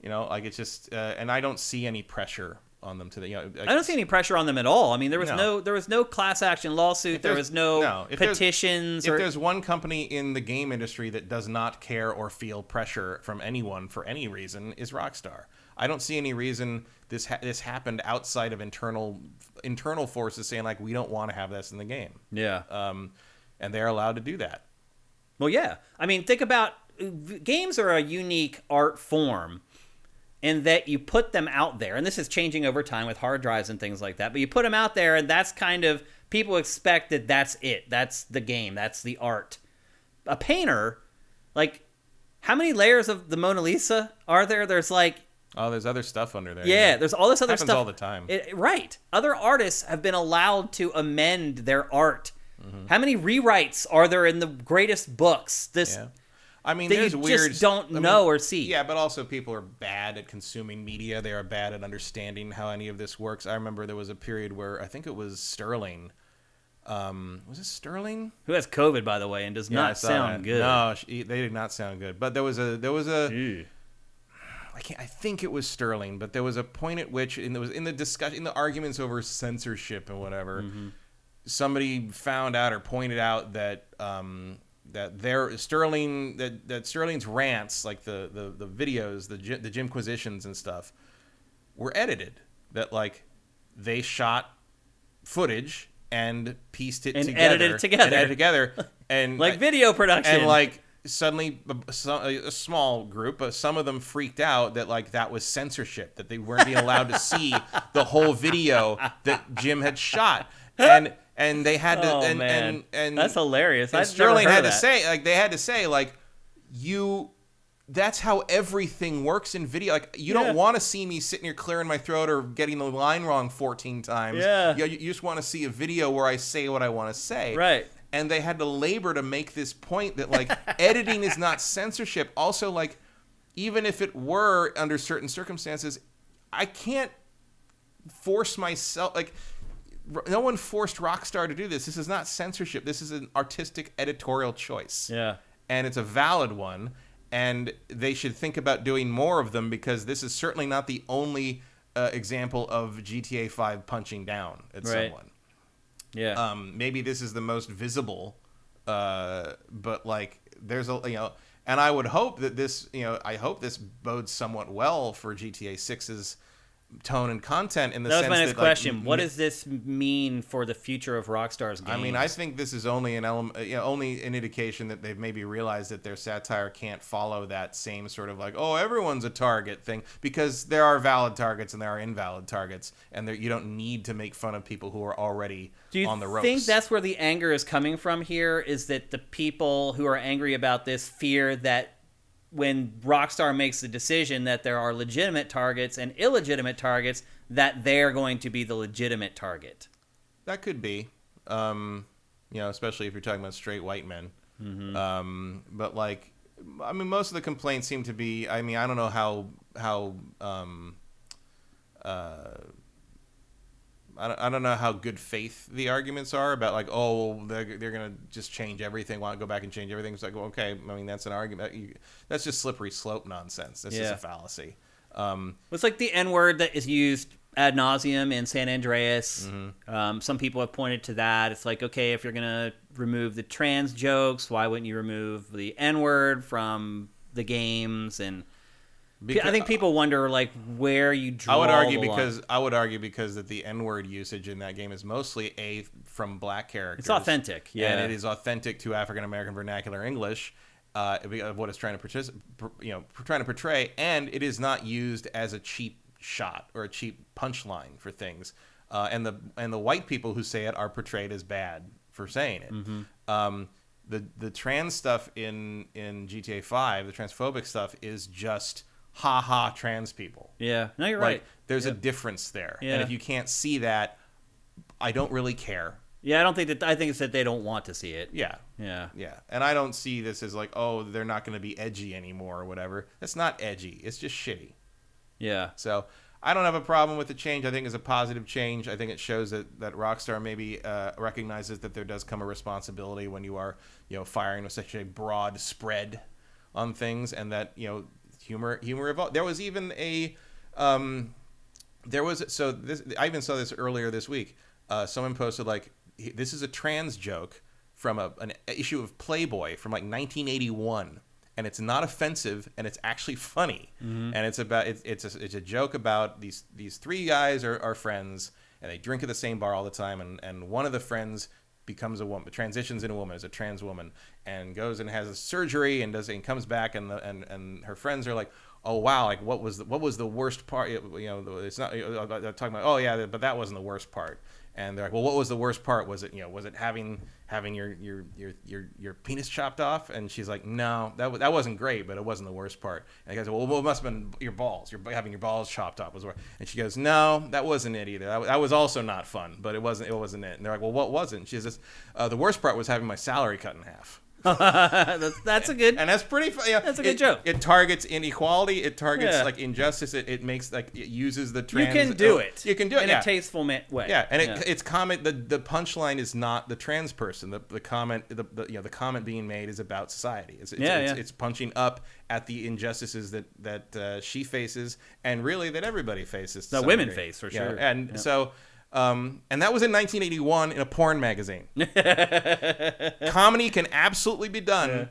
It's just, and I don't see any pressure on them to I don't see any pressure on them at all. I mean, there was no class action lawsuit. There was no petitions. If there's one company in the game industry that does not care or feel pressure from anyone for any reason, is Rockstar. I don't see any reason this happened outside of internal forces saying, like, we don't want to have this in the game. Yeah. And they're allowed to do that. Well, yeah. I mean, think about games are a unique art form in that you put them out there, and this is changing over time with hard drives and things like that, but you put them out there, and that's kind of, people expect that that's it. That's the game. That's the art. A painter, like, how many layers of the Mona Lisa are there? There's like... Oh, there's other stuff under there. Yeah, there's all this other stuff. Happens all the time. Right. Other artists have been allowed to amend their art. Mm-hmm. How many rewrites are there in the greatest books? I mean, that there's you weird... just don't know or see. Yeah, but also people are bad at consuming media. They are bad at understanding how any of this works. I remember there was a period where, I think it was Sterling. Was it Sterling? Who has COVID, by the way, and does not sound good. No, they did not sound good. But there was a I think it was Sterling, but there was a point at which, and it was in the discussion, in the arguments over censorship and whatever, somebody found out or pointed out that Sterling's rants, like the videos, the Jimquisitions and stuff, were edited. That, like, they shot footage and pieced it together. Edited it together. And like video production. And, like, suddenly a small group, but some of them freaked out that, like, that was censorship, that they weren't being allowed to see the whole video that Jim had shot. And they had to, and that's hilarious. And Sterling had to say, like, they had to say, like, that's how everything works in video. Like, you don't want to see me sitting here clearing my throat or getting the line wrong 14 times. Yeah. You just want to see a video where I say what I want to say. Right. And they had to labor to make this point that, like, editing is not censorship. Also, like, even if it were under certain circumstances, I can't force myself, like, no one forced Rockstar to do this. This is not censorship. This is an artistic editorial choice. Yeah. And it's a valid one. And they should think about doing more of them, because this is certainly not the only example of GTA 5 punching down at someone. Yeah. Maybe this is the most visible, but, like, there's a, and I would hope that this, I hope this bodes somewhat well for GTA 6's tone and content, in the sense that... That was my next question. What does this mean for the future of Rockstar's games? I mean, I think this is only an element, only an indication that they've maybe realized that their satire can't follow that same sort of, like, oh, everyone's a target thing, because there are valid targets and there are invalid targets, and you don't need to make fun of people who are already on the ropes. Do you think that's where the anger is coming from here, is that the people who are angry about this fear that when Rockstar makes the decision that there are legitimate targets and illegitimate targets, that they're going to be the legitimate target? That could be, especially if you're talking about straight white men. Mm-hmm. But, like, I mean, most of the complaints seem to be, I mean, I don't know how I don't know how good faith the arguments are about like, oh, they're gonna just change everything, want to go back and change everything. It's like, well, okay, I mean that's an argument. That's just slippery slope nonsense. That's just a fallacy. It's like the N-word that is used ad nauseum in San Andreas. Some people have pointed to that. It's like, okay, if you're gonna remove the trans jokes, why wouldn't you remove the N-word from the games? And I think people wonder like where you draw. I would argue because that the N-word usage in that game is mostly from black characters. It's authentic, yeah, and it is authentic to African American vernacular English. Of what it's trying to portray, and it is not used as a cheap shot or a cheap punchline for things. And the white people who say it are portrayed as bad for saying it. The trans stuff in GTA 5, the transphobic stuff, is just ha trans people. Yeah, no, you're right. There's a difference there, and if you can't see that, I don't really care. Yeah, I think it's that they don't want to see it. Yeah. And I don't see this as like, oh, they're not going to be edgy anymore or whatever. That's not edgy. It's just shitty. Yeah. So I don't have a problem with the change. I think it's a positive change. I think it shows that Rockstar maybe recognizes that there does come a responsibility when you are, firing with such a broad spread on things, and that, humor evolved. There was even I even saw this earlier this week. Someone posted like, this is a trans joke from an issue of Playboy from like 1981, and it's not offensive, and it's actually funny. And it's about it's a joke about these three guys are friends, and they drink at the same bar all the time, and one of the friends becomes a woman, transitions into a woman, is a trans woman, and goes and has a surgery and comes back, and her friends are like, oh wow, like what was the worst part? It's not they're talking about, oh yeah, but that wasn't the worst part. And they're like, well, what was the worst part? Was it having your penis chopped off? And she's like, no, that wasn't great, but it wasn't the worst part. And the guy said, well, it must have been your balls. Having your balls chopped off was worse. And she goes, no, that wasn't it either. That was also not fun, but it wasn't it. And they're like, well, what was it? And she says, the worst part was having my salary cut in half. that's a good, and that's pretty. That's a good joke. It targets inequality. It targets like injustice. It makes it uses the trans. You can do it. You can do it in a tasteful way. Yeah, and it's comment. The punchline is not the trans person. The comment. The comment being made is about society. It's punching up at the injustices that she faces, and really that everybody faces. The women face for sure. And so. And that was in 1981 in a porn magazine. Comedy can absolutely be done. Yeah.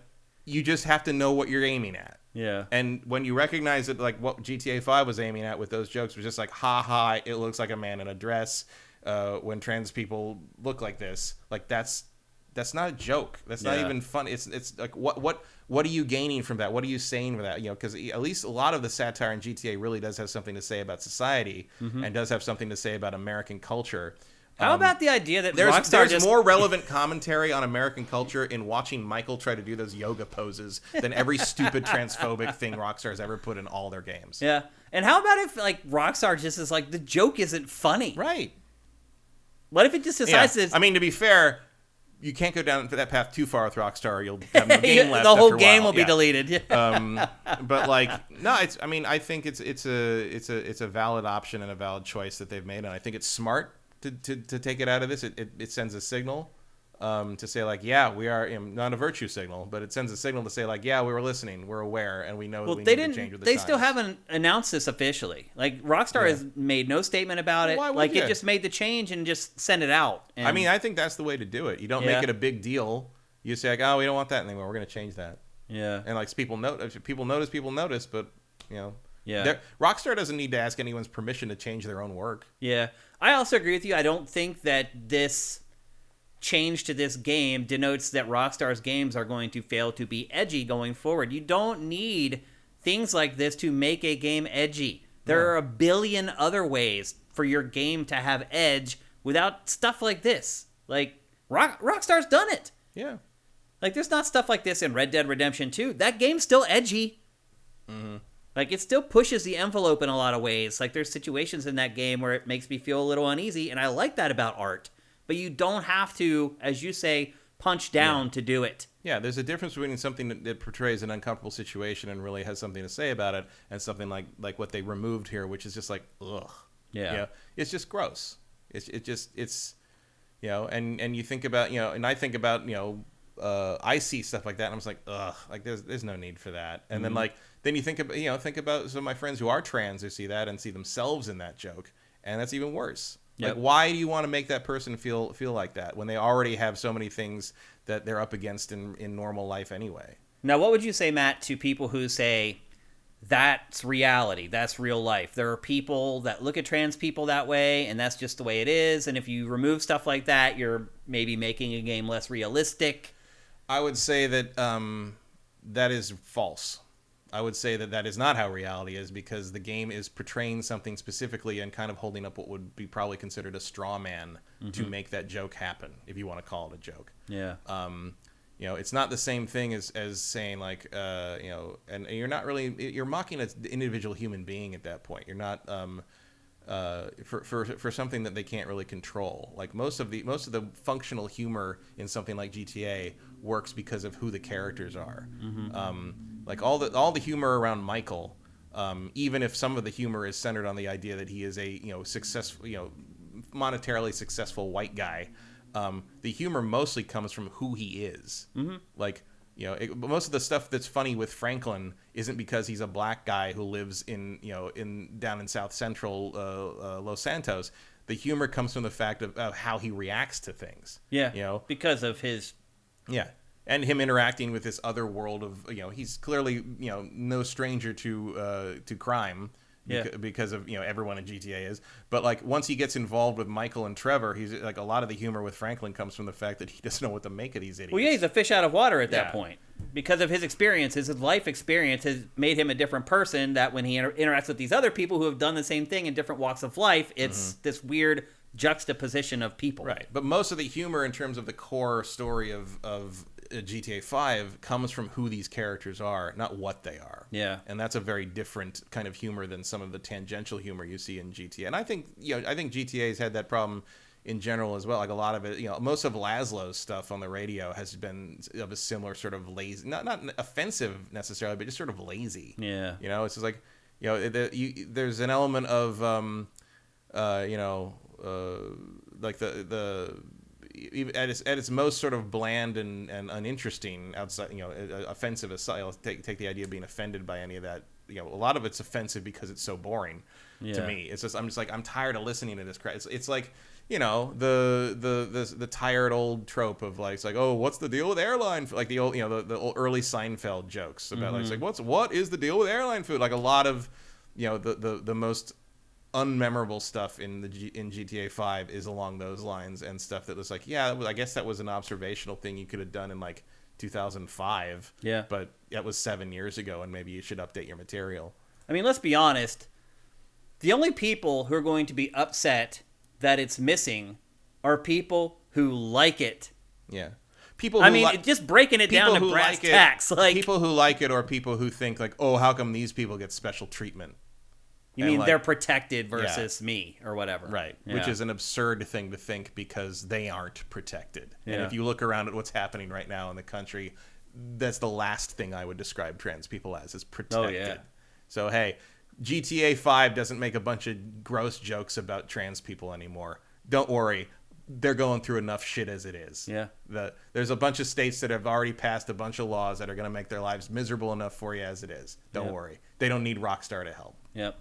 You just have to know what you're aiming at. Yeah. And when you recognize that, like what GTA 5 was aiming at with those jokes was just like, ha, it looks like a man in a dress when trans people look like this. Like that's not a joke. That's not even fun. It's like what are you gaining from that? What are you saying for that? Because at least a lot of the satire in GTA really does have something to say about society and does have something to say about American culture. How about the idea that there's more relevant commentary on American culture in watching Michael try to do those yoga poses than every stupid transphobic thing Rockstar's ever put in all their games. Yeah. And how about if like Rockstar just is like, the joke isn't funny? Right. What if it just decides to... I mean, to be fair... You can't go down that path too far with Rockstar, or you'll have no game left. The whole game will be deleted. But like, no, it's. I mean, I think it's a valid option and a valid choice that they've made, and I think it's smart to take it out of this. It sends a signal to say like, yeah, we are not a virtue signal, but it sends a signal to say like, yeah, we were listening, we're aware, and we know that we need to change with the times. Still haven't announced this officially. Like Rockstar has made no statement about it. Like it just made the change and just sent it out. And... I mean, I think that's the way to do it. You don't make it a big deal. You say like, oh, we don't want that anymore. We're going to change that. Yeah. And like people notice, but Rockstar doesn't need to ask anyone's permission to change their own work. Yeah. I also agree with you. I don't think that this change to this game denotes that Rockstar's games are going to fail to be edgy going forward. You don't need things like this to make a game edgy. There are a billion other ways for your game to have edge without stuff like this. Like, Rockstar's done it. Yeah. Like, there's not stuff like this in Red Dead Redemption 2. That game's still edgy. Mm-hmm. Like, it still pushes the envelope in a lot of ways. Like, there's situations in that game where it makes me feel a little uneasy, and I like that about art. But you don't have to, as you say, punch down to do it. Yeah, there's a difference between something that portrays an uncomfortable situation and really has something to say about it, and something like what they removed here, which is just like, ugh. Yeah. You know, it's just gross. It's and you think about, and I think about, I see stuff like that and I'm just like, ugh, like there's no need for that. And then you think about some of my friends who are trans who see that and see themselves in that joke, and that's even worse. Yep. Like, why do you want to make that person feel like that when they already have so many things that they're up against in normal life anyway? Now, what would you say, Matt, to people who say that's reality, that's real life? There are people that look at trans people that way, and that's just the way it is. And if you remove stuff like that, you're maybe making a game less realistic. I would say that that is false. I would say that is not how reality is, because the game is portraying something specifically and kind of holding up what would be probably considered a straw man to make that joke happen, if you want to call it a joke. Yeah. It's not the same thing as saying like, and you're not really, you're mocking an individual human being at that point. You're not, for something that they can't really control. Like most of the functional humor in something like GTA works because of who the characters are. Like all the humor around Michael, even if some of the humor is centered on the idea that he is a successful, monetarily successful white guy, the humor mostly comes from who he is. Like, most of the stuff that's funny with Franklin isn't because he's a black guy who lives down in South Central Los Santos. The humor comes from the fact of how he reacts to things. Yeah. Because of his. Yeah. And him interacting with this other world of, he's clearly, no stranger to crime. Yeah. Because of, everyone in GTA is. But, like, once he gets involved with Michael and Trevor, he's, like, a lot of the humor with Franklin comes from the fact that he doesn't know what to make of these idiots. Well, yeah, he's a fish out of water at that point. Because of his experiences, his life experience has made him a different person, that when he interacts with these other people who have done the same thing in different walks of life, it's this weird juxtaposition of people. Right. But most of the humor in terms of the core story of GTA 5 comes from who these characters are, not what they are. Yeah. And that's a very different kind of humor than some of the tangential humor you see in GTA. And I think GTA's had that problem in general as well. Like a lot of it, most of Laszlo's stuff on the radio has been of a similar sort of lazy, not offensive necessarily, but just sort of lazy. Yeah. It's just like, there's an element of, like the at its most sort of bland and uninteresting, outside, offensive aside, I'll take the idea of being offended by any of that. A lot of it's offensive because it's so boring to me. It's just, I'm tired of listening to this crap. It's like, the tired old trope of like, it's like, oh, what's the deal with airline food? Like the old, the old early Seinfeld jokes about like what is the deal with airline food? Like a lot of, the most unmemorable stuff in GTA 5 is along those lines, and stuff that was like, I guess that was an observational thing you could have done in like 2005. Yeah. But that was 7 years ago, and maybe you should update your material. I mean, let's be honest. The only people who are going to be upset that it's missing are people who like it. Yeah. Just breaking it down to brass tacks. Like, people who like it, or people who think like, oh, how come these people get special treatment? You mean they're protected versus me or whatever. Right. Yeah. Which is an absurd thing to think, because they aren't protected. Yeah. And if you look around at what's happening right now in the country, that's the last thing I would describe trans people as, is protected. Oh, yeah. So, hey, GTA 5 doesn't make a bunch of gross jokes about trans people anymore. Don't worry. They're going through enough shit as it is. Yeah. There's a bunch of states that have already passed a bunch of laws that are going to make their lives miserable enough for you as it is. Don't worry. They don't need Rockstar to help. Yep.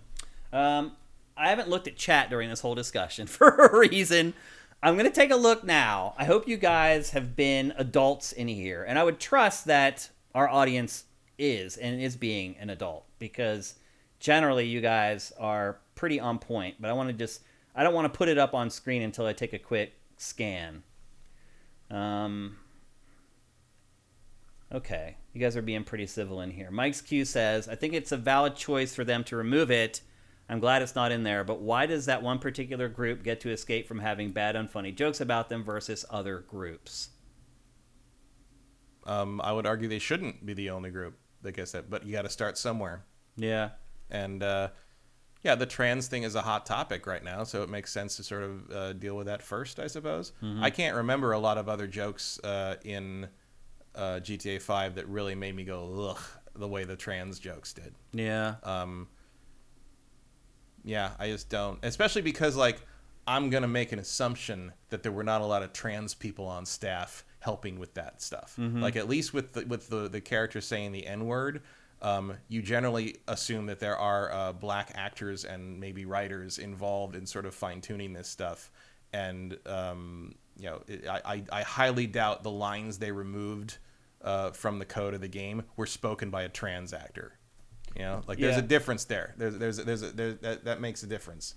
I haven't looked at chat during this whole discussion for a reason. I'm going to take a look now. I hope you guys have been adults in here, and I would trust that our audience is being an adult, because generally you guys are pretty on point, but I don't want to put it up on screen until I take a quick scan. Okay. You guys are being pretty civil in here. Mike's Q says, I think it's a valid choice for them to remove it. I'm glad it's not in there, but why does that one particular group get to escape from having bad, unfunny jokes about them versus other groups? I would argue they shouldn't be the only group that gets that, but you got to start somewhere. Yeah. And, the trans thing is a hot topic right now, so it makes sense to sort of deal with that first, I suppose. Mm-hmm. I can't remember a lot of other jokes in GTA 5 that really made me go, ugh, the way the trans jokes did. Yeah. Yeah, I just don't. Especially because, like, I'm going to make an assumption that there were not a lot of trans people on staff helping with that stuff. Like, at least with the character saying the N-word, you generally assume that there are black actors and maybe writers involved in sort of fine-tuning this stuff. And, I highly doubt the lines they removed from the code of the game were spoken by a trans actor. There's a difference there. That makes a difference.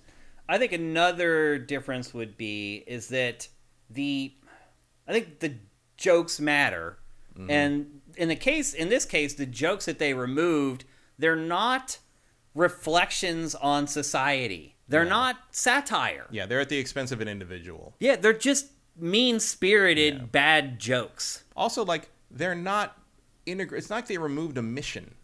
I think another difference would be is that I think the jokes matter, and in this case, the jokes that they removed, they're not reflections on society. They're not satire. Yeah, they're at the expense of an individual. Yeah, they're just mean-spirited, bad jokes. Also, like, they're not it's not like they removed a mission.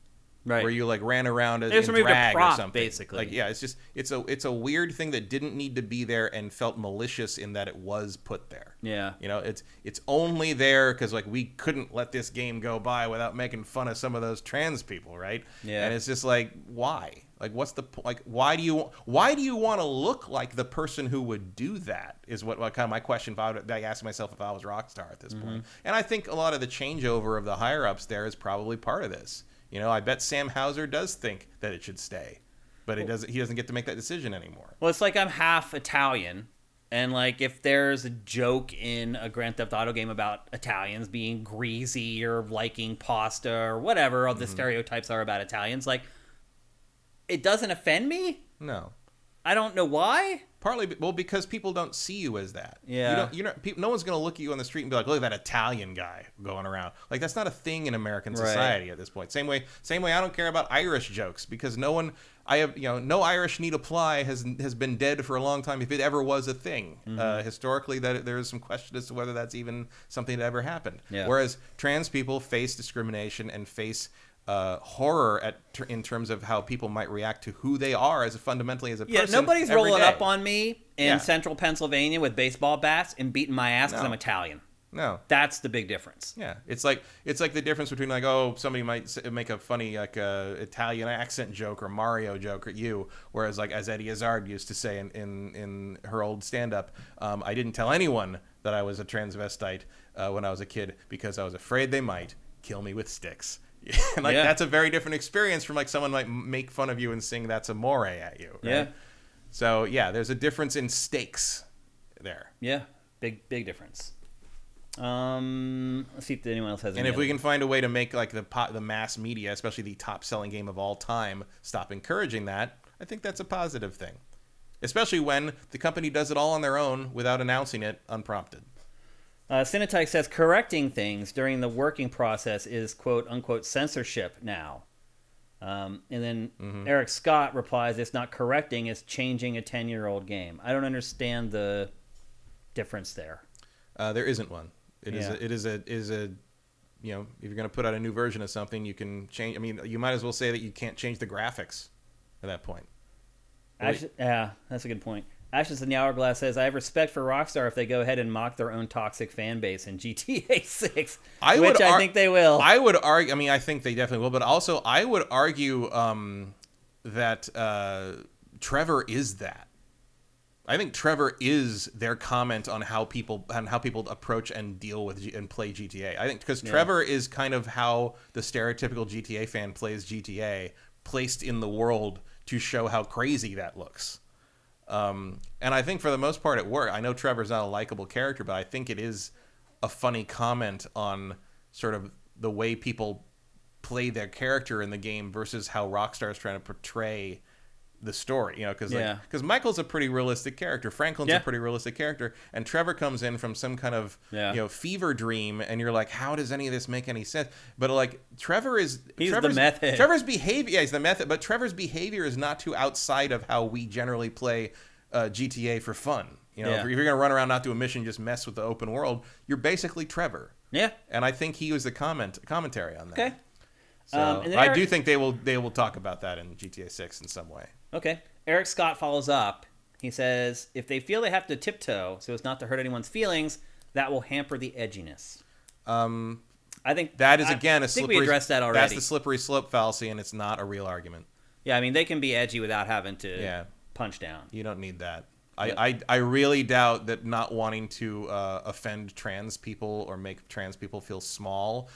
Right. Where you like ran around in a drag prop, or something. Basically. Like, yeah, it's a weird thing that didn't need to be there and felt malicious in that it was put there. Yeah. It's only there because, like, we couldn't let this game go by without making fun of some of those trans people, right? Yeah. And it's just like, why? Like, what's the why do you want to look like the person who would do that? Is what kind of my question that I asked myself if I was Rockstar at this point. And I think a lot of the changeover of the higher ups there is probably part of this. I bet Sam Houser does think that it should stay, but he doesn't get to make that decision anymore. Well, it's like I'm half Italian, and like if there's a joke in a Grand Theft Auto game about Italians being greasy or liking pasta or whatever all the stereotypes are about Italians, like, it doesn't offend me? No. I don't know why. Partly, because people don't see you as that. Yeah. No one's going to look at you on the street and be like, look at that Italian guy going around. Like, that's not a thing in American society at this point. Same way I don't care about Irish jokes because no Irish need apply has been dead for a long time if it ever was a thing. Historically, that there is some question as to whether that's even something that ever happened. Yeah. Whereas trans people face discrimination and face horror in terms of how people might react to who they are fundamentally as a person. Yeah, nobody's every rolling day. up on me in central Pennsylvania with baseball bats and beating my ass because I'm Italian. No, that's the big difference. Yeah, it's like the difference between like, oh, somebody might make a funny like Italian accent joke or Mario joke at you, whereas like as Eddie Izzard used to say in her old stand-up, I didn't tell anyone that I was a transvestite when I was a kid because I was afraid they might kill me with sticks. And like that's a very different experience from like someone might make fun of you and sing "That's Amore" at you. Right? Yeah. So there's a difference in stakes there. Yeah, big difference. Let's see if anyone else has. And if we can find a way to make like the mass media, especially the top-selling game of all time, stop encouraging that, I think that's a positive thing. Especially when the company does it all on their own without announcing it unprompted. Cinetike says correcting things during the working process is quote-unquote censorship now. And then Eric Scott replies, it's not correcting, it's changing a 10-year-old game. I don't understand the difference there. There isn't one. It is a if you're going to put out a new version of something, you can change. I mean, you might as well say that you can't change the graphics at that point. Yeah, that's a good point. Ashes in the Hourglass says, I have respect for Rockstar if they go ahead and mock their own toxic fan base in GTA 6, I think they will. I would argue, I think they definitely will, but also I would argue that Trevor is that. I think Trevor is their comment on how people approach and deal with and play GTA. I think because Trevor is kind of how the stereotypical GTA fan plays GTA, placed in the world to show how crazy that looks. And I think for the most part it worked. I know Trevor's not a likable character, but I think it is a funny comment on sort of the way people play their character in the game versus how Rockstar is trying to portray the story, because Michael's a pretty realistic character, Franklin's a pretty realistic character, and Trevor comes in from some kind of fever dream, and you're like, how does any of this make any sense? But like Trevor's the method. Trevor's behavior, he's the method, but Trevor's behavior is not too outside of how we generally play GTA for fun. If you're gonna run around, not do a mission, just mess with the open world, you're basically Trevor. Yeah, and I think he was the commentary on that. Okay. So I do think they will talk about that in GTA 6 in some way. Okay. Eric Scott follows up. He says, if they feel they have to tiptoe so as not to hurt anyone's feelings, that will hamper the edginess. I think that is, again, we addressed that already. That's the slippery slope fallacy, and it's not a real argument. Yeah, I mean, they can be edgy without having to punch down. You don't need that. I really doubt that not wanting to offend trans people or make trans people feel small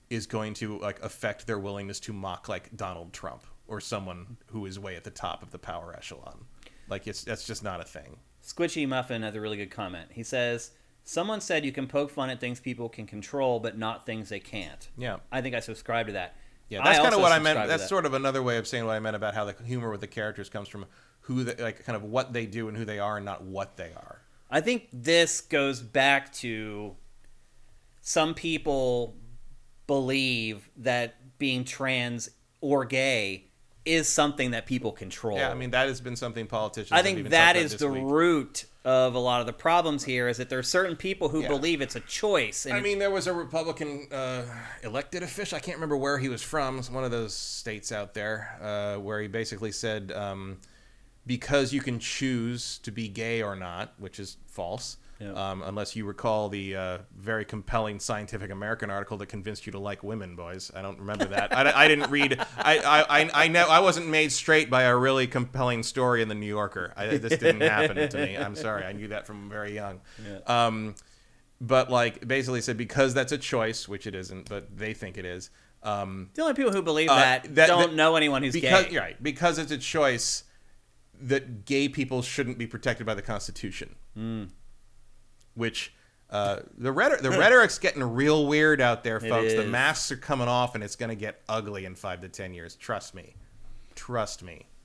is going to like affect their willingness to mock like Donald Trump or someone who is way at the top of the power echelon. Like that's just not a thing. Squishy Muffin has a really good comment. He says, someone said you can poke fun at things people can control, but not things they can't. Yeah. I think I subscribe to that. Yeah, that's kind of what I meant. That's sort of another way of saying what I meant about how the humor with the characters comes from who they, like kind of what they do and who they are and not what they are. I think this goes back to some people believe that being trans or gay is something that people control. Yeah, I mean, that has been something politicians I think that is the root of a lot of the problems here, is that there are certain people who believe it's a choice. And I mean, there was a Republican elected official, I can't remember where he was from, it's one of those states out there, where he basically said, because you can choose to be gay or not, which is false, unless you recall the very compelling Scientific American article that convinced you to like women, boys. I don't remember that. I didn't read. I know I wasn't made straight by a really compelling story in the New Yorker. This didn't happen to me. I'm sorry. I knew that from very young. Yeah. But like basically said, because that's a choice, which it isn't, but they think it is. The only people who believe that don't know anyone who's gay. Right, because it's a choice that gay people shouldn't be protected by the Constitution. Which the rhetoric's getting real weird out there, folks. The masks are coming off, and it's going to get ugly in 5 to 10 years. Trust me.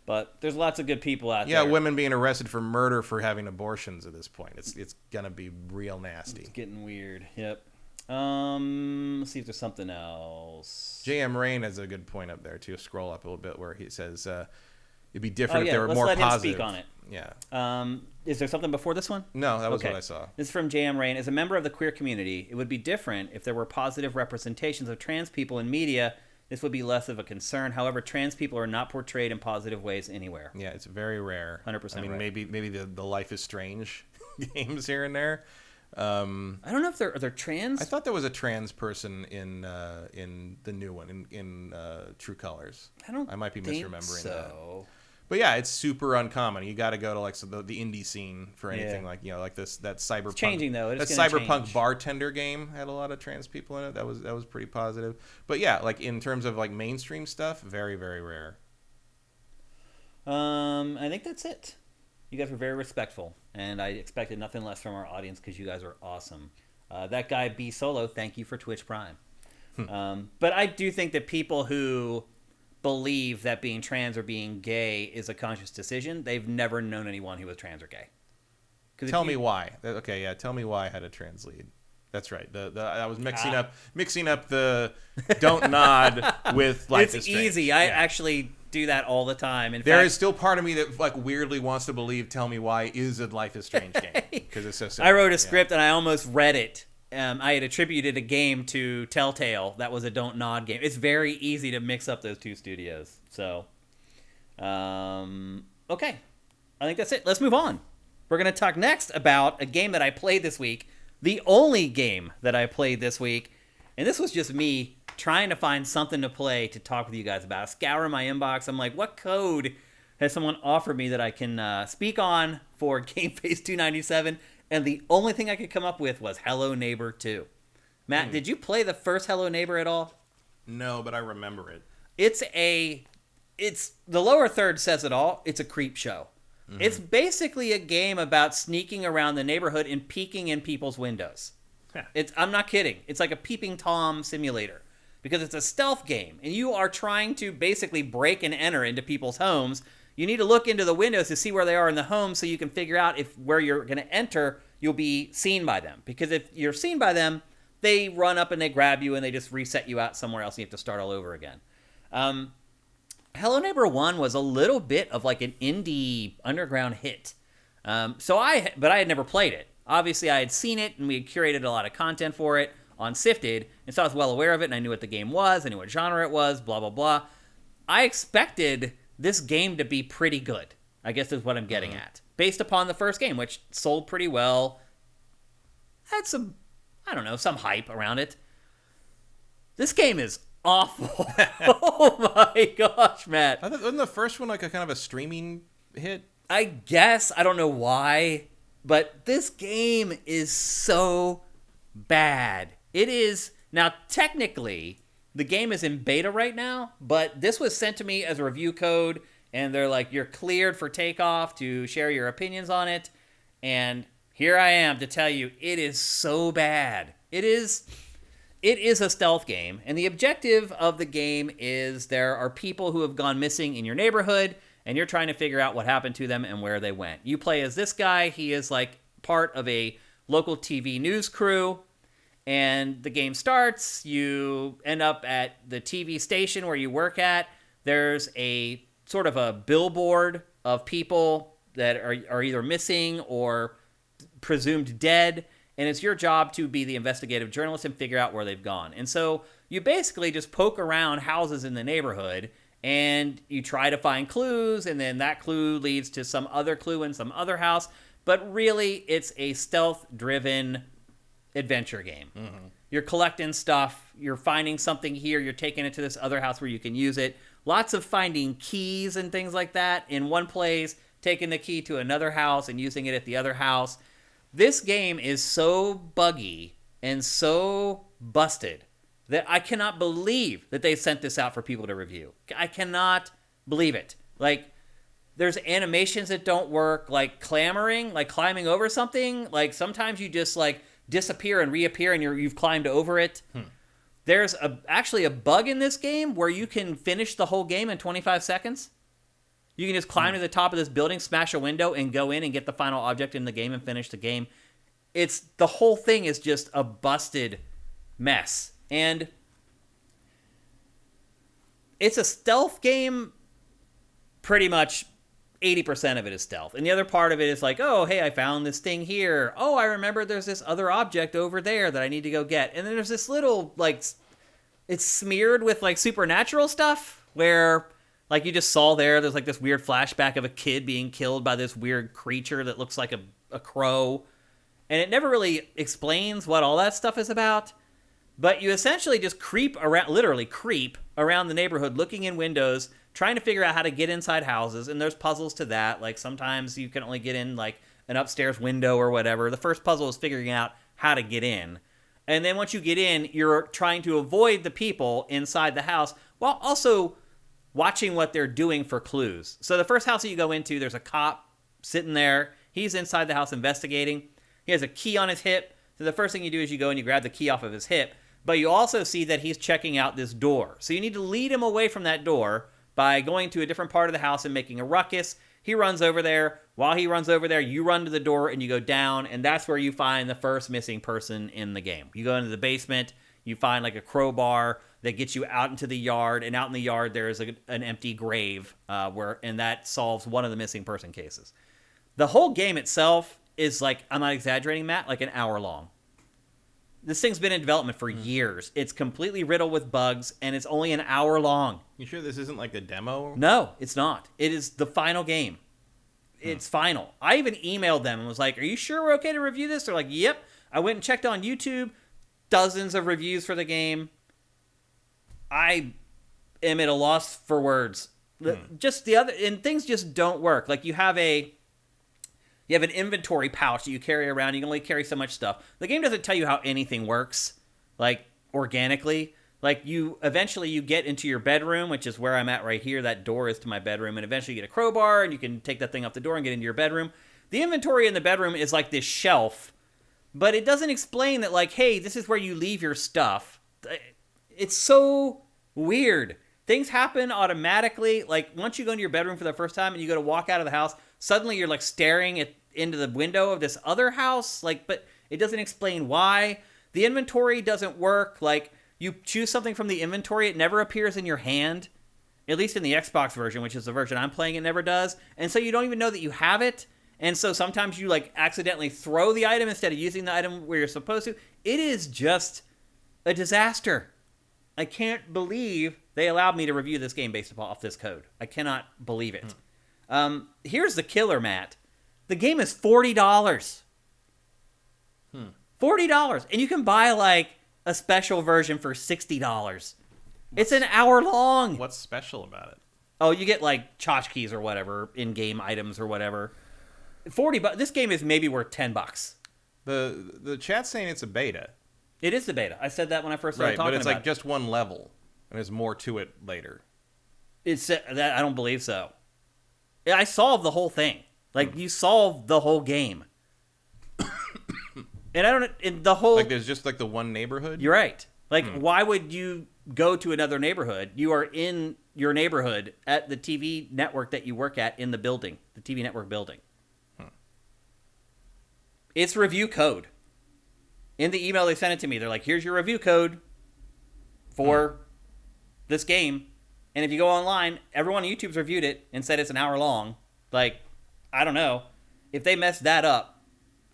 But there's lots of good people out there. Yeah, women being arrested for murder for having abortions at this point. It's going to be real nasty. It's getting weird. Yep. Let's see if there's something else. J.M. Rain has a good point up there too. Scroll up a little bit where he says it'd be different if they were more positive. Let's let him speak on it. Yeah. Is there something before this one? No, that was what I saw. This is from J.M. Rain. As a member of the queer community, it would be different if there were positive representations of trans people in media. This would be less of a concern. However, trans people are not portrayed in positive ways anywhere. Yeah, it's very rare. 100% I mean, right. maybe the Life is Strange games here and there. I don't know if they're trans. I thought there was a trans person in the new one in True Colors. I might be misremembering that. But yeah, it's super uncommon. You got to go to like the indie scene for anything like like that cyberpunk. It's changing though. That cyberpunk bartender game had a lot of trans people in it. That was pretty positive. But yeah, like in terms of like mainstream stuff, very very rare. I think that's it. You guys were very respectful, and I expected nothing less from our audience because you guys are awesome. That guy B Solo, thank you for Twitch Prime. But I do think that people who believe that being trans or being gay is a conscious decision, they've never known anyone who was trans or gay. Tell me why. Okay, yeah, tell me why I had a trans lead. That's right. I was mixing up the don't nod with Life is Strange. It's easy. I actually do that all the time. In there fact, is still part of me that like weirdly wants to believe Tell Me Why is a Life is Strange game because it's so simple. I wrote a script and I almost read it. I had attributed a game to Telltale that was a don't nod game. It's very easy to mix up those two studios. So, okay. I think that's it. Let's move on. We're going to talk next about a game that I played this week. The only game that I played this week. And this was just me trying to find something to play to talk with you guys about. Scouring my inbox. I'm like, what code has someone offered me that I can speak on for GameFace 297? And the only thing I could come up with was Hello Neighbor 2. Matt, did you play the first Hello Neighbor at all? No, but I remember it. It's the lower third says it all. It's a creep show. Mm-hmm. It's basically a game about sneaking around the neighborhood and peeking in people's windows. I'm not kidding. It's like a peeping Tom simulator because it's a stealth game and you are trying to basically break and enter into people's homes. You need to look into the windows to see where they are in the home so you can figure out if where you're going to enter, you'll be seen by them. Because if you're seen by them, they run up and they grab you and they just reset you out somewhere else and you have to start all over again. Hello Neighbor 1 was a little bit of like an indie underground hit. But I had never played it. Obviously, I had seen it and we had curated a lot of content for it on Sifted. And so I was well aware of it and I knew what the game was. I knew what genre it was, blah, blah, blah. I expected this game to be pretty good, I guess is what I'm getting at. Based upon the first game, which sold pretty well. Had some, some hype around it. This game is awful. Oh my gosh, Matt. Wasn't the first one like a kind of a streaming hit? I guess. I don't know why. But this game is so bad. It is. Now, technically, the game is in beta right now, but this was sent to me as a review code, and they're like, you're cleared for takeoff to share your opinions on it. And here I am to tell you, it is so bad. It is a stealth game, and the objective of the game is there are people who have gone missing in your neighborhood, and you're trying to figure out what happened to them and where they went. You play as this guy. He is like part of a local TV news crew, and the game starts. You end up at the TV station where you work at. There's a sort of a billboard of people that are either missing or presumed dead, and it's your job to be the investigative journalist and figure out where they've gone. And so you basically just poke around houses in the neighborhood, and you try to find clues, and then that clue leads to some other clue in some other house. But really, it's a stealth-driven adventure game. Mm-hmm. You're collecting stuff, you're finding something here, you're taking it to this other house where you can use it. Lots of finding keys and things like that in one place, taking the key to another house and using it at the other house. This game is so buggy and so busted that I cannot believe that they sent this out for people to review. I cannot believe it. Like, there's animations that don't work, like clambering, like climbing over something. Like, sometimes you just, like, disappear and reappear and you've climbed over it. There's actually a bug in this game where you can finish the whole game in 25 seconds. You can just climb to the top of this building, smash a window, and go in and get the final object in the game and finish the game. The whole thing is just a busted mess. And it's a stealth game. Pretty much 80% of it is stealth. And the other part of it is like, oh, hey, I found this thing here. Oh, I remember there's this other object over there that I need to go get. And then there's this little, like, it's smeared with, like, supernatural stuff where, like, you just saw there's, like, this weird flashback of a kid being killed by this weird creature that looks like a crow. And it never really explains what all that stuff is about. But you essentially just literally creep around the neighborhood, looking in windows, trying to figure out how to get inside houses. And there's puzzles to that. Like, sometimes you can only get in, like, an upstairs window or whatever. The first puzzle is figuring out how to get in. And then once you get in, you're trying to avoid the people inside the house while also watching what they're doing for clues. So the first house that you go into, there's a cop sitting there. He's inside the house investigating. He has a key on his hip. So the first thing you do is you go and you grab the key off of his hip. But you also see that he's checking out this door. So you need to lead him away from that door by going to a different part of the house and making a ruckus. He runs over there. While he runs over there, you run to the door and you go down. And that's where you find the first missing person in the game. You go into the basement. You find like a crowbar that gets you out into the yard. And out in the yard, there is an empty grave. And that solves one of the missing person cases. The whole game itself is like, I'm not exaggerating, Matt, like an hour long. This thing's been in development for years. It's completely riddled with bugs, and it's only an hour long. You sure this isn't like a demo? No, it's not. It is the final game. It's final. I even emailed them and was like, are you sure we're okay to review this? They're like, yep. I went and checked on YouTube. Dozens of reviews for the game. I am at a loss for words. And things just don't work. Like, you have an inventory pouch that you carry around. You can only carry so much stuff. The game doesn't tell you how anything works, like, organically. Like, eventually you get into your bedroom, which is where I'm at right here. That door is to my bedroom. And eventually you get a crowbar, and you can take that thing off the door and get into your bedroom. The inventory in the bedroom is like this shelf, but it doesn't explain that, like, hey, this is where you leave your stuff. It's so weird. Things happen automatically. Like, once you go into your bedroom for the first time and you go to walk out of the house, suddenly you're, like, staring into the window of this other house. Like, but it doesn't explain why. The inventory doesn't work. Like, you choose something from the inventory, it never appears in your hand. At least in the Xbox version, which is the version I'm playing, it never does. And so you don't even know that you have it. And so sometimes you, like, accidentally throw the item instead of using the item where you're supposed to. It is just a disaster. I can't believe they allowed me to review this game based off this code. I cannot believe it. Here's the killer, Matt. The game is $40. $40. And you can buy, like, a special version for $60. It's an hour long. What's special about it? Oh, you get like tchotchkes or whatever, in-game items or whatever. $40. This game is maybe worth $10. The chat's saying it's a beta. It is the beta. I said that when I first started talking about it. But it's like just one level, and there's more to it later. It's that I don't believe so. I solved the whole thing. Like you solved the whole game. And I don't. In the whole. Like there's just like the one neighborhood. You're right. Like why would you go to another neighborhood? You are in your neighborhood at the TV network that you work at in the building, the TV network building. It's review code. In the email they sent it to me, they're like, "Here's your review code for this game." And if you go online, everyone on YouTube's reviewed it and said it's an hour long. Like, I don't know. If they messed that up,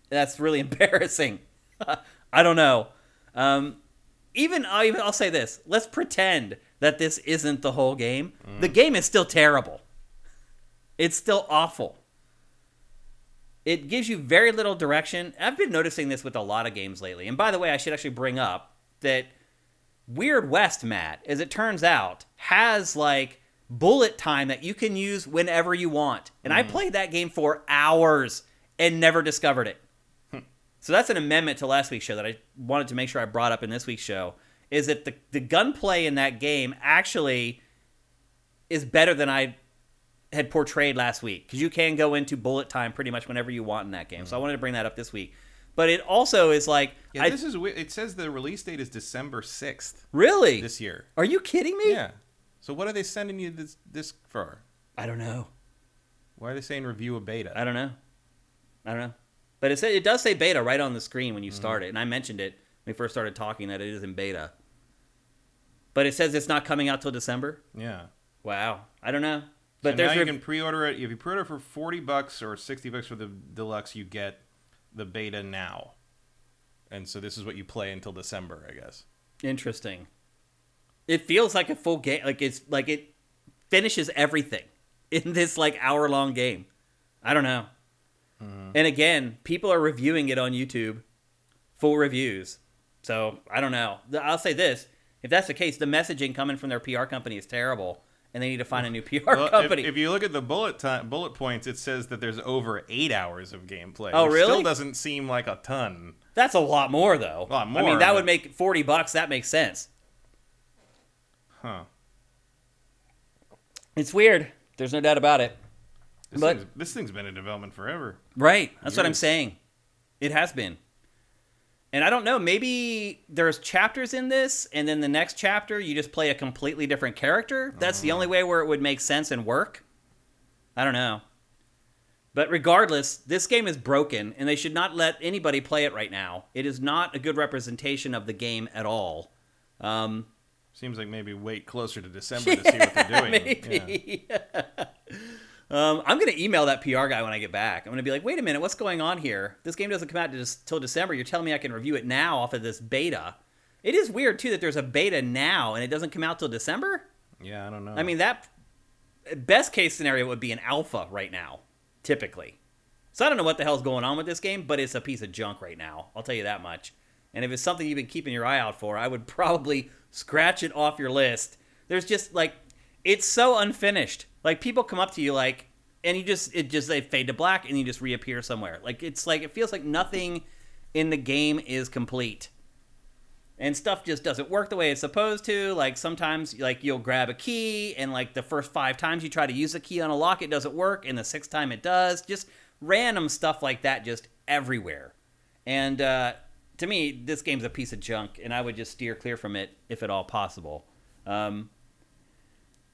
that's really embarrassing. I don't know. I'll say this. Let's pretend that this isn't the whole game. The game is still terrible. It's still awful. It gives you very little direction. I've been noticing this with a lot of games lately. And by the way, I should actually bring up that Weird West, Matt, as it turns out, has like bullet time that you can use whenever you want. And I played that game for hours and never discovered it. So that's an amendment to last week's show that I wanted to make sure I brought up in this week's show, is that the gunplay in that game actually is better than I had portrayed last week, because you can go into bullet time pretty much whenever you want in that game. So I wanted to bring that up this week. But it also is like... Yeah, this is weird. It says the release date is December 6th. Really? This year. Are you kidding me? Yeah. So what are they sending you this for? I don't know. Why are they saying review a beta? I don't know. But it does say beta right on the screen when you start it. And I mentioned it when we first started talking that it is in beta. But it says it's not coming out till December? Yeah. Wow. I don't know. But so now you can pre-order it. If you pre-order for $40 or $60 for the deluxe, you get the beta now. And so this is what you play until December, I guess. Interesting. It feels like a full game. Like it's like it finishes everything in this like hour-long game. I don't know. And again, people are reviewing it on YouTube, full reviews. So I don't know. I'll say this: if that's the case, the messaging coming from their PR company is terrible, and they need to find a new PR company. If you look at the bullet points, it says that there's over 8 hours of gameplay. Oh, really? Still doesn't seem like a ton. That's a lot more, though. A lot more. I mean, that would make $40. That makes sense. Huh. It's weird. There's no doubt about it. This thing's been in development forever. Right. That's what I'm saying. It has been. And I don't know, maybe there's chapters in this, and then the next chapter you just play a completely different character. That's the only way where it would make sense and work. I don't know. But regardless, this game is broken, and they should not let anybody play it right now. It is not a good representation of the game at all. Seems like maybe wait closer to December to see what they're doing. Maybe. Yeah. I'm going to email that PR guy when I get back. I'm going to be like, wait a minute, what's going on here? This game doesn't come out till December. You're telling me I can review it now off of this beta. It is weird, too, that there's a beta now and it doesn't come out till December? Yeah, I don't know. I mean, that best case scenario would be an alpha right now, typically. So I don't know what the hell's going on with this game, but it's a piece of junk right now. I'll tell you that much. And if it's something you've been keeping your eye out for, I would probably scratch it off your list. There's just, like, it's so unfinished. Like, people come up to you, like, and they fade to black, and you just reappear somewhere. Like, it's like, it feels like nothing in the game is complete. And stuff just doesn't work the way it's supposed to. Like, sometimes, like, you'll grab a key, and, like, the first 5 times you try to use the key on a lock, it doesn't work, and the 6th time it does. Just random stuff like that just everywhere. And, to me, this game's a piece of junk, and I would just steer clear from it if at all possible.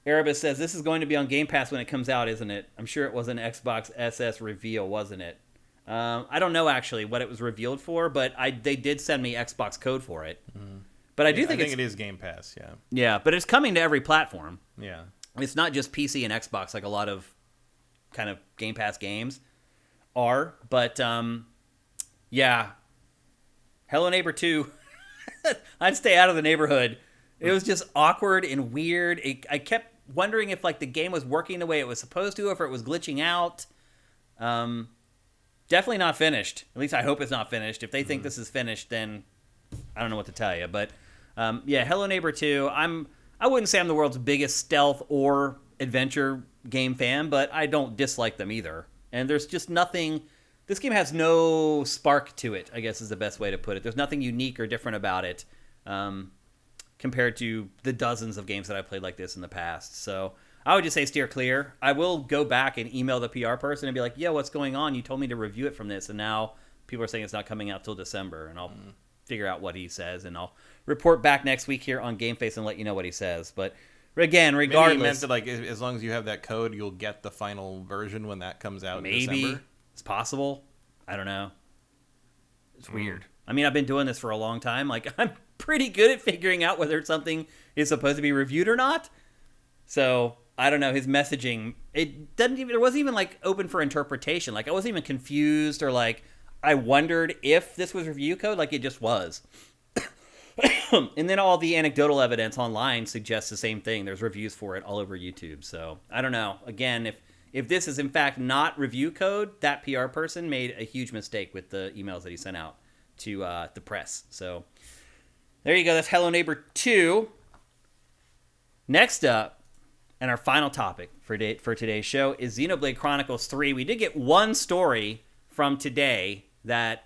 Erebus says, this is going to be on Game Pass when it comes out, isn't it? I'm sure it was an Xbox SS reveal, wasn't it? I don't know, actually, what it was revealed for, but they did send me Xbox code for it. But I think it is Game Pass, yeah. Yeah, but it's coming to every platform. Yeah. It's not just PC and Xbox like a lot of kind of Game Pass games are. But, yeah. Hello Neighbor 2. I'd stay out of the neighborhood. It was just awkward and weird. I kept wondering if like the game was working the way it was supposed to, or if it was glitching out. Definitely not finished. At least I hope it's not finished. If they think this is finished, then I don't know what to tell you. But yeah, Hello Neighbor 2. I wouldn't say I'm the world's biggest stealth or adventure game fan, but I don't dislike them either. And there's just nothing... This game has no spark to it, I guess is the best way to put it. There's nothing unique or different about it compared to the dozens of games that I've played like this in the past. So I would just say steer clear. I will go back and email the PR person and be like, yeah, what's going on? You told me to review it from this, and now people are saying it's not coming out till December. And I'll figure out what he says, and I'll report back next week here on GameFace and let you know what he says. But again, regardless... Maybe he meant that, like, as long as you have that code, you'll get the final version when that comes out in December. It's possible. I don't know. It's weird. I mean, I've been doing this for a long time. Like, I'm pretty good at figuring out whether something is supposed to be reviewed or not. So, I don't know. His messaging, it doesn't even, it wasn't even, like, open for interpretation. Like, I wasn't even confused or, like, I wondered if this was review code. Like, it just was. And then all the anecdotal evidence online suggests the same thing. There's reviews for it all over YouTube. So, I don't know. Again, if this is in fact not review code, that PR person made a huge mistake with the emails that he sent out to the press. So there you go. That's Hello Neighbor 2. Next up, and our final topic for today's show is Xenoblade Chronicles 3. We did get one story from today that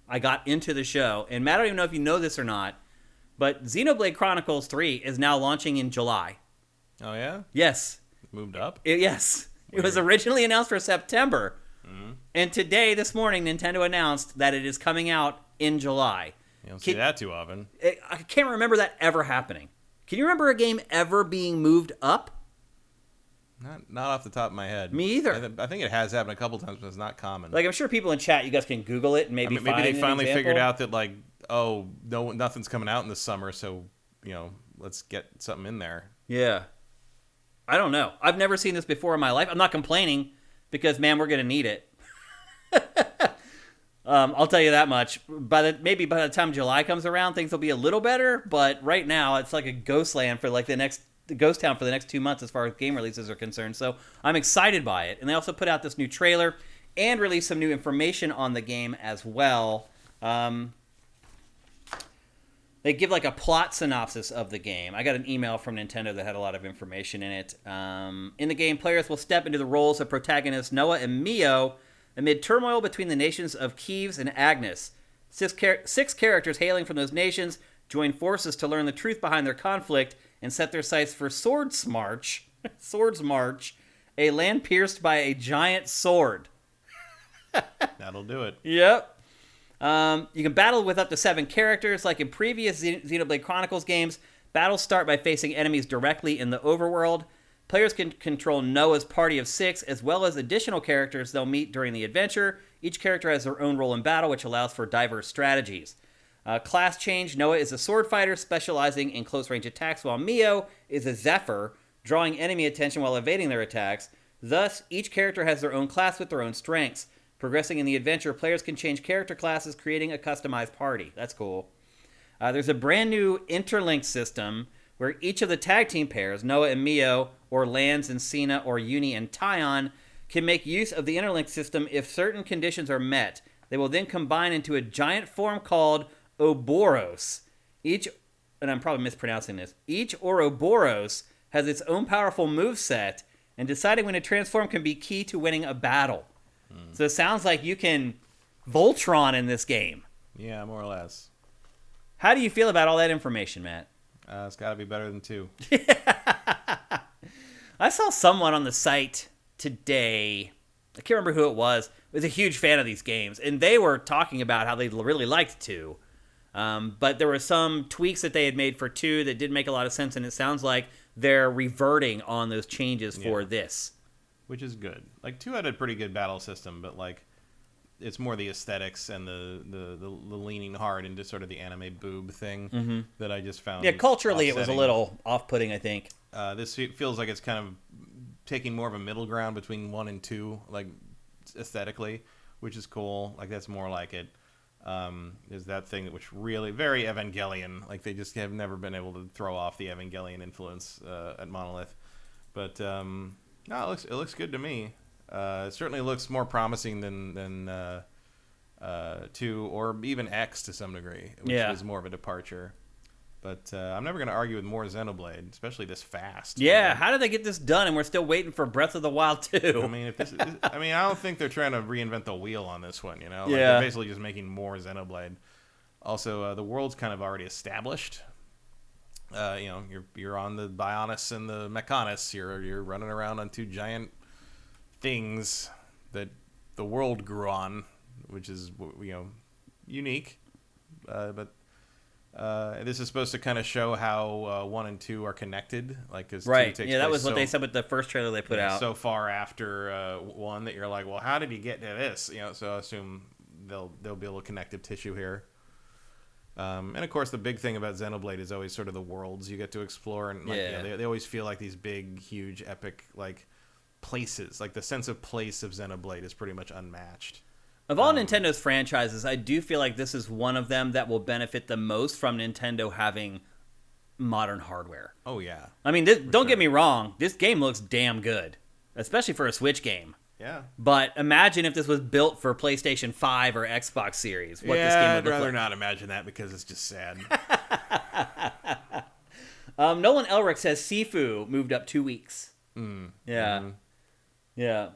I got into the show. And Matt, I don't even know if you know this or not, but Xenoblade Chronicles 3 is now launching in July. Oh, yeah? Yes. Moved up? Yes. It was originally announced for September. And today, this morning, Nintendo announced that it is coming out in July. You don't see that too often. I can't remember that ever happening. Can you remember a game ever being moved up? Not off the top of my head. Me either. I think it has happened a couple times, but it's not common. Like, I'm sure people in chat, you guys can Google it and maybe maybe they finally an figured out that, like, oh, no, nothing's coming out in the summer, so, let's get something in there. Yeah. I don't know. I've never seen this before in my life. I'm not complaining because, man, we're going to need it. I'll tell you that much. Maybe by the time July comes around, things will be a little better. But right now, it's like a ghost land for like the ghost town for the next 2 months as far as game releases are concerned. So I'm excited by it. And they also put out this new trailer and released some new information on the game as well. They give like a plot synopsis of the game. I got an email from Nintendo that had a lot of information in it. In the game, players will step into the roles of protagonists Noah and Mio amid turmoil between the nations of Kiev and Agnes. Six characters hailing from those nations join forces to learn the truth behind their conflict and set their sights for Swords March, a land pierced by a giant sword. That'll do it. Yep. You can battle with up to 7 characters. Like in previous Xenoblade Chronicles games, battles start by facing enemies directly in the overworld. Players can control Noah's party of 6, as well as additional characters they'll meet during the adventure. Each character has their own role in battle, which allows for diverse strategies. Class change, Noah is a sword fighter specializing in close-range attacks, while Mio is a Zephyr, drawing enemy attention while evading their attacks. Thus, each character has their own class with their own strengths. Progressing in the adventure, players can change character classes, creating a customized party. That's cool. There's a brand new interlink system where each of the tag team pairs, Noah and Mio, or Lance and Cena, or Uni and Tyon, can make use of the interlink system if certain conditions are met. They will then combine into a giant form called Ouroboros. And I'm probably mispronouncing this, each Ouroboros has its own powerful moveset, and deciding when to transform can be key to winning a battle. So it sounds like you can Voltron in this game. Yeah, more or less. How do you feel about all that information, Matt? It's got to be better than 2. I saw someone on the site today, I can't remember who it was a huge fan of these games, and they were talking about how they really liked 2. But there were some tweaks that they had made for 2 that didn't make a lot of sense, and it sounds like they're reverting on those changes for this. Which is good. Like 2 had a pretty good battle system, but like it's more the aesthetics and the leaning hard into sort of the anime boob thing that I just found. Yeah, culturally upsetting. It was a little off-putting, I think. This feels like it's kind of taking more of a middle ground between 1 and 2, like aesthetically, which is cool. Like that's more like it. Is that thing which really very Evangelion. Like they just have never been able to throw off the Evangelion influence at Monolith, but. No, it looks good to me. It certainly looks more promising than 2 or even X to some degree, which is more of a departure. But I'm never going to argue with more Xenoblade, especially this fast. Yeah, how did they get this done? And we're still waiting for Breath of the Wild 2. I mean, I don't think they're trying to reinvent the wheel on this one. They're basically just making more Xenoblade. Also, the world's kind of already established. You're on the Bionis and the Mechonis. You're running around on two giant things that the world grew on, which is unique. But this is supposed to kind of show how 1 and 2 are connected, because right. Yeah, that was what they said with the first trailer they put out. So far after 1 that you're like, well, how did he get to this? So I assume they'll be a little connective tissue here. And of course, the big thing about Xenoblade is always sort of the worlds you get to explore, and they always feel like these big, huge, epic places. Like the sense of place of Xenoblade is pretty much unmatched. Of all Nintendo's franchises, I do feel like this is one of them that will benefit the most from Nintendo having modern hardware. Oh, yeah. I mean, don't get me wrong. This game looks damn good, especially for a Switch game. Yeah. But imagine if this was built for PlayStation 5 or Xbox Series. What this game would look I'd rather like. not imagine that because it's just sad. Nolan Elric says Sifu moved up 2 weeks. Yeah. Mm-hmm. Yeah.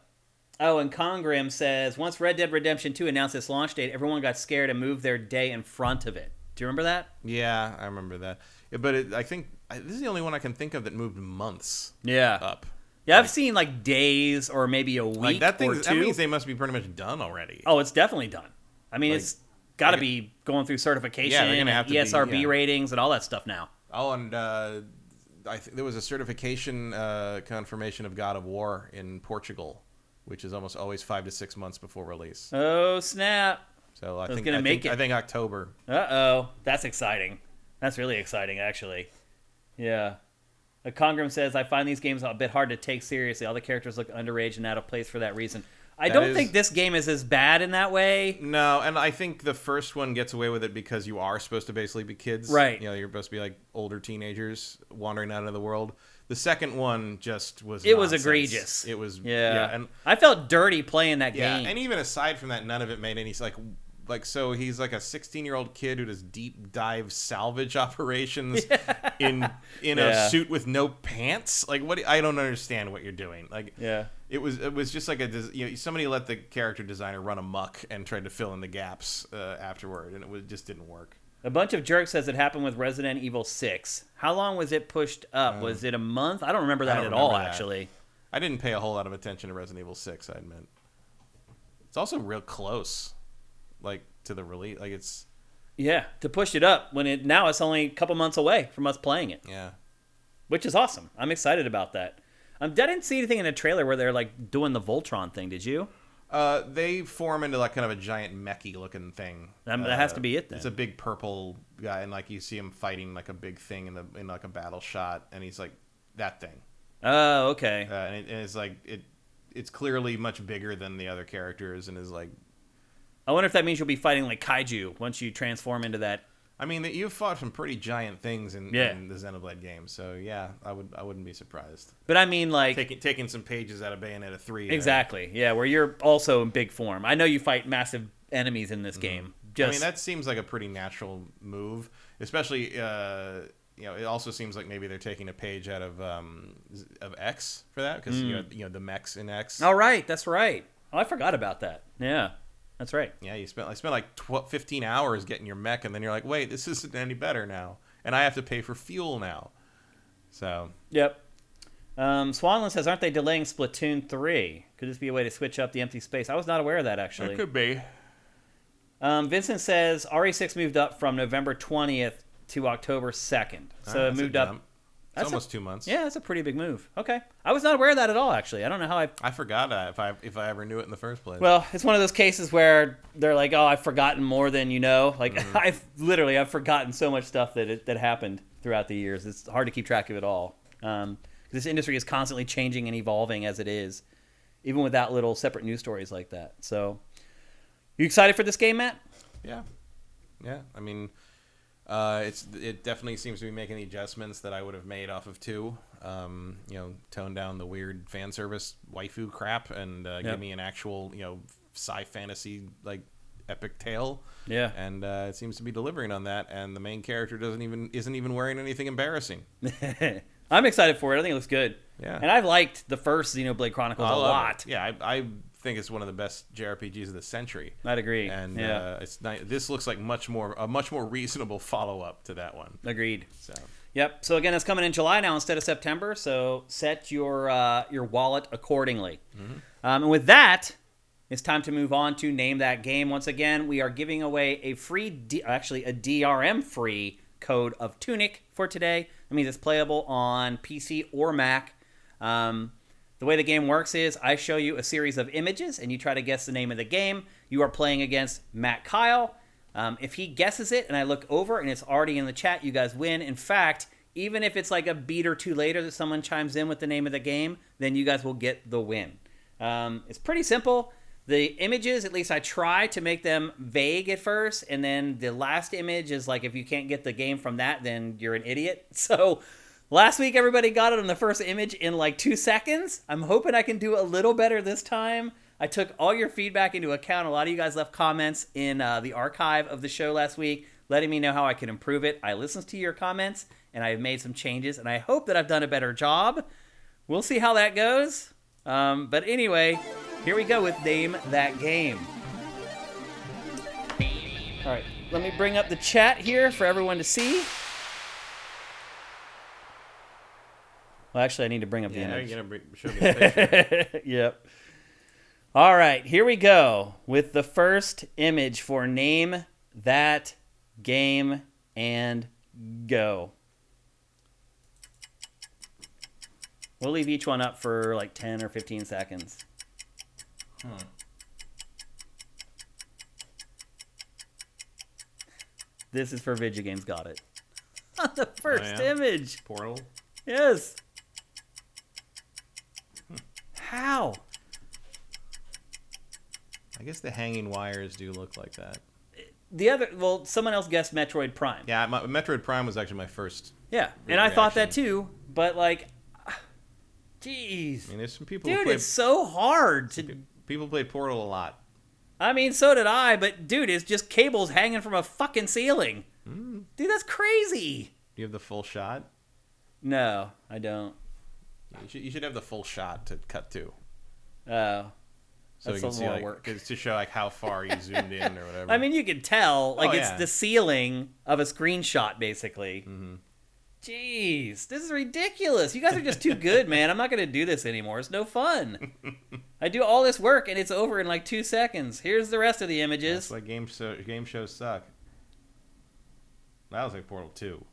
Oh, and Congram says, once Red Dead Redemption 2 announced its launch date, everyone got scared and moved their day in front of it. Do you remember that? Yeah, I remember that. But I think this is the only one I can think of that moved months up. Yeah, I've seen days or maybe a week or two. That means they must be pretty much done already. Oh, it's definitely done. I mean, it's got to be going through certification and ESRB ratings and all that stuff now. Oh, and I think there was a certification confirmation of God of War in Portugal, which is almost always 5 to 6 months before release. Oh, snap. So I think October. Uh-oh. That's exciting. That's really exciting, actually. Yeah. Congram says, I find these games a bit hard to take seriously. All the characters look underage and out of place for that reason. I don't think this game is as bad in that way. No, and I think the first one gets away with it because you are supposed to basically be kids. Right. You're supposed to be older teenagers wandering out into the world. The second one just was was egregious. It was and I felt dirty playing that game. And even aside from that, none of it made any so he's like a 16-year-old kid who does deep dive salvage operations in a suit with no pants. What? I don't understand what you're doing. It was just somebody let the character designer run amok and tried to fill in the gaps afterward, and it just didn't work. A bunch of jerks says it happened with Resident Evil 6. How long was it pushed up? Was it a month? I don't remember that at all, actually. I didn't pay a whole lot of attention to Resident Evil 6, I admit. It's also real close, to the release. It's... Yeah, to push it up when now it's only a couple months away from us playing it. Yeah. Which is awesome. I'm excited about that. I didn't see anything in the trailer where they're doing the Voltron thing, did you? They form into kind of a giant mechy looking thing. That has to be it then. It's a big purple guy, and you see him fighting a big thing in a battle shot, and he's that thing. Oh, okay. And it's it's clearly much bigger than the other characters, and is I wonder if that means you'll be fighting kaiju once you transform into that. I mean, you've fought some pretty giant things in the Xenoblade game, so yeah, I wouldn't be surprised. But I mean, taking some pages out of Bayonetta 3. Exactly, yeah, where you're also in big form. I know you fight massive enemies in this game. I mean, that seems like a pretty natural move, especially it also seems like maybe they're taking a page out of X for that because the mechs in X. Oh right, that's right. Oh, I forgot about that. Yeah. That's right. Yeah, I spent 15 hours getting your mech, and then you're like, wait, this isn't any better now, and I have to pay for fuel now. So. Yep. Swanland says, aren't they delaying Splatoon 3? Could this be a way to switch up the empty space? I was not aware of that, actually. It could be. Vincent says, RE6 moved up from November 20th to October 2nd. So it moved up. It's almost 2 months. Yeah, that's a pretty big move. Okay. I was not aware of that at all, actually. I don't know how I forgot if I ever knew it in the first place. Well, it's one of those cases where they're like, oh, I've forgotten more than you know. I've forgotten so much stuff that happened throughout the years. It's hard to keep track of it all. This industry is constantly changing and evolving as it is, even without little separate news stories like that. So, you excited for this game, Matt? Yeah. Yeah. I mean... it definitely seems to be making the adjustments that I would have made off of 2. Tone down the weird fan service waifu crap and give me an actual sci fantasy epic tale. Yeah. And it seems to be delivering on that. And the main character isn't even wearing anything embarrassing. I'm excited for it. I think it looks good. Yeah. And I've liked the first Xenoblade Chronicles a lot. Yeah, I think it's one of the best JRPGs of the century. I'd agree. And it's nice. This looks like a much more reasonable follow-up to that one. Agreed. So. Yep. So again, it's coming in July now instead of September. So set your wallet accordingly. Mm-hmm. And with that, it's time to move on to Name That Game. Once again, we are giving away a free, a DRM-free code of Tunic for today. That means it's playable on PC or Mac. The way the game works is I show you a series of images, and you try to guess the name of the game. You are playing against Matt Kyle. If he guesses it, and I look over, and it's already in the chat, you guys win. In fact, even if it's like a beat or two later that someone chimes in with the name of the game, then you guys will get the win. It's pretty simple. The images, at least I try to make them vague at first, and then the last image is like if you can't get the game from that, then you're an idiot. So last week, everybody got it on the first image in like 2 seconds. I'm hoping I can do a little better this time. I took all your feedback into account. A lot of you guys left comments in the archive of the show last week, letting me know how I could improve it. I listened to your comments, and I've made some changes, and I hope that I've done a better job. We'll see how that goes. But anyway, here we go with Name That Game. All right, let me bring up the chat here for everyone to see. Well, actually, I need to bring up the image. You're going to show me the picture. Yep. All right, here we go with the first image for Name That Game, and go. We'll leave each one up for like 10 or 15 seconds. This is for Vigigames Got It. The first image. Portal? Yes. How? I guess the hanging wires do look like that. Someone else guessed Metroid Prime. Yeah, Metroid Prime was actually my first. Yeah, and I thought that too, but like, jeez. I mean, there's some people. Dude, it's so hard to. People play Portal a lot. I mean, so did I, but dude, it's just cables hanging from a fucking ceiling. Dude, that's crazy. Do you have the full shot? No, I don't. You should have the full shot to cut to. Oh. So you can see, like, work. It's to show like how far you zoomed in or whatever. I mean, you can tell, like, it's the ceiling of a screenshot, basically. Mm-hmm. Jeez, this is ridiculous. You guys are just too good, man. I'm not going to do this anymore. It's no fun. I do all this work, and it's over in like 2 seconds. Here's the rest of the images. That's why game shows suck. That was like Portal 2.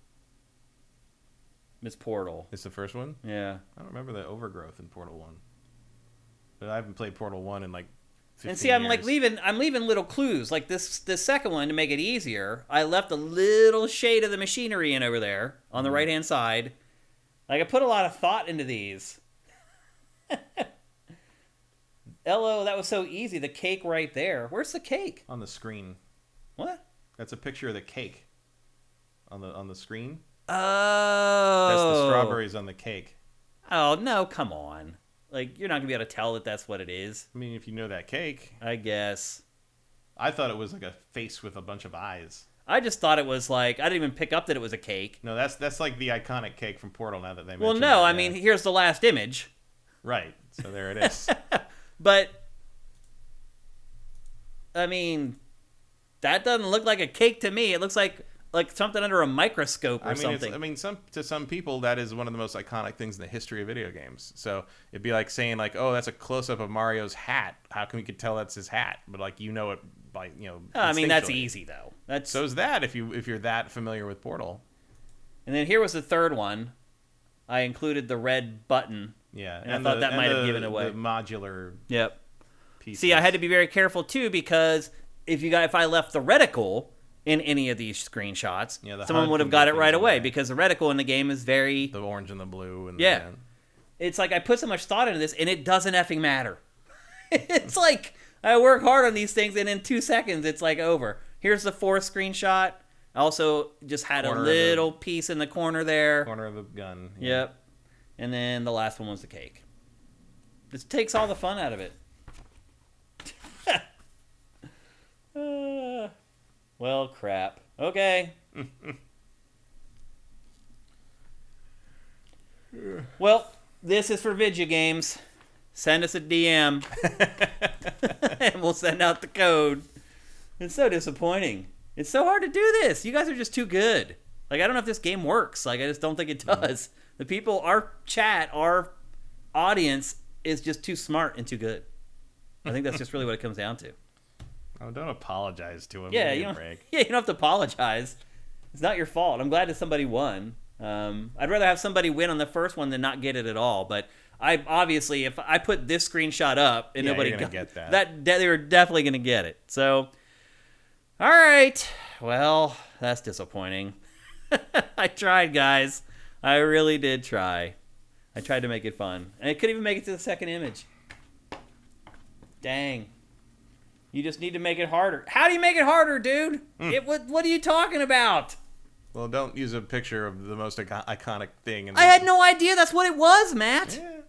It's Portal. It's the first one? Yeah. I don't remember the overgrowth in Portal 1. But I haven't played Portal 1 in like 15 And see, I'm years. like leaving little clues. Like this second one, to make it easier, I left a little shade of the machinery in over there on the right-hand side. Like, I put a lot of thought into these. LO, that was so easy. The cake right there. Where's the cake? On the screen. What? That's a picture of the cake. On the screen. Oh. That's the strawberries on the cake. Oh, no, come on. Like, you're not going to be able to tell that that's what it is. I mean, if you know that cake. I guess. I thought it was like a face with a bunch of eyes. I just thought it was like, I didn't even pick up that it was a cake. No, that's like the iconic cake from Portal now that they mentioned. Well, no, I mean, here's the last image. Right. So there it is. But, I mean, that doesn't look like a cake to me. It looks like something under a microscope or something. To some people, that is one of the most iconic things in the history of video games. So it'd be like saying, like, oh, that's a close-up of Mario's hat. How can we could tell that's his hat? But, like, you know it by, I mean, that's easy, though. So is that if you're that familiar with Portal. And then here was the third one. I included the red button. Yeah. And I thought that might have given it away. The modular pieces. See, I had to be very careful, too, because if I left the reticle in any of these screenshots, someone would have got it right away, because the reticle in the game is very... The orange and the blue. And It's like I put so much thought into this, and it doesn't effing matter. It's like I work hard on these things, and in 2 seconds, it's like over. Here's the fourth screenshot. I also just had a little piece in the corner there. Corner of the gun. Yeah. Yep. And then the last one was the cake. This takes all the fun out of it. Well, crap. Okay. Well, this is for video games. Send us a DM, and we'll send out the code. It's so disappointing. It's so hard to do this. You guys are just too good. Like, I don't know if this game works. Like, I just don't think it does. The people, our chat, our audience is just too smart and too good. I think that's just really what it comes down to. Oh, don't apologize to him. Yeah, you don't have to apologize. It's not your fault. I'm glad that somebody won. I'd rather have somebody win on the first one than not get it at all. But I obviously, if I put this screenshot up and nobody you're gonna get that, they were definitely going to get it. So, all right. Well, that's disappointing. I tried, guys. I really did try. I tried to make it fun. And I couldn't even make it to the second image. Dang. You just need to make it harder. How do you make it harder, dude? What are you talking about? Well, don't use a picture of the most iconic thing. I had no idea that's what it was, Matt. Yeah.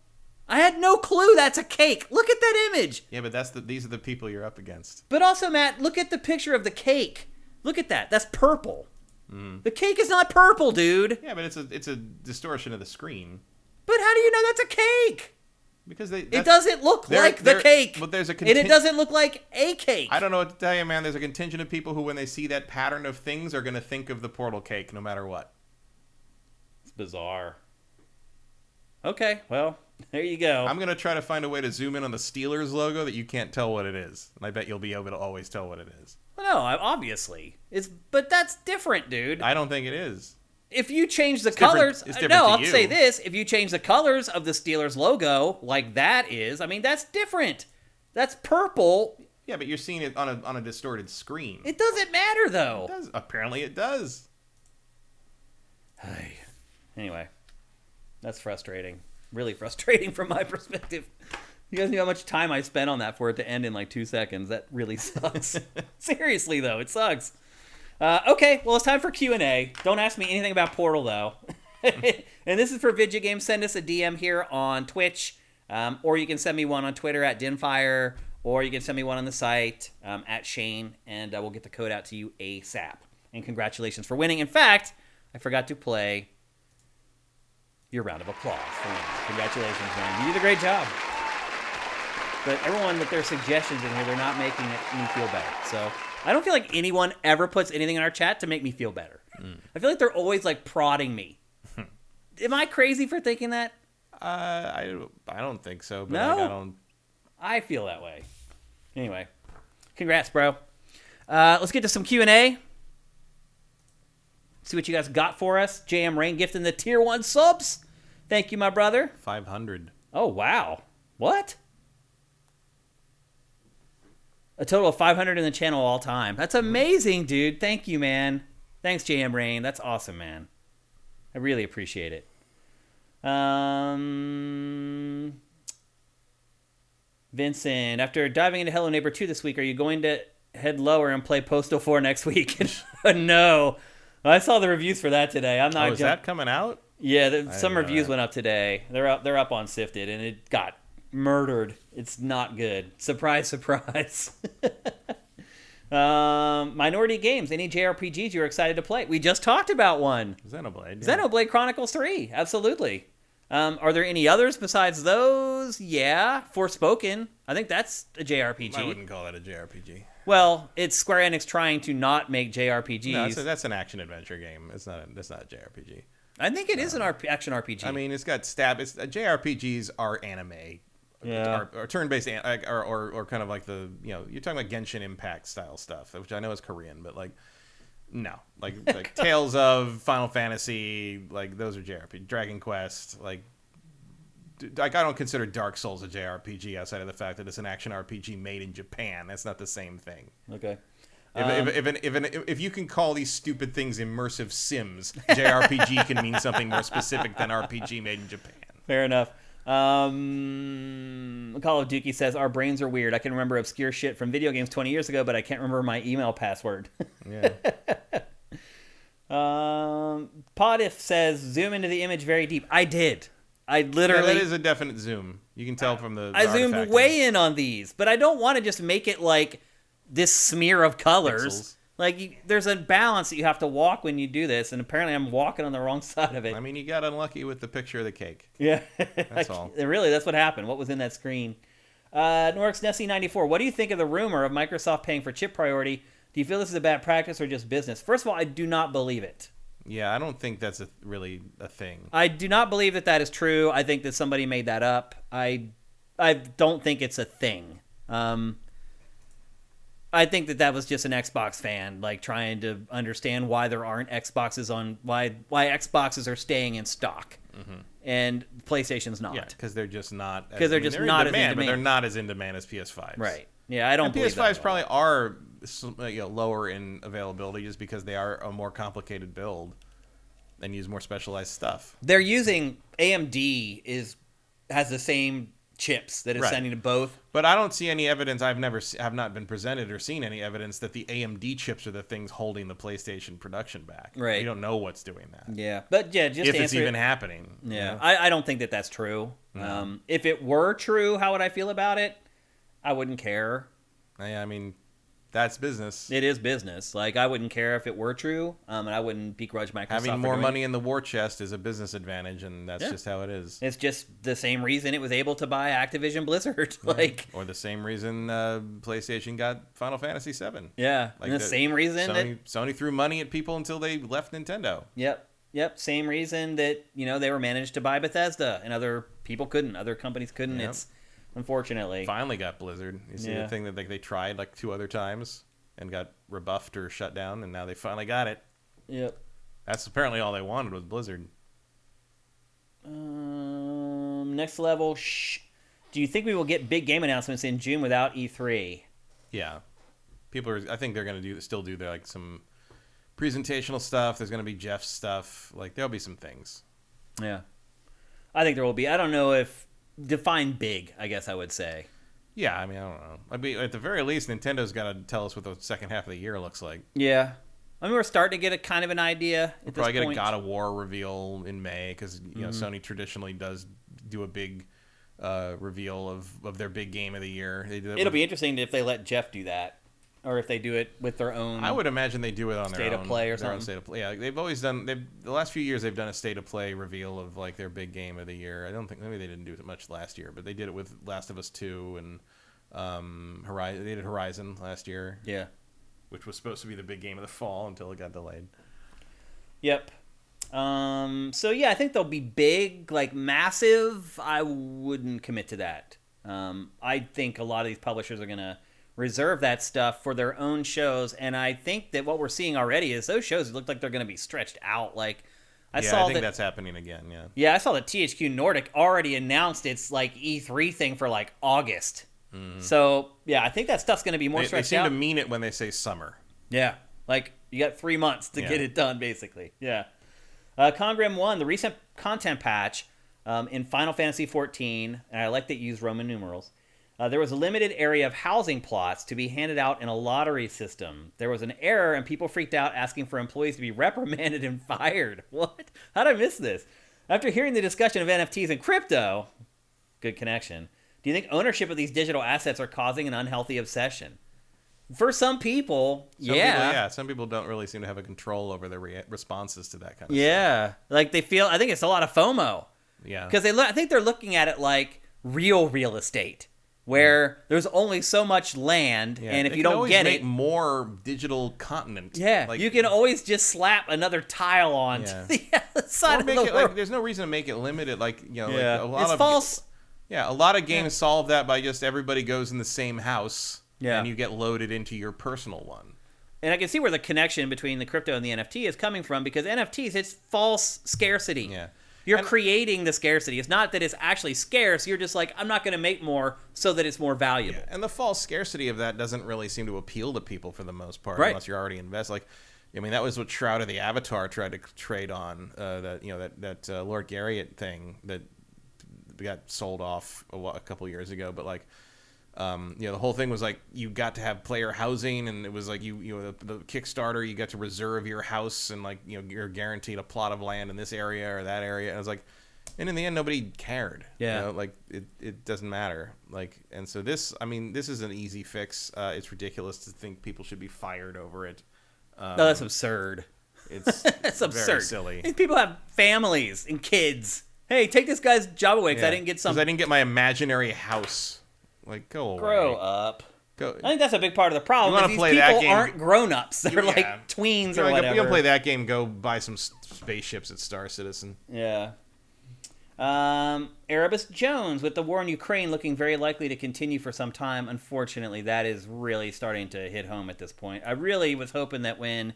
I had no clue that's a cake. Look at that image. Yeah, but these are the people you're up against. But also, Matt, look at the picture of the cake. Look at that. That's purple. The cake is not purple, dude. Yeah, but it's a distortion of the screen. But how do you know that's a cake? Because it doesn't look like the cake. But there's a and it doesn't look like a cake. I don't know what to tell you, man. There's a contingent of people who, when they see that pattern of things, are going to think of the Portal cake no matter what. It's bizarre. Okay, well, there you go. I'm going to try to find a way to zoom in on the Steelers logo that you can't tell what it is. And I bet you'll be able to always tell what it is. Well, no, obviously. But that's different, dude. I don't think it is. If you change the colors, I'll say this. If you change the colors of the Steelers logo like that is, I mean, that's different. That's purple. Yeah, but you're seeing it on a distorted screen. It doesn't matter, though. It does. Apparently it does. Anyway, that's frustrating. Really frustrating from my perspective. You guys knew how much time I spent on that for it to end in like 2 seconds. That really sucks. Seriously, though, it sucks. Okay, well, it's time for Q&A. Don't ask me anything about Portal, though. And this is for Vidya Games. Send us a DM here on Twitch, or you can send me one on Twitter at Dinfire, or you can send me one on the site at Shane, and we'll get the code out to you ASAP. And congratulations for winning. In fact, I forgot to play your round of applause for winning. Congratulations, man. You did a great job. But everyone with their suggestions in here, they're not making me feel better. So I don't feel like anyone ever puts anything in our chat to make me feel better. I feel like they're always like prodding me. Am I crazy for thinking that? I don't think so. But no? I feel that way. Anyway, congrats, bro. Let's get to some Q&A. See what you guys got for us. JM Rain gifting the tier 1 subs. Thank you, my brother. 500. Oh, wow. What? A total of 500 in the channel all time. That's amazing, dude. Thank you, man. Thanks, JM Rain. That's awesome, man. I really appreciate it. Vincent, after diving into Hello Neighbor 2 this week, are you going to head lower and play Postal 4 next week? No. I saw the reviews for that today. I'm not. Is that coming out? Yeah, some reviews went up today. They're up on Sifted, and it got murdered. It's not good. Surprise, surprise. Minority Games. Any JRPGs you're excited to play? We just talked about one. Xenoblade. Yeah. Xenoblade Chronicles 3. Absolutely. Are there any others besides those? Yeah. Forspoken. I think that's a JRPG. I wouldn't call that a JRPG. Well, it's Square Enix trying to not make JRPGs. No, that's an action-adventure game. That's not a JRPG. I think it is an action RPG. I mean, it's got JRPGs are anime. Yeah. Or turn-based, or kind of like the, you're talking about Genshin Impact style stuff, which I know is Korean, but like, no. Like Tales of, Final Fantasy, like those are JRPG. Dragon Quest, like I don't consider Dark Souls a JRPG outside of the fact that it's an action RPG made in Japan. That's not the same thing. Okay. If you can call these stupid things immersive sims, JRPG can mean something more specific than RPG made in Japan. Fair enough. Call of Duty says, our brains are weird. I can remember obscure shit from video games 20 years ago, but I can't remember my email password. Yeah. Podif says, zoom into the image very deep. I did. I literally... Yeah, that is a definite zoom. You can tell from the I zoomed way in on these, but I don't want to just make it like this smear of colors. Pixels. Like, there's a balance that you have to walk when you do this, and apparently I'm walking on the wrong side of it. I mean, you got unlucky with the picture of the cake. Yeah. That's all. Really, that's what happened. What was in that screen? Norix Nessie94, what do you think of the rumor of Microsoft paying for chip priority? Do you feel this is a bad practice or just business? First of all, I do not believe it. Yeah, I don't think that's really a thing. I do not believe that is true. I think that somebody made that up. I don't think it's a thing. I think that was just an Xbox fan, like, trying to understand why there aren't Xboxes on why Xboxes are staying in stock, and PlayStation's not. Yeah, because they're just not. Because they're just not as in demand. But they're not as in demand as PS5s. Right. Yeah, I don't believe that. PS5s probably are lower in availability just because they are a more complicated build and use more specialized stuff. They're using AMD has the same chips that is sending to both. But I don't see any evidence. Have not been presented or seen any evidence that the AMD chips are the things holding the PlayStation production back. Right. We don't know what's doing that. Yeah. But yeah, just if it's even happening. Yeah. You know? I don't think that's true. No. If it were true, how would I feel about it? I wouldn't care. I mean, that's business. It is business. Like, I wouldn't care if it were true, and I wouldn't begrudge Microsoft. Having more money in the war chest is a business advantage, and that's just how it is. It's just the same reason it was able to buy Activision Blizzard, or the same reason PlayStation got Final Fantasy VII. Yeah, and the same reason Sony threw money at people until they left Nintendo. Yep. Same reason that they were managed to buy Bethesda, and other people couldn't, other companies couldn't. Yep. It's unfortunately finally got Blizzard. You see the thing that they tried like 2 other times and got rebuffed or shut down, and now they finally got it. Yep. That's apparently all they wanted was Blizzard. Next level. Do you think we will get big game announcements in June without E3? Yeah. I think they're going to still do like some presentational stuff. There's going to be Jeff's stuff. Like, there'll be some things. Yeah. I think there will be. I don't know if define big, I guess I would say. Yeah, I mean, I don't know. I mean, at the very least, Nintendo's got to tell us what the second half of the year looks like. Yeah. I mean, we're starting to get a kind of an idea. We'll probably get a God of War reveal in May because Sony traditionally does do a big reveal of their big game of the year. It'll be interesting if they let Jeff do that, or if they do it with their own. I would imagine they do it on their own state of play or something. State of play. Yeah, they've always done. The last few years they've done a state of play reveal of like their big game of the year. I don't think maybe they didn't do it much last year, but they did it with Last of Us 2 and Horizon. They did Horizon last year. Yeah. Which was supposed to be the big game of the fall until it got delayed. Yep. So yeah, I think they'll be big, like massive. I wouldn't commit to that. I think a lot of these publishers are going to reserve that stuff for their own shows, and I think that what we're seeing already is those shows look like they're going to be stretched out. Like, I think that's happening again. Yeah. Yeah, I saw that THQ Nordic already announced its like E3 thing for like August. Mm-hmm. So yeah, I think that stuff's going to be more stretched out. They seem to mean it when they say summer. Yeah, like you got 3 months to get it done, basically. Yeah. Congram 1, the recent content patch in Final Fantasy XIV, and I like that you use Roman numerals. There was a limited area of housing plots to be handed out in a lottery system. There was an error, and people freaked out, asking for employees to be reprimanded and fired. What? How did I miss this? After hearing the discussion of NFTs and crypto, good connection, do you think ownership of these digital assets are causing an unhealthy obsession? For some people, Some people don't really seem to have a control over their responses to that kind of stuff. Yeah. Like they feel, I think it's a lot of FOMO. Yeah. Because I think they're looking at it like real estate, where there's only so much land, and if you don't get make more digital content. Yeah, like, you can always just slap another tile on to the other side of the world. Like, there's no reason to make it limited. Like, like a lot it's of false. Yeah, a lot of games solve that by just everybody goes in the same house, and you get loaded into your personal one. And I can see where the connection between the crypto and the NFT is coming from, because NFTs, it's false scarcity. Yeah. You're creating the scarcity. It's not that it's actually scarce. You're just like, I'm not going to make more so that it's more valuable. Yeah. And the false scarcity of that doesn't really seem to appeal to people for the most part, unless you're already invested. Like, I mean, that was what Shroud of the Avatar tried to trade on. That Lord Garriott thing that got sold off a couple years ago. But like, the whole thing was like you got to have player housing, and it was like the Kickstarter, you got to reserve your house, and like you're guaranteed a plot of land in this area or that area. And I was like, And in the end, nobody cared. Yeah. You know, like, it doesn't matter. Like, and so this is an easy fix. It's ridiculous to think people should be fired over it. No, that's absurd. It's That's absurd. Very silly. These people have families and kids. Hey, take this guy's job away because I didn't get some. Because I didn't get my imaginary house. Like, go away. Grow up. Go. I think that's a big part of the problem. You wanna These play people that game? aren't grown-ups. They're like tweens or whatever. You want to play that game, go buy some spaceships at Star Citizen. Yeah. Erebus Jones, with the war in Ukraine looking very likely to continue for some time, unfortunately, that is really starting to hit home at this point. I really was hoping that when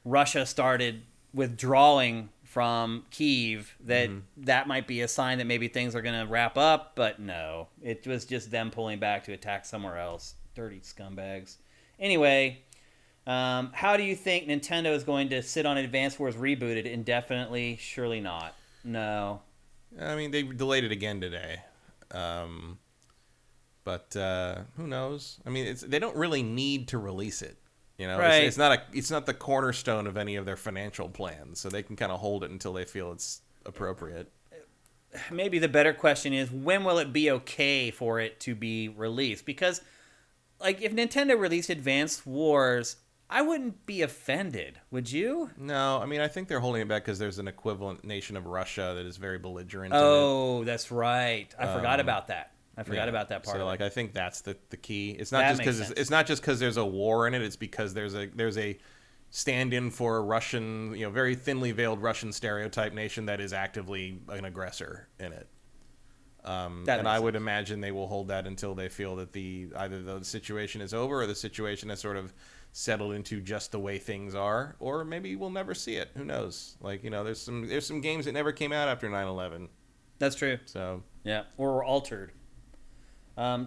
Russia started withdrawing from Kyiv, that might be a sign that maybe things are going to wrap up, but no. It was just them pulling back to attack somewhere else. Dirty scumbags. Anyway, how do you think Nintendo is going to sit on Advance Wars rebooted indefinitely? Surely not. No. I mean, they delayed it again today. But who knows? I mean, they don't really need to release it. You know, right. It's not the cornerstone of any of their financial plans, so they can kind of hold it until they feel it's appropriate. Maybe the better question is, when will it be okay for it to be released? Because, like, if Nintendo released Advance Wars, I wouldn't be offended. Would you? No, I mean, I think they're holding it back because there's an equivalent nation of Russia that is very belligerent. Oh, that's right. I forgot about that. I forgot about that part. So, like, I think that's the key. It's not just because there's a war in it. It's because there's a stand-in for a Russian, very thinly veiled Russian stereotype nation that is actively an aggressor in it. And I would imagine they will hold that until they feel that either the situation is over or the situation has sort of settled into just the way things are, or maybe we'll never see it. Who knows? Like, there's some games that never came out after 9/11. That's true. So yeah, or were altered.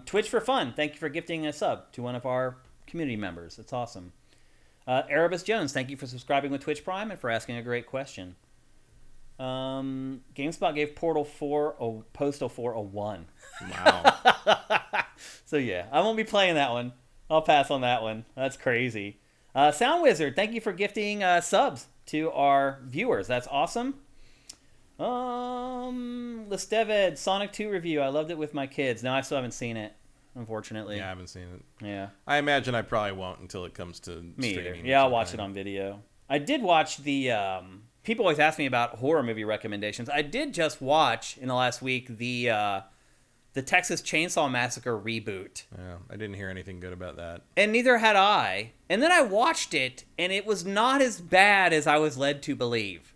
Twitch for Fun, thank you for gifting a sub to one of our community members. That's awesome. Erebus Jones, thank you for subscribing with Twitch Prime and for asking a great question. GameSpot gave Postal 4 a 1. Wow. So yeah, I won't be playing that one. I'll pass on that one. That's crazy. Sound Wizard, thank you for gifting subs to our viewers. That's awesome. Listeved, Sonic 2 review. I loved it with my kids. No, I still haven't seen it, unfortunately. Yeah, I haven't seen it. Yeah. I imagine I probably won't until it comes to me streaming. Either. Yeah, I'll watch it on video. I did watch the... people always ask me about horror movie recommendations. I did just watch, in the last week, the Texas Chainsaw Massacre reboot. Yeah, I didn't hear anything good about that. And neither had I. And then I watched it, and it was not as bad as I was led to believe.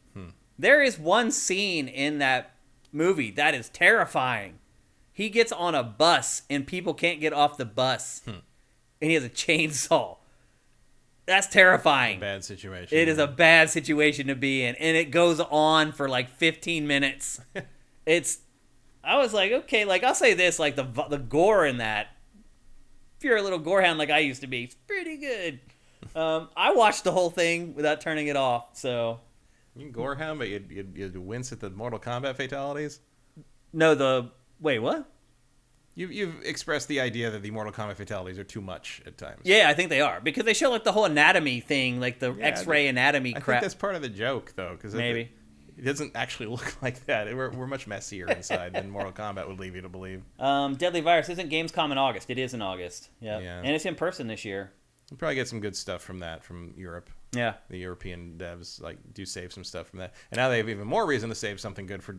There is one scene in that movie that is terrifying. He gets on a bus, and people can't get off the bus. And he has a chainsaw. That's terrifying. Bad situation. It is a bad situation to be in. And it goes on for like 15 minutes. I was like, okay, like I'll say this, like the gore in that, if you're a little gorehound like I used to be, it's pretty good. I watched the whole thing without turning it off, so... You can gorehound, but you'd wince at the Mortal Kombat fatalities? No, wait, what? You've expressed the idea that the Mortal Kombat fatalities are too much at times. Yeah, I think they are. Because they show like the whole anatomy thing, like the X-ray anatomy crap. I think that's part of the joke, though. Cause maybe. It doesn't actually look like that. We're much messier inside than Mortal Kombat would leave you to believe. Deadly Virus isn't Gamescom in August. It is in August. Yep. Yeah. And it's in person this year. We'll probably get some good stuff from Europe. Yeah. The European devs do save some stuff from that. And now they have even more reason to save something good for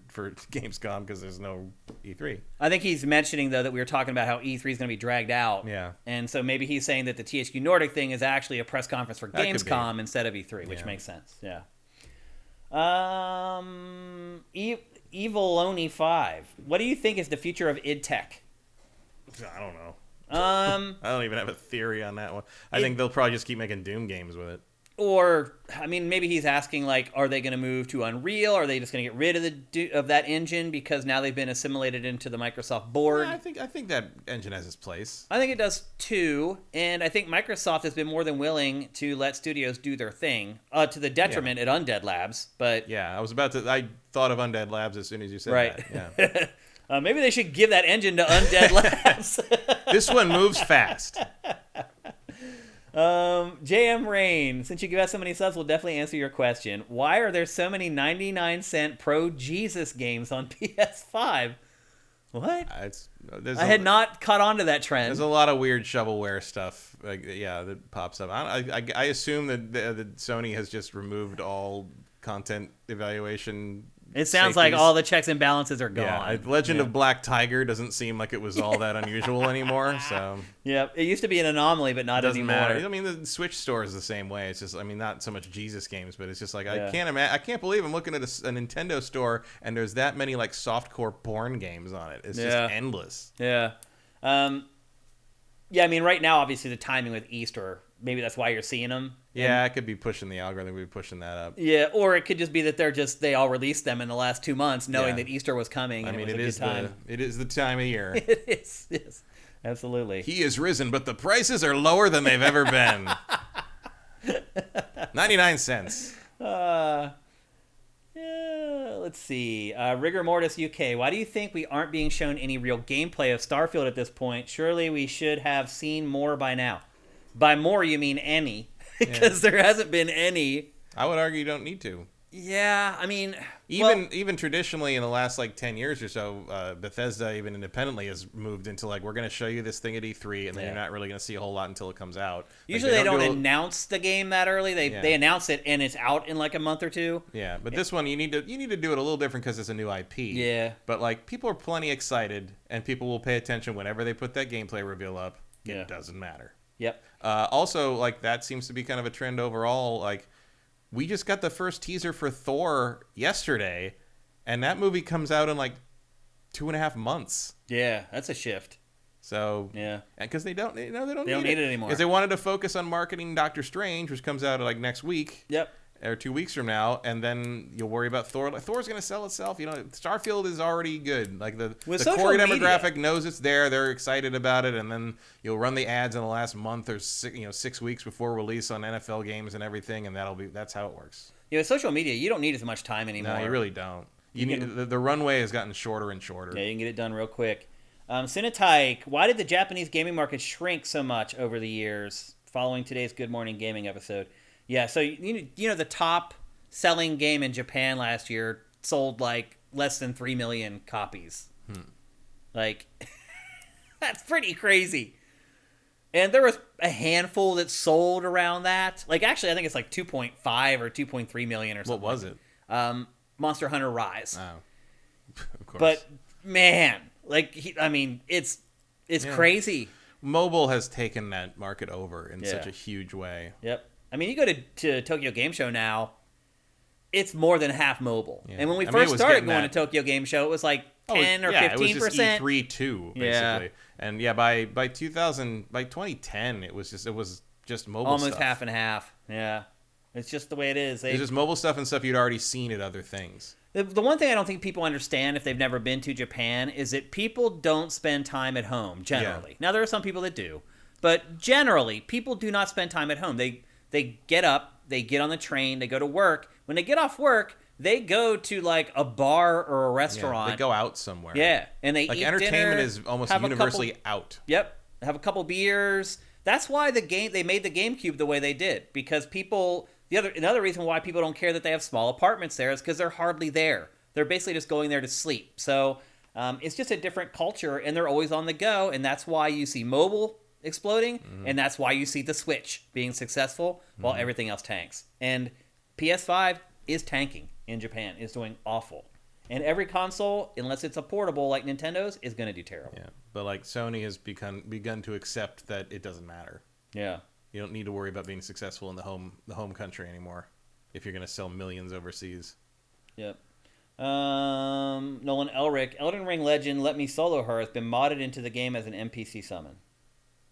Gamescom because there's no E3. I think he's mentioning, though, that we were talking about how E3 is going to be dragged out. Yeah. And so maybe he's saying that the THQ Nordic thing is actually a press conference for Gamescom instead of E3, which makes sense. Yeah. Eviloni 5. What do you think is the future of id Tech? I don't know. I don't even have a theory on that one. I think they'll probably just keep making Doom games with it. Or, I mean, maybe he's asking, like, are they going to move to Unreal? Are they just going to get rid of that engine because now they've been assimilated into the Microsoft board? Yeah, I think that engine has its place. I think it does, too. And I think Microsoft has been more than willing to let studios do their thing, to the detriment at Undead Labs. But yeah, I thought of Undead Labs as soon as you said that. Yeah. Maybe they should give that engine to Undead Labs. This one moves fast. JM Rain, since you give us so many subs, we'll definitely answer your question. Why are there so many 99-cent pro Jesus games on PS5? What? I had not caught on to that trend. There's a lot of weird shovelware stuff, that pops up. I assume that Sony has just removed all content evaluation. It sounds like all the checks and balances are gone. Yeah, Legend of Black Tiger doesn't seem like it was all that unusual anymore. So yeah, it used to be an anomaly, but not anymore. Matter. I mean, the Switch store is the same way. It's just, I mean, not so much Jesus games, but it's just like I can't believe I'm looking at a Nintendo store and there's that many like softcore porn games on it. It's just endless. Yeah. Yeah, I mean, right now, obviously, the timing with Easter, maybe that's why you're seeing them. Yeah, it could be pushing the algorithm, be pushing that up. Yeah, or it could just be that they all released them in the last 2 months, knowing that Easter was coming. And it is the time of year. It is. Yes, absolutely. He is risen, but the prices are lower than they've ever been. 99 cents. Let's see. Rigor Mortis UK. Why do you think we aren't being shown any real gameplay of Starfield at this point? Surely we should have seen more by now. By more, you mean any. Because there hasn't been any. I would argue you don't need to. Yeah, I mean... Even traditionally in the last, 10 years or so, Bethesda, even independently, has moved into, we're going to show you this thing at E3, and then you're not really going to see a whole lot until it comes out. Usually they don't announce the game that early. They announce it, and it's out in, a month or two. Yeah, but this one, you need to do it a little different because it's a new IP. Yeah. But, people are plenty excited, and people will pay attention whenever they put that gameplay reveal up. Yeah. It doesn't matter. Yep. Also, that seems to be kind of a trend overall, we just got the first teaser for Thor yesterday, and that movie comes out in 2.5 months. Yeah, that's a shift. So yeah, because they don't need it anymore. Because they wanted to focus on marketing Doctor Strange, which comes out next week. Yep. Or 2 weeks from now, and then you'll worry about Thor. Thor's going to sell itself. Starfield is already good. The core demographic knows it's there. They're excited about it, and then you'll run the ads in the last month or 6 weeks before release on NFL games and everything, and that's how it works. Yeah, with social media, you don't need as much time anymore. No, you really don't. The runway has gotten shorter and shorter. Yeah, you can get it done real quick. Cinetike, why did the Japanese gaming market shrink so much over the years? Following today's Good Morning Gaming episode. Yeah, so the top selling game in Japan last year sold less than 3 million copies. That's pretty crazy. And there was a handful that sold around that. Actually, I think it's 2.5 or 2.3 million or something. What was it? Monster Hunter Rise. Oh, of course. But man, it's crazy. Mobile has taken that market over in such a huge way. Yep. I mean, you go to Tokyo Game Show now, it's more than half mobile. Yeah. And when we first started going to Tokyo Game Show, it was 10 or 15%. It was just E3 too, basically. Yeah. And by 2010, it was just mobile almost stuff. Half and half. Yeah. It's just the way it is. It's just mobile stuff and stuff you'd already seen at other things. The one thing I don't think people understand if they've never been to Japan is that people don't spend time at home, generally. Yeah. Now, there are some people that do. But generally, people do not spend time at home. They get up, they get on the train, they go to work. When they get off work, they go to a bar or a restaurant. They go out somewhere. Yeah, and they eat entertainment dinner, is almost universally out. Yep, have a couple beers. That's why they made the GameCube the way they did, because people. Another reason why people don't care that they have small apartments there is because they're hardly there. They're basically just going there to sleep. So it's just a different culture, and they're always on the go, and that's why you see mobile exploding, and that's why you see the Switch being successful while everything else tanks. And PS5 is tanking in Japan. It's doing awful. And every console, unless it's a portable like Nintendo's, is going to do terrible. Yeah, but Sony has begun to accept that it doesn't matter. Yeah. You don't need to worry about being successful in the home country anymore if you're going to sell millions overseas. Yep. Nolan Elric, Elden Ring Legend Let Me Solo Her has been modded into the game as an NPC summon.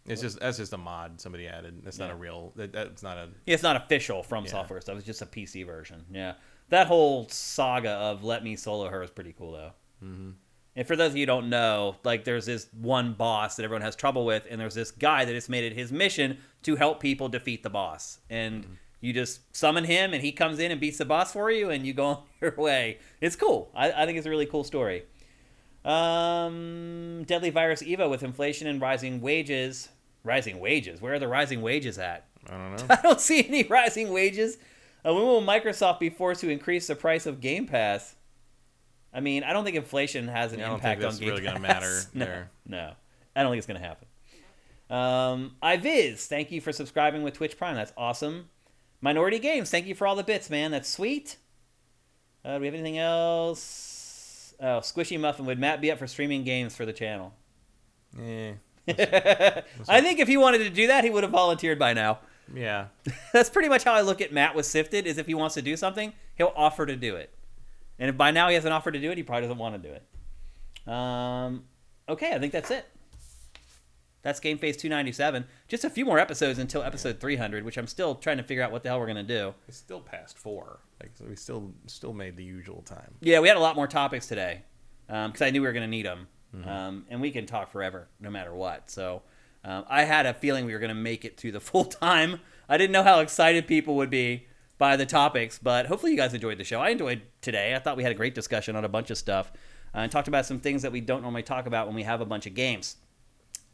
That's just a mod somebody added. That's not a real. That's not a. Yeah, it's not official from Software stuff. It's just a PC version. Yeah, that whole saga of Let Me Solo Her is pretty cool though. Mm-hmm. And for those of you who don't know, there's this one boss that everyone has trouble with, and there's this guy that has made it his mission to help people defeat the boss. And you just summon him, and he comes in and beats the boss for you, and you go on your way. It's cool. I think it's a really cool story. Deadly Virus Evo with inflation and rising wages. Rising wages? Where are the rising wages at? I don't know. I don't see any rising wages. When will Microsoft be forced to increase the price of Game Pass? I mean, I don't think inflation has an impact on Game Pass. I don't think that's really going to matter there. No. I don't think it's going to happen. iViz, thank you for subscribing with Twitch Prime. That's awesome. Minority Games, thank you for all the bits, man. That's sweet. Do we have anything else? Oh, Squishy Muffin, would Matt be up for streaming games for the channel? Yeah. I think if he wanted to do that, he would have volunteered by now. Yeah. That's pretty much how I look at Matt with Sifted, is if he wants to do something, he'll offer to do it. And if by now he hasn't offered to do it, he probably doesn't want to do it. Okay, I think that's it. That's GameFace 297. Just a few more episodes until episode 300, which I'm still trying to figure out what the hell we're going to do. It's still past 4. Like, so we still made the usual time. Yeah, we had a lot more topics today because I knew we were going to need them. And we can talk forever, no matter what. So I had a feeling we were going to make it through the full time. I didn't know how excited people would be by the topics, but hopefully you guys enjoyed the show. I enjoyed today. I thought we had a great discussion on a bunch of stuff and talked about some things that we don't normally talk about when we have a bunch of games.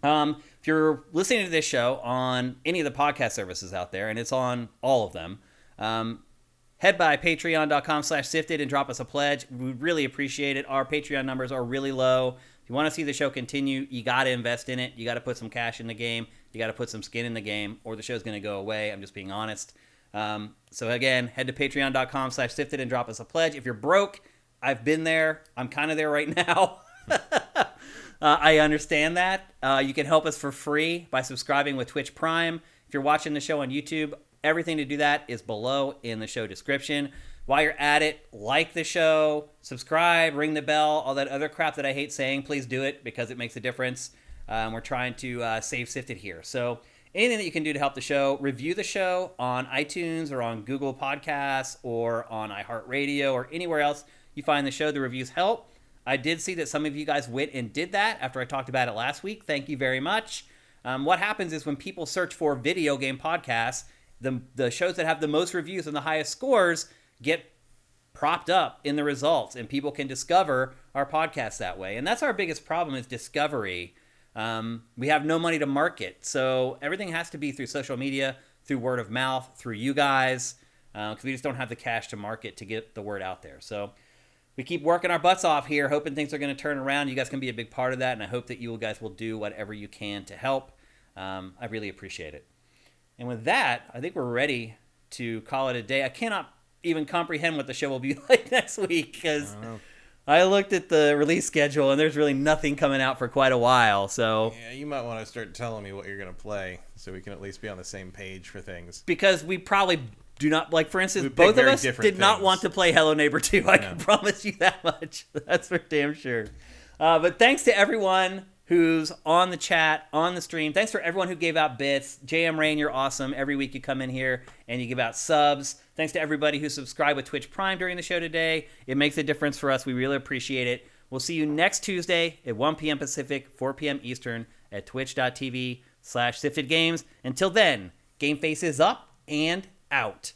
If you're listening to this show on any of the podcast services out there, and it's on all of them, head by patreon.com/sifted and drop us a pledge. We really appreciate it. Our Patreon numbers are really low. If you want to see the show continue, you got to invest in it. You got to put some cash in the game. You got to put some skin in the game, or the show's going to go away. I'm just being honest. So again, head to patreon.com/sifted and drop us a pledge. If you're broke, I've been there. I'm kind of there right now. I understand that. You can help us for free by subscribing with Twitch Prime. If you're watching the show on YouTube, everything to do that is below in the show description. While you're at it, like the show, subscribe, ring the bell, all that other crap that I hate saying. Please do it because it makes a difference. We're trying to save Sifted here. So anything that you can do to help the show, review the show on iTunes or on Google Podcasts or on iHeartRadio or anywhere else you find the show. The reviews help. I did see that some of you guys went and did that after I talked about it last week. Thank you very much. What happens is when people search for video game podcasts, the shows that have the most reviews and the highest scores get propped up in the results, and people can discover our podcast that way. And that's our biggest problem is discovery. We have no money to market, so everything has to be through social media, through word of mouth, through you guys, because we just don't have the cash to market to get the word out there. So we keep working our butts off here, hoping things are going to turn around. You guys can be a big part of that, and I hope that you guys will do whatever you can to help. I really appreciate it. And with that, I think we're ready to call it a day. I cannot even comprehend what the show will be like next week because I looked at the release schedule, and there's really nothing coming out for quite a while. So yeah, you might want to start telling me what you're going to play so we can at least be on the same page for things. Because we probably do not, like, for instance, both of us did not want to play Hello Neighbor 2. I can promise you that much. That's for damn sure. But thanks to everyone who's on the chat, on the stream. Thanks for everyone who gave out bits. JM Rain, you're awesome. Every week you come in here and you give out subs. Thanks to everybody who subscribed with Twitch Prime during the show today. It makes a difference for us. We really appreciate it. We'll see you next Tuesday at 1 p.m. Pacific, 4 p.m. Eastern at twitch.tv/SiftedGames. Until then, GameFace is up and out.